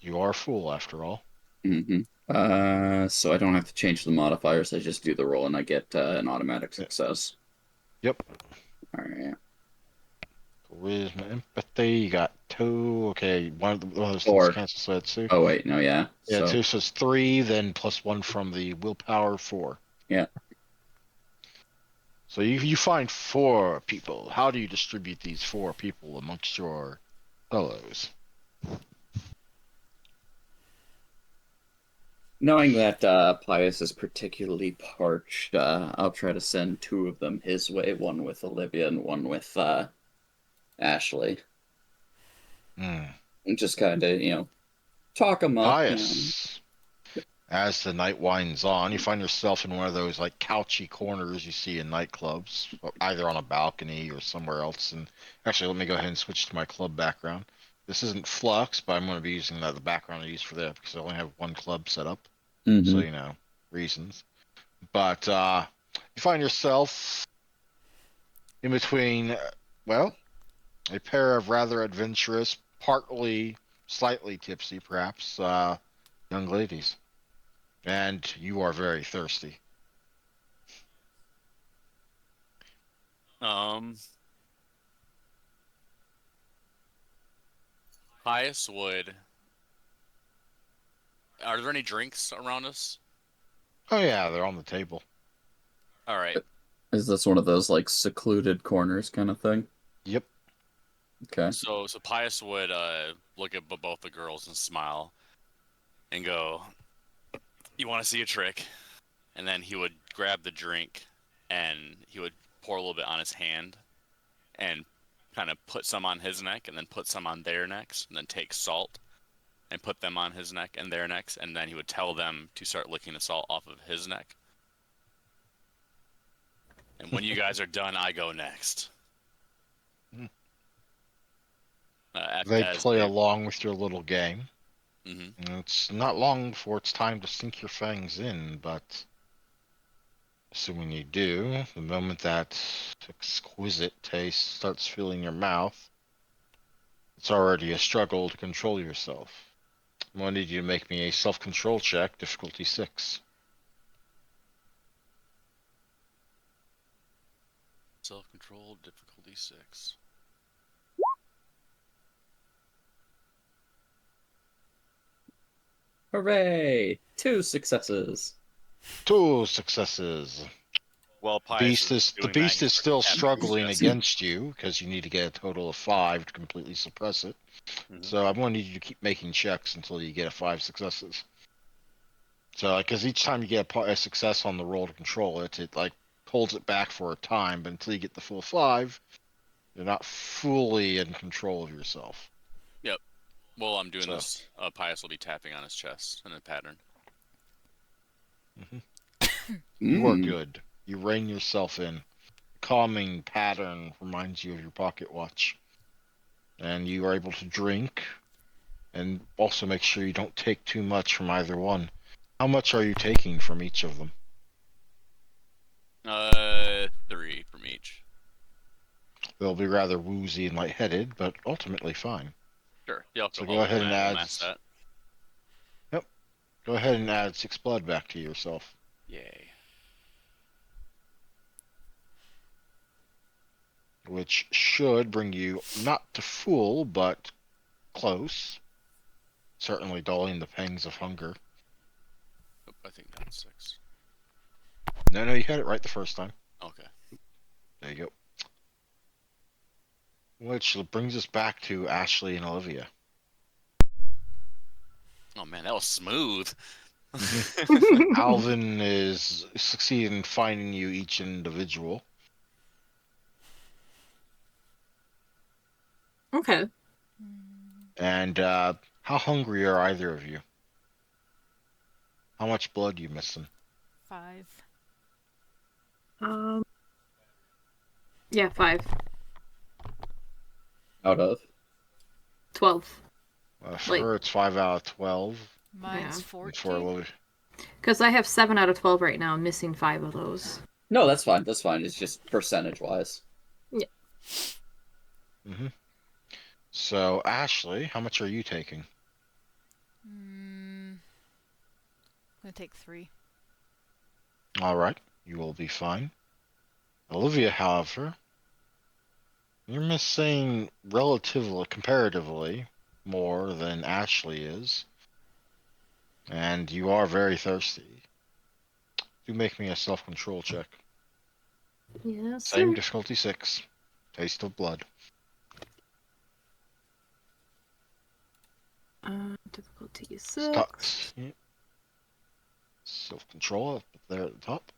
You are a fool after all. Mm-hmm. So I don't have to change the modifiers. I just do the roll and I get an automatic success. Yep. All right. Charisma, empathy. You got 2. Okay, one of those things Or, cancel, so that's 2. oh wait, no, yeah. Yeah, So, 2, so it's 3, then plus 1 from the willpower, 4. yeah. So you find 4 people. How do you distribute these 4 people amongst your fellows? Knowing that Pius is particularly parched, I'll try to send 2 of them his way, one with Olivia and one with Ashley. Hmm. And just kind of, talk him up. Pious. As the night winds on, you find yourself in one of those like couchy corners you see in nightclubs, either on a balcony or somewhere else. And actually, let me go ahead and switch to my club background. This isn't Flux, but I'm going to be using the background I use for that because I only have one club set up. Mm-hmm. So, reasons. But you find yourself in between, well, a pair of rather adventurous, partly slightly tipsy, perhaps, young ladies. And you are very thirsty. Pious would. Are there any drinks around us? Oh, yeah, they're on the table. All right. Is this one of those like secluded corners kind of thing? Yep. Okay. So Pius would look at both the girls and smile and go, "You want to see a trick?" And then he would grab the drink and he would pour a little bit on his hand and kind of put some on his neck and then put some on their necks and then take salt and put them on his neck and their necks, and then he would tell them to start licking the salt off of his neck. And when you guys are done, I go next. They As play they, along with your little game. Mhm. It's not long before it's time to sink your fangs in, but assuming you do, the moment that exquisite taste starts filling your mouth, it's already a struggle to control yourself. I'm going to need you to make me a self-control check, difficulty 6. Self-control, difficulty 6. Hooray! 2 successes. 2 successes. Well, The Pius is the doing beast that. is still Tapping his struggling chest. against you because you need to get a total of 5 to completely suppress it. Mhm. So I'm going to need you to keep making checks until you get a 5 successes. So, because each time you get a success on the roll to control it, it like holds it back for a time, but until you get the full 5, you're not fully in control of yourself. Yep. While I'm doing So, this, Pius will be tapping on his chest in a pattern. you are good. You rein yourself in. Calming pattern reminds you of your pocket watch. And you are able to drink and also make sure you don't take too much from either one. How much are you taking from each of them? 3 from each. They'll be rather woozy and lightheaded, but ultimately fine. Sure. The So alcohol go ahead and will add. match that. Yep. Go ahead and add 6 blood back to yourself. Yay. Which should bring you not to full, but close. Certainly dulling the pangs of hunger. Oh, I think that's 6. No, you had it right the first time. Okay. There you go. Which brings us back to Ashley and Olivia. Oh man, that was smooth. Alvin is succeeding in finding you each individual. Okay. And how hungry are either of you? How much blood you missing? 5. Yeah, 5. Out of? 12. For Like- her, it's 5 out of 12. Mine's Yeah. And for 14. Olivia, Because I have 7 out of 12 right now. I'm missing 5 of those. No, that's fine. That's fine. It's just percentage wise. So, Ashley, how much are you taking? I'm gonna take 3. All right, you will be fine. Olivia, however, you're missing comparatively, more than Ashley is. And you are very thirsty. Do make me a self-control check. Yes, Same sir. difficulty 6. Taste of blood. Difficulty 6. Stocks. Yeah. Self-control up there at the top.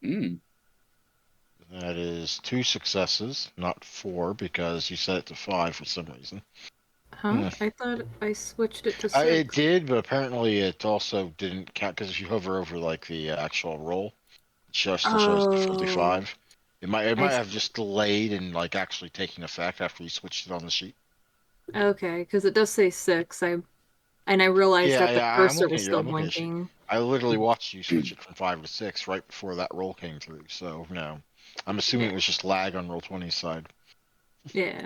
Mm. That is 2 successes, not 4, because you set it to 5 for some reason. Huh? I thought I switched it to 6. It did, but apparently it also didn't count because if you hover over like the actual roll, it still shows difficulty Oh. 5. It might I have just delayed and like actually taking effect after you switched it on the sheet. Okay, because it does say 6. I realized Yeah, that the yeah, cursor was still I'm looking at you. blinking. I literally watched you switch it from 5 to 6 right before that roll came through. So no, I'm assuming Yeah. it was just lag on roll 20's side. Yeah.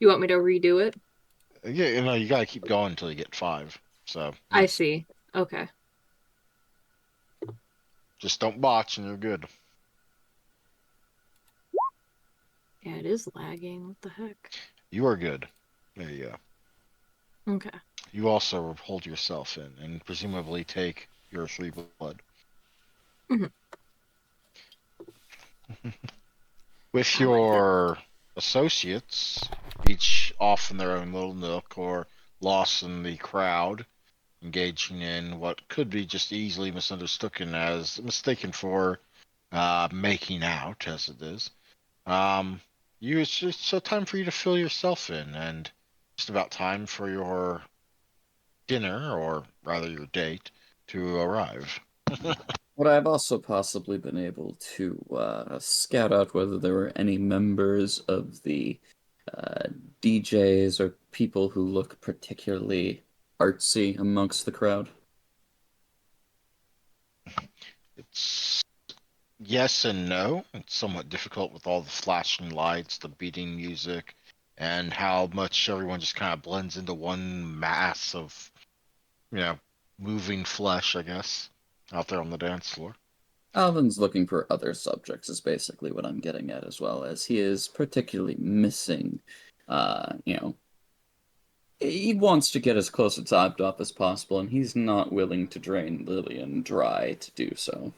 You want me to redo it? Yeah, you gotta keep going until you get 5. So I yeah, see. Okay. just don't botch and you're good. Yeah, it is lagging. What the heck? You are good. There you go. Okay. You also hold yourself in and presumably take your 3 blood. Mhm. With I like it. your associates, each off in their own little nook or lost in the crowd, engaging in what could be just easily mistaken for making out, as it is. Um, it's just time for you to fill yourself in, and just about time for your dinner, or rather your date, to arrive. But I've also possibly been able to scout out whether there were any members of the uh, DJs or people who look particularly artsy amongst the crowd. It's yes and no. It's somewhat difficult with all the flashing lights, the beating music, and how much everyone just kind of blends into one mass of, you know, moving flesh, I guess, out there on the dance floor. Alvin's looking for other subjects, is basically what I'm getting at, as well as he is particularly missing, you know, he wants to get as close to topped off as possible, and he's not willing to drain Lillian dry to do so.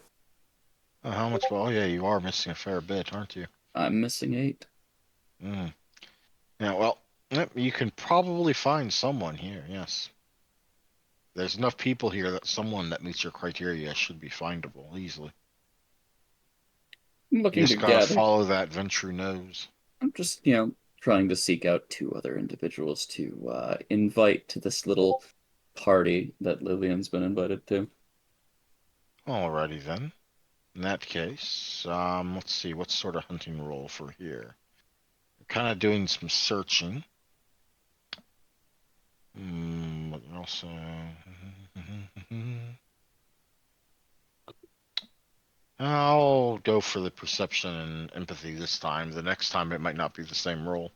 How much? Well, yeah, you are missing a fair bit, aren't you? I'm missing 8. Mm. Yeah, well, yep, you can probably find someone here, yes. There's enough people here that someone that meets your criteria should be findable easily. I'm You looking to just gotta gather. follow that Ventrue nose. I'm just, trying to seek out 2 other individuals to invite to this little party that Lillian's been invited to. Alrighty then. In that case, let's see, what sort of hunting roll for here? Kind of doing some searching. What else? I'll go for the perception and empathy this time. The next time it might not be the same roll.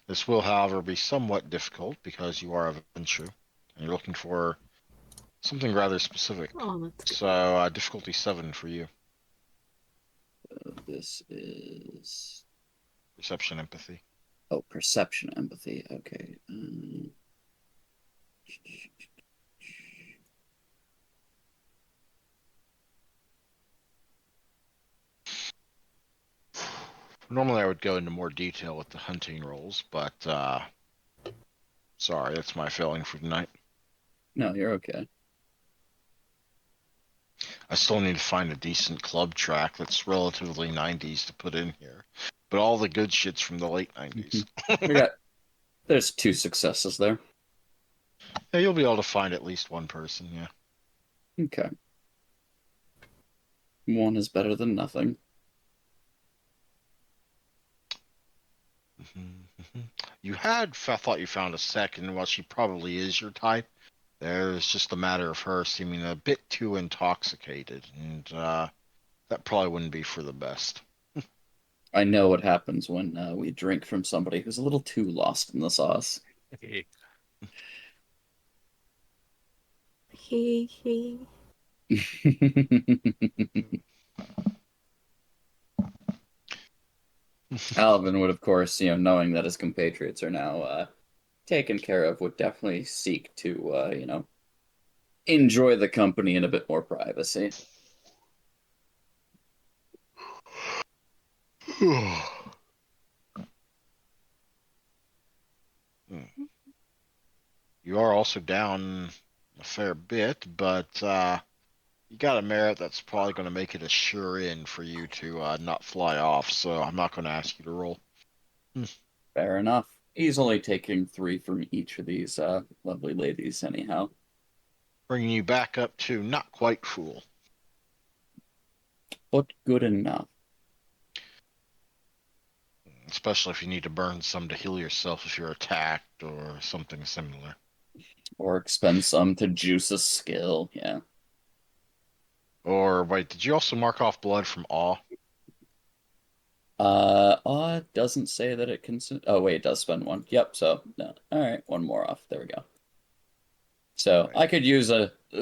This will, however, be somewhat difficult because you are a Ventrue and you're looking for something rather specific. Oh, that's good. So, difficulty 7 for you. This is. Perception, empathy. Oh, perception empathy. Okay. Normally, I would go into more detail with the hunting rolls, but sorry, that's my failing for tonight. No, you're okay. I still need to find a decent club track that's relatively 90s to put in here. But all the good shit's from the late 90s. We got. There's 2 successes there. Yeah, you'll be able to find at least one person, yeah. Okay. 1 is better than nothing. I thought you found a second. Well, she probably is your type. There's just a matter of her seeming a bit too intoxicated, and that probably wouldn't be for the best. I know what happens when we drink from somebody who's a little too lost in the sauce. He he. Alvin would, of course, knowing that his compatriots are now taken care of, would definitely seek to, enjoy the company in a bit more privacy. You are also down a fair bit, but you got a merit that's probably going to make it a sure in for you to not fly off, so I'm not going to ask you to roll. Fair enough. He's only taking 3 from each of these lovely ladies, anyhow. bringing you back up to not quite full. But good enough. Especially if you need to burn some to heal yourself if you're attacked or something similar. Or expend some to juice a skill, yeah. Or wait, did you also mark off blood from awe? Awe doesn't say that it can. Oh, wait, it does spend one. Yep, so, no. All right, one more off. There we go. So Right. I could use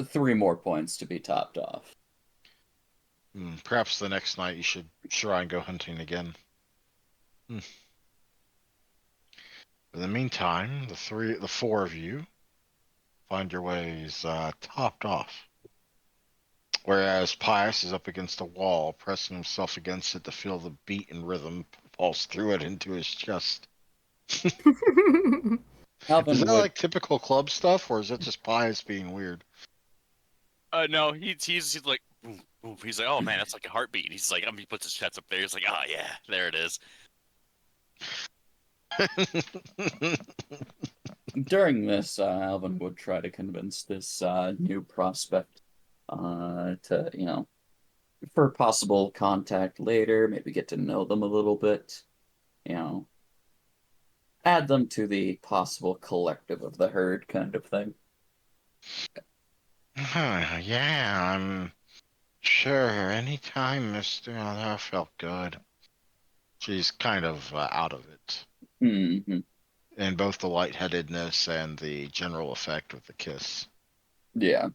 3 more points to be topped off. Perhaps the next night you should try and go hunting again. In the meantime, the four of you find your ways topped off. Whereas Pius is up against a wall, pressing himself against it to feel the beat and rhythm pulse through it into his chest. Is Alvin that would. like typical club stuff, or is it just Pius being weird? No, he's like, ooh, ooh. He's like, oh man, that's like a heartbeat. He's like, he puts his chest up there. He's like, oh yeah, there it is. During this, Alvin would try to convince this new prospect to, for possible contact later, maybe get to know them a little bit, you know, add them to the possible collective of the herd kind of thing. Yeah, I'm sure. Anytime, Mister. Oh, that felt good. She's kind of out of it. Hmm. In both the lightheadedness and the general effect of the kiss. Yeah.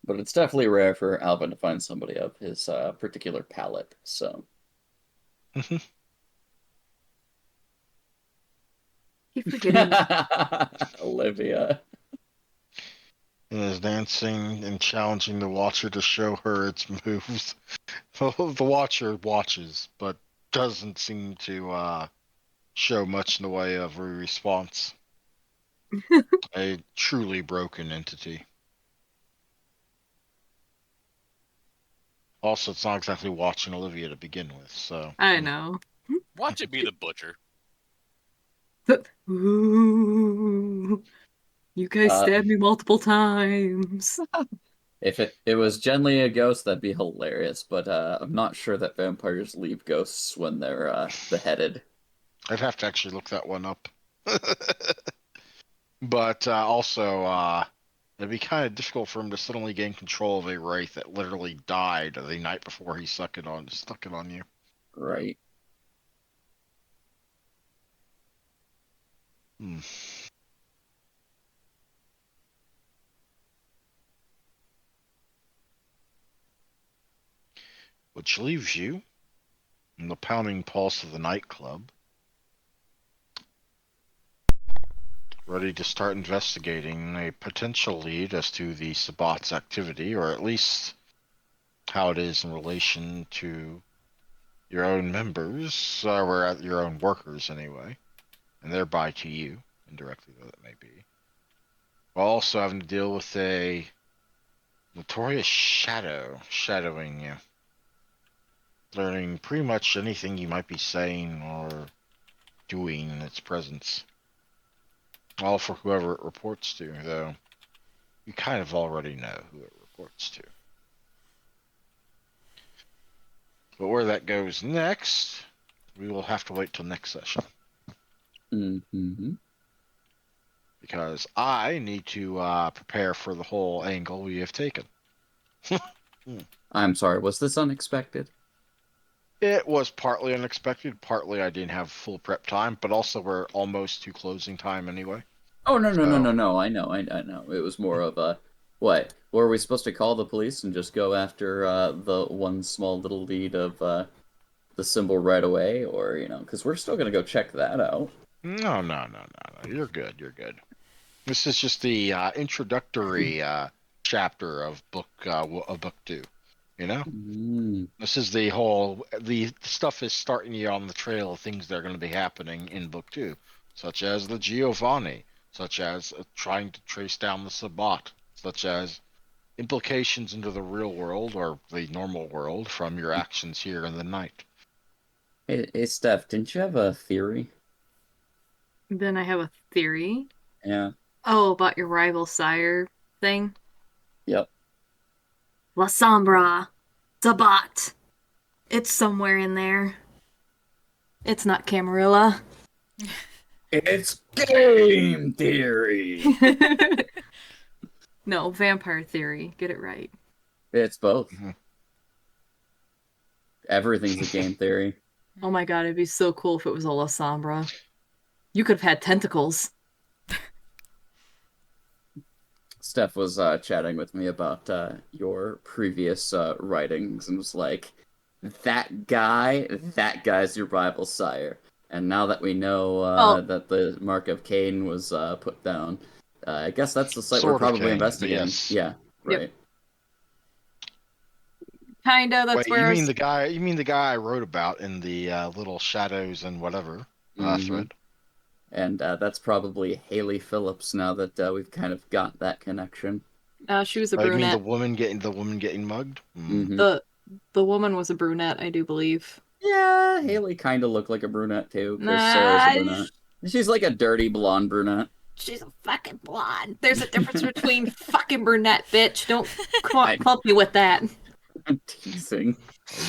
But it's definitely rare for Alvin to find somebody of his particular palate, so. Keep forgetting. Olivia. And is dancing and challenging the watcher to show her its moves. The watcher watches, but doesn't seem to show much in the way of a response. A truly broken entity. Also, it's not exactly watching Olivia to begin with, so. I know. Watch it be the butcher. Ooh, you guys Uh, stabbed me multiple times. if it was generally a ghost, that'd be hilarious, but I'm not sure that vampires leave ghosts when they're beheaded. I'd have to actually look that one up. But also, it'd be kind of difficult for him to suddenly gain control of a wraith that literally died the night before he stuck it on you. Right. Hmm. Which leaves you in the pounding pulse of the nightclub, ready to start investigating a potential lead as to the Sabbat's activity, or at least how it is in relation to your own members, or your own workers anyway, and thereby to you, indirectly though that may be. While also having to deal with a notorious shadow shadowing you, learning pretty much anything you might be saying or doing in its presence. All for whoever it reports to, though you kind of already know who it reports to. But where that goes next, we will have to wait till next session. Mm-hmm. Because I need to prepare for the whole angle we have taken. I'm sorry, was this unexpected? It was partly unexpected, partly I didn't have full prep time, but also we're almost to closing time anyway. Oh, no, no, no, So, no, no. I know. It was more of a, what? Were we supposed to call the police and just go after the one small little lead of the symbol right away? Or, because we're still going to go check that out. no. You're good. You're good. This is just the introductory chapter of book 2. You know, Mm, this is the stuff is starting you on the trail of things that are going to be happening in book 2, such as the Giovanni, such as trying to trace down the Sabbat, such as implications into the real world or the normal world from your actions here in the night. hey, Steph, didn't you have a theory? Then I have a theory. Yeah. Oh, about your rival sire. thing? Yep. La Sombra. Sabat. It's somewhere in there. It's not Camarilla. It's game theory. No, vampire theory. Get it right. It's both. Mhm. Everything's a game theory. Oh my god, it'd be so cool if it was a La Sombra. You could have had tentacles. Steph was chatting with me about your previous writings and was like, that guy's your rival sire. And now that we know Well, that the Mark of Cain was put down, I guess that's the site we're Sort of probably Cain, but investigating. yes. Yeah, Yep. right. kinda, that's Wait, you where I mean was... the guy? You mean the guy I wrote about in the little shadows and whatever Mhm. thread? And that's probably Haley Phillips now that we've kind of got that connection. She was a Oh, you mean brunette. the woman getting mugged? Mm-hmm. The woman was a brunette, I do believe. Yeah, Haley kind of looked like a brunette too, because Sarah's a Nah, brunette. She's like a dirty blonde brunette. she's a fucking blonde. There's a difference between fucking brunette, bitch. Don't I- clump me with that. I'm teasing.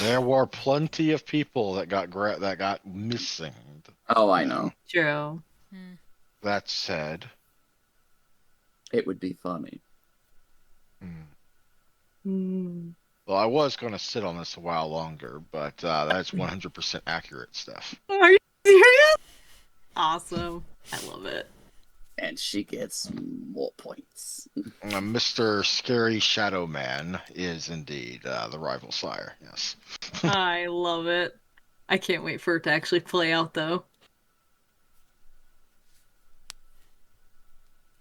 There were plenty of people that got missing. Oh, I know. True. Hmm. That said, It would be funny. Hmm. well, I was going to sit on this a while longer, but that's 100% accurate stuff. Are you serious? Awesome. I love it. And she gets more points. Mr. Scary Shadow Man is indeed the rival sire. Yes. I love it. I can't wait for it to actually play out, though.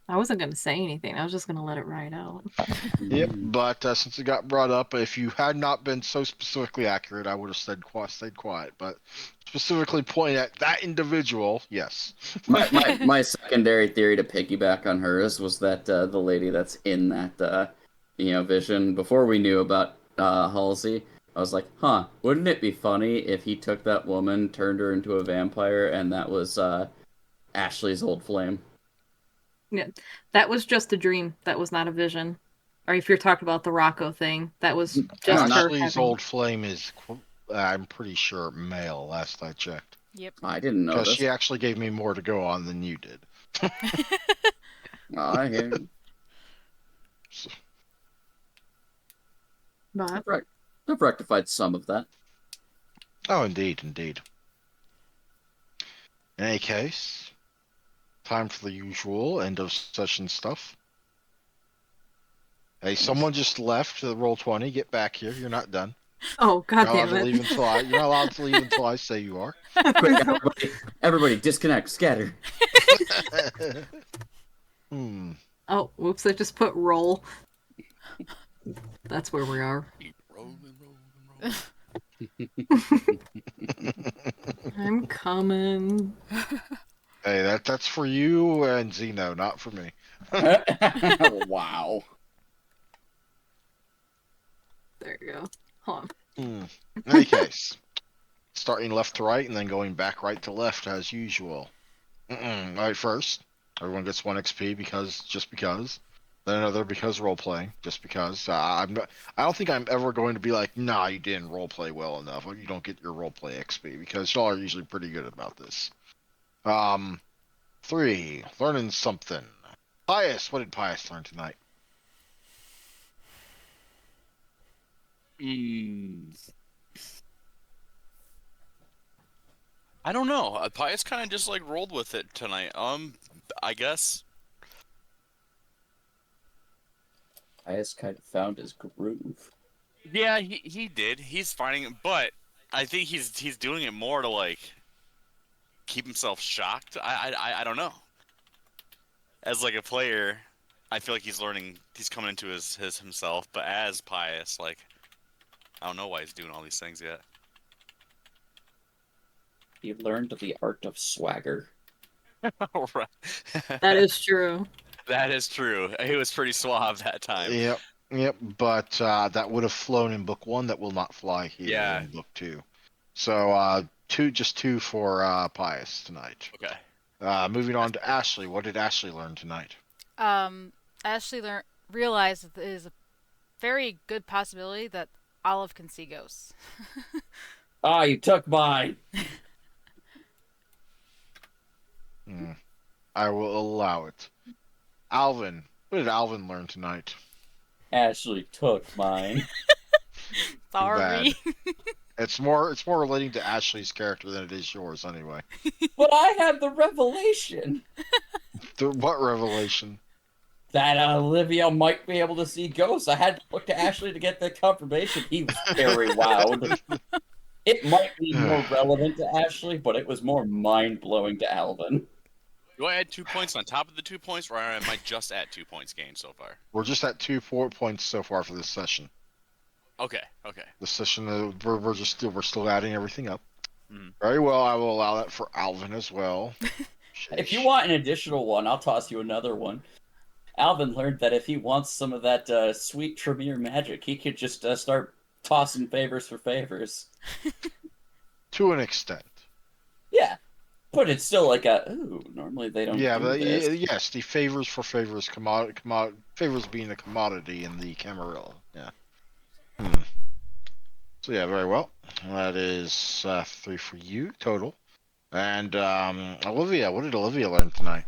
I wasn't going to say anything. I was just going to let it ride out. Yep. But since it got brought up, if you had not been so specifically accurate, I would have stayed quiet. But specifically pointing at that individual, yes. My secondary theory to piggyback on hers was that the lady that's in that vision before we knew about Halsey, I was like, huh, wouldn't it be funny if he took that woman, turned her into a vampire, and that was Ashley's old flame? Yeah, that was just a dream. That was not a vision. Or if you're talking about the Rocco thing, that was just not- her Ashley's having... old flame is, I'm pretty sure, male. Last I checked, Yep. I didn't know because this. she actually gave me more to go on than you did. I hear you. But I've rectified some of that. Oh, indeed, indeed. In any case, time for the usual end of session stuff. Hey, someone just left the roll 20. Get back here. You're not done. oh, god You're not allowed damn to it. leave until you're not allowed to leave until I say you are. Quick, everybody disconnect, scatter. Hmm. Oh, whoops, I just put roll. That's where we are. Keep rolling, rolling, rolling. I'm coming. Hey, that's for you and Zeno, not for me. Wow. There you go. Hold on. Hmm. In any case, starting left to right and then going back right to left as usual. All right, first, everyone gets 1 XP just because. Then another because role playing, just because. I'm not. I don't think I'm ever going to be like, nah, you didn't role play well enough. Or you don't get your role play XP because y'all are usually pretty good about this. 3, learning something. Pius, what did Pius learn tonight? I don't know. Pius kind of just like rolled with it tonight. I guess. I just kind of found his groove. Yeah, he did. He's finding it, but I think he's doing it more to like keep himself shocked. I don't know. As like a player, I feel like he's learning. He's coming into his himself. But as Pius, like, I don't know why he's doing all these things yet. He learned the art of swagger. Right. That is true. That is true. He was pretty suave that time. Yep, yep. But that would have flown in book 1. That will not fly here Yeah. in book 2. So just two for Pius tonight. Okay. Moving on to Ashley. What did Ashley learn tonight? Ashley realize that there is a very good possibility that Olive can see ghosts. Ah, you took mine. I will allow it. Alvin, what did Alvin learn tonight? Ashley took mine. Too bad. Sorry. It's more relating to Ashley's character than it is yours, anyway. But I had the revelation What revelation? that Olivia might be able to see ghosts. I had to look to Ashley to get the confirmation. He was very wowed. It might be more relevant to Ashley, but it was more mind-blowing to Alvin. Do I add 2 points on top of the 2 points, or am I just at 2 points gained so far? We're just at 4 points so far for this session. Okay, okay. This session, we're still adding everything up. Mhm. Very well. I will allow that for Alvin as well. If you want an additional one, I'll toss you another one. Alvin learned that if he wants some of that sweet Tremere magic, he could just start tossing favors for favors. To an extent. Yeah, but it's still like ooh, normally they don't Yeah, do but this. yes, the favors for favors, favors being a commodity in the Camarilla. Yeah. So yeah, very well. That is 3 for you total. And Olivia, what did Olivia learn tonight?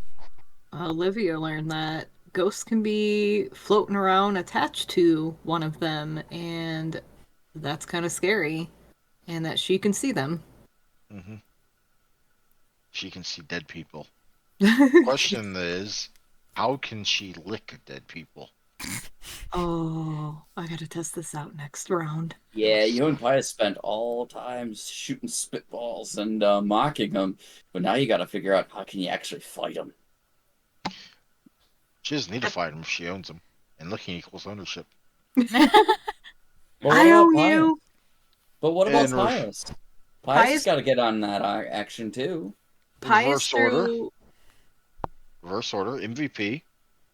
Olivia learned that ghosts can be floating around attached to one of them, and that's kind of scary, and that she can see them. Mm-hmm. She can see dead people. Question is, how can she lick dead people? Oh, I gotta test this out next round. Yeah, you and Pius spent all time shooting spitballs and mocking them, but now you got to figure out how can you actually fight them. She doesn't need to fight him if she owns him. And licking equals ownership. But what I about own Pius? you. But what about In Pius? Pius has Pius, got to get on that action too. Pius reverse order. threw. Reverse order. MVP.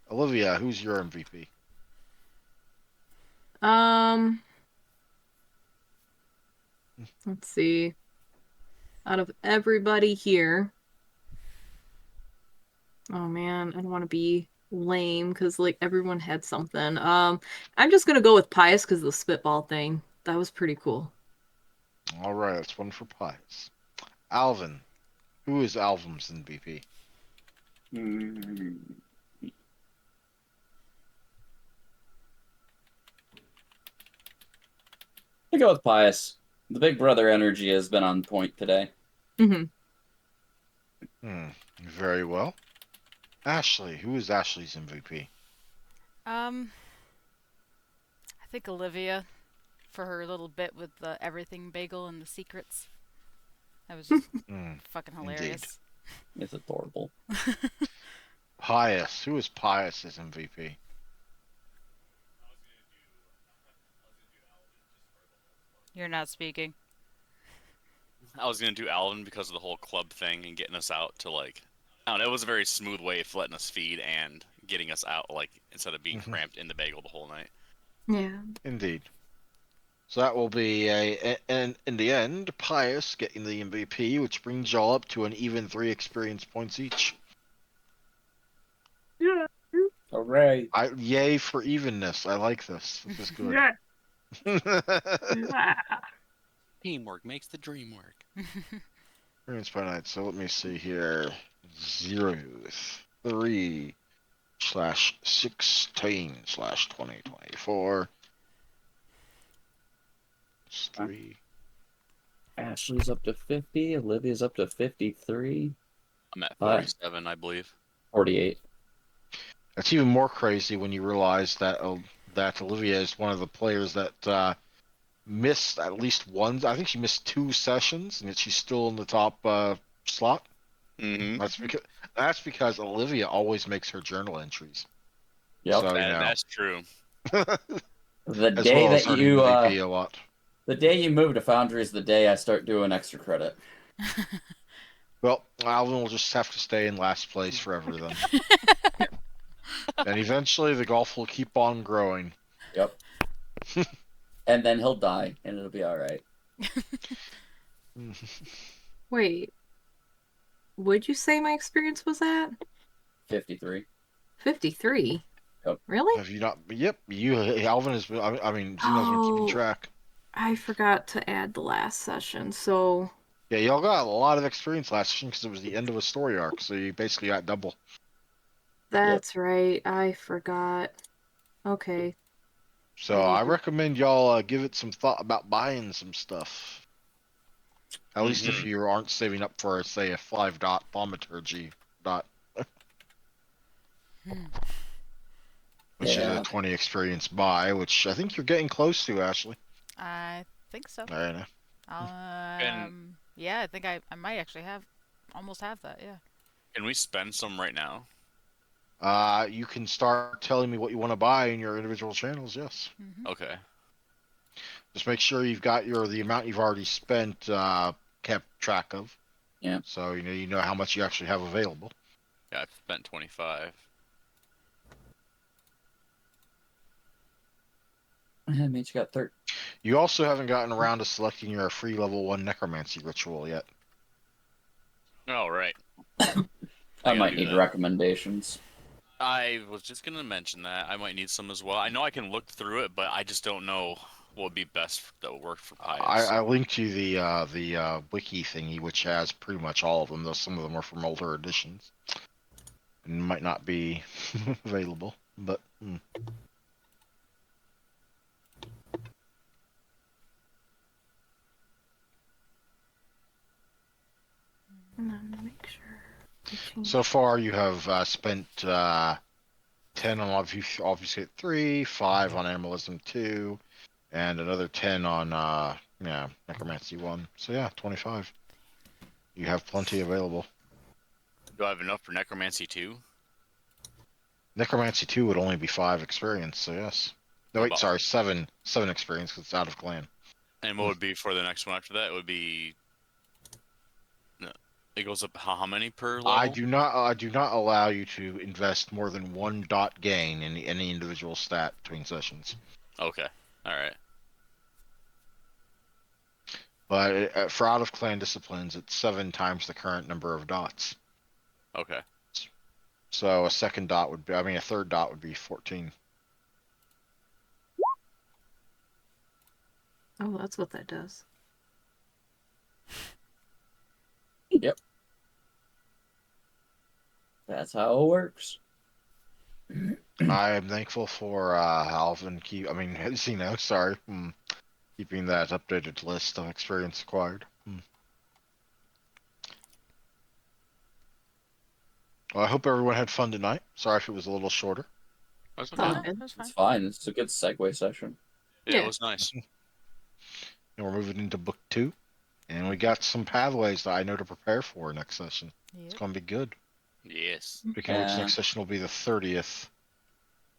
Olivia, who's your MVP? Let's see. Out of everybody here. Oh man, I don't want to be lame because like everyone had something. I'm just gonna go with Pius because the spitball thing. That was pretty cool. All right, that's one for Pius. Alvin. Who is Alvin's MVP? Hmm. I go with Pius. The big brother energy has been on point today. Very well. Ashley. Who is Ashley's MVP? I think Olivia for her little bit with the everything bagel and the secrets. That was just fucking hilarious. Indeed. It's adorable. Pius. Who is Pius's MVP? You're not speaking. I was gonna do Alvin because of the whole club thing and getting us out to like, I don't know. It was a very smooth way of letting us feed and getting us out, like instead of being cramped in the bagel the whole night. Yeah. Indeed. So that will be and in the end, Pius getting the MVP, which brings y'all up to an even 3 experience points each. Yeah. Hooray. Yay for evenness. I like this. This is good. Teamwork makes the dream work. Experience by night. So let me see here. 03/16/2024. 3. Ashley's up to 50. Olivia's up to 53. I'm at 47, I believe. 48. That's even more crazy when you realize that that Olivia is one of the players that missed at least one. I think she missed 2 sessions, and yet she's still in the top slot. Mm-hmm. That's because Olivia always makes her journal entries. Yep. So, That's true. The as day well as that her you MVP a lot. the day you move to Foundry is the day I start doing extra credit. Well, Alvin will just have to stay in last place forever then. And eventually the golf will keep on growing. Yep. And then he'll die, and it'll be all right. Wait. Would you say my experience was at 53. 53? Really? Have you not? Yep. Alvin has been. I mean, Xeno's been keeping Oh, track. I forgot to add the last session, so Yeah, y'all got a lot of experience last session because it was the end of a story arc, so you basically got double. that's right. I forgot. Okay. So I I need to. recommend y'all give it some thought about buying some stuff. At least if you aren't saving up for, say, a 5-dot thaumaturgy dot, which is a Yeah. 20 experience buy, which I think you're getting close to, Ashley. I think so. I know. Yeah, I think I might actually almost have that. Yeah. Can we spend some right now? You can start telling me what you want to buy in your individual channels. Yes. Okay. Just make sure you've got the amount you've already spent kept track of. Yeah. So you know how much you actually have available. Yeah, I've spent 25. That means you got 30. You also haven't gotten around to selecting your free level 1 necromancy ritual yet. Oh, right. I gotta might do need that. recommendations. I was just gonna mention that. I might need some as well. I know I can look through it, but I just don't know what would be best that would work for Pius. I linked you the wiki thingy, which has pretty much all of them, though some of them are from older editions and might not be available. But I'm gonna make sure. I change. so far you have spent 10 on obfuscate 3, 5 on animalism 2, and another 10 on necromancy 1. So yeah, 25. You have plenty available. Do I have enough for Necromancy too? Necromancy 2 would only be 5 experience, so yes. No, What wait, about, sorry, 7 experience because it's out of clan. and what would be for the next one after that? It would be. No, it goes up how many per level? I do not allow you to invest more than 1 dot gain in any individual stat between sessions. Okay. All right. But for out of clan disciplines, it's 7 times the current number of dots. Okay. So a second dot would be, I mean, a third dot would be 14. Oh, that's what that does. Yep. That's how it works. I am thankful for Alvin keeping that updated list of experience acquired. Well, I hope everyone had fun tonight. Sorry if it was a little shorter. That's It's all okay. No, good. that's fine. It's fine. It's a good segue session. Yeah, Yeah. it was nice. And we're moving into book 2. And we got some pathways that I know to prepare for next session. It's Yep. going to be good. Yes. Speaking of which, next session will be the 30th,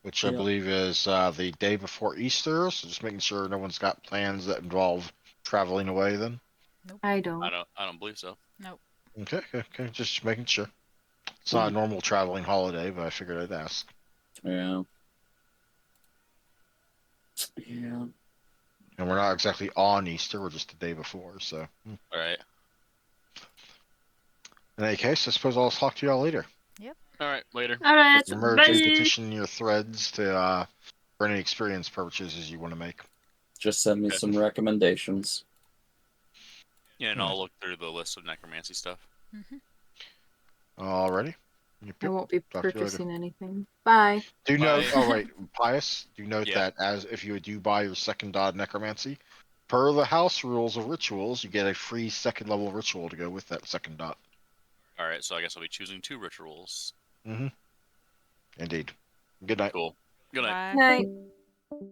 which I Yep. believe is the day before Easter. So just making sure no one's got plans that involve traveling away then. I don't. I don't believe so. Nope. Okay. Just making sure. It's Cool. not a normal traveling holiday, but I figured I'd ask. Yeah. Yeah. And we're not exactly on Easter, we're just the day before, so. All right. In any case, I suppose I'll talk to y'all later. All right. Later. All right. Remember to Bye. petition your threads to for any experience purchases you want to make. Just send me Okay. some recommendations. Yeah, and I'll look through the list of necromancy stuff. Alrighty. I won't be Talk to you later. purchasing anything. Bye. Do note, Bye. oh wait, Pius, do note Yeah. that as if you do buy your second dot necromancy, per the house rules of rituals, you get a free second level ritual to go with that second dot. All right. So I guess I'll be choosing 2 rituals. Indeed. Good night. Cool. Good night. Bye. Night.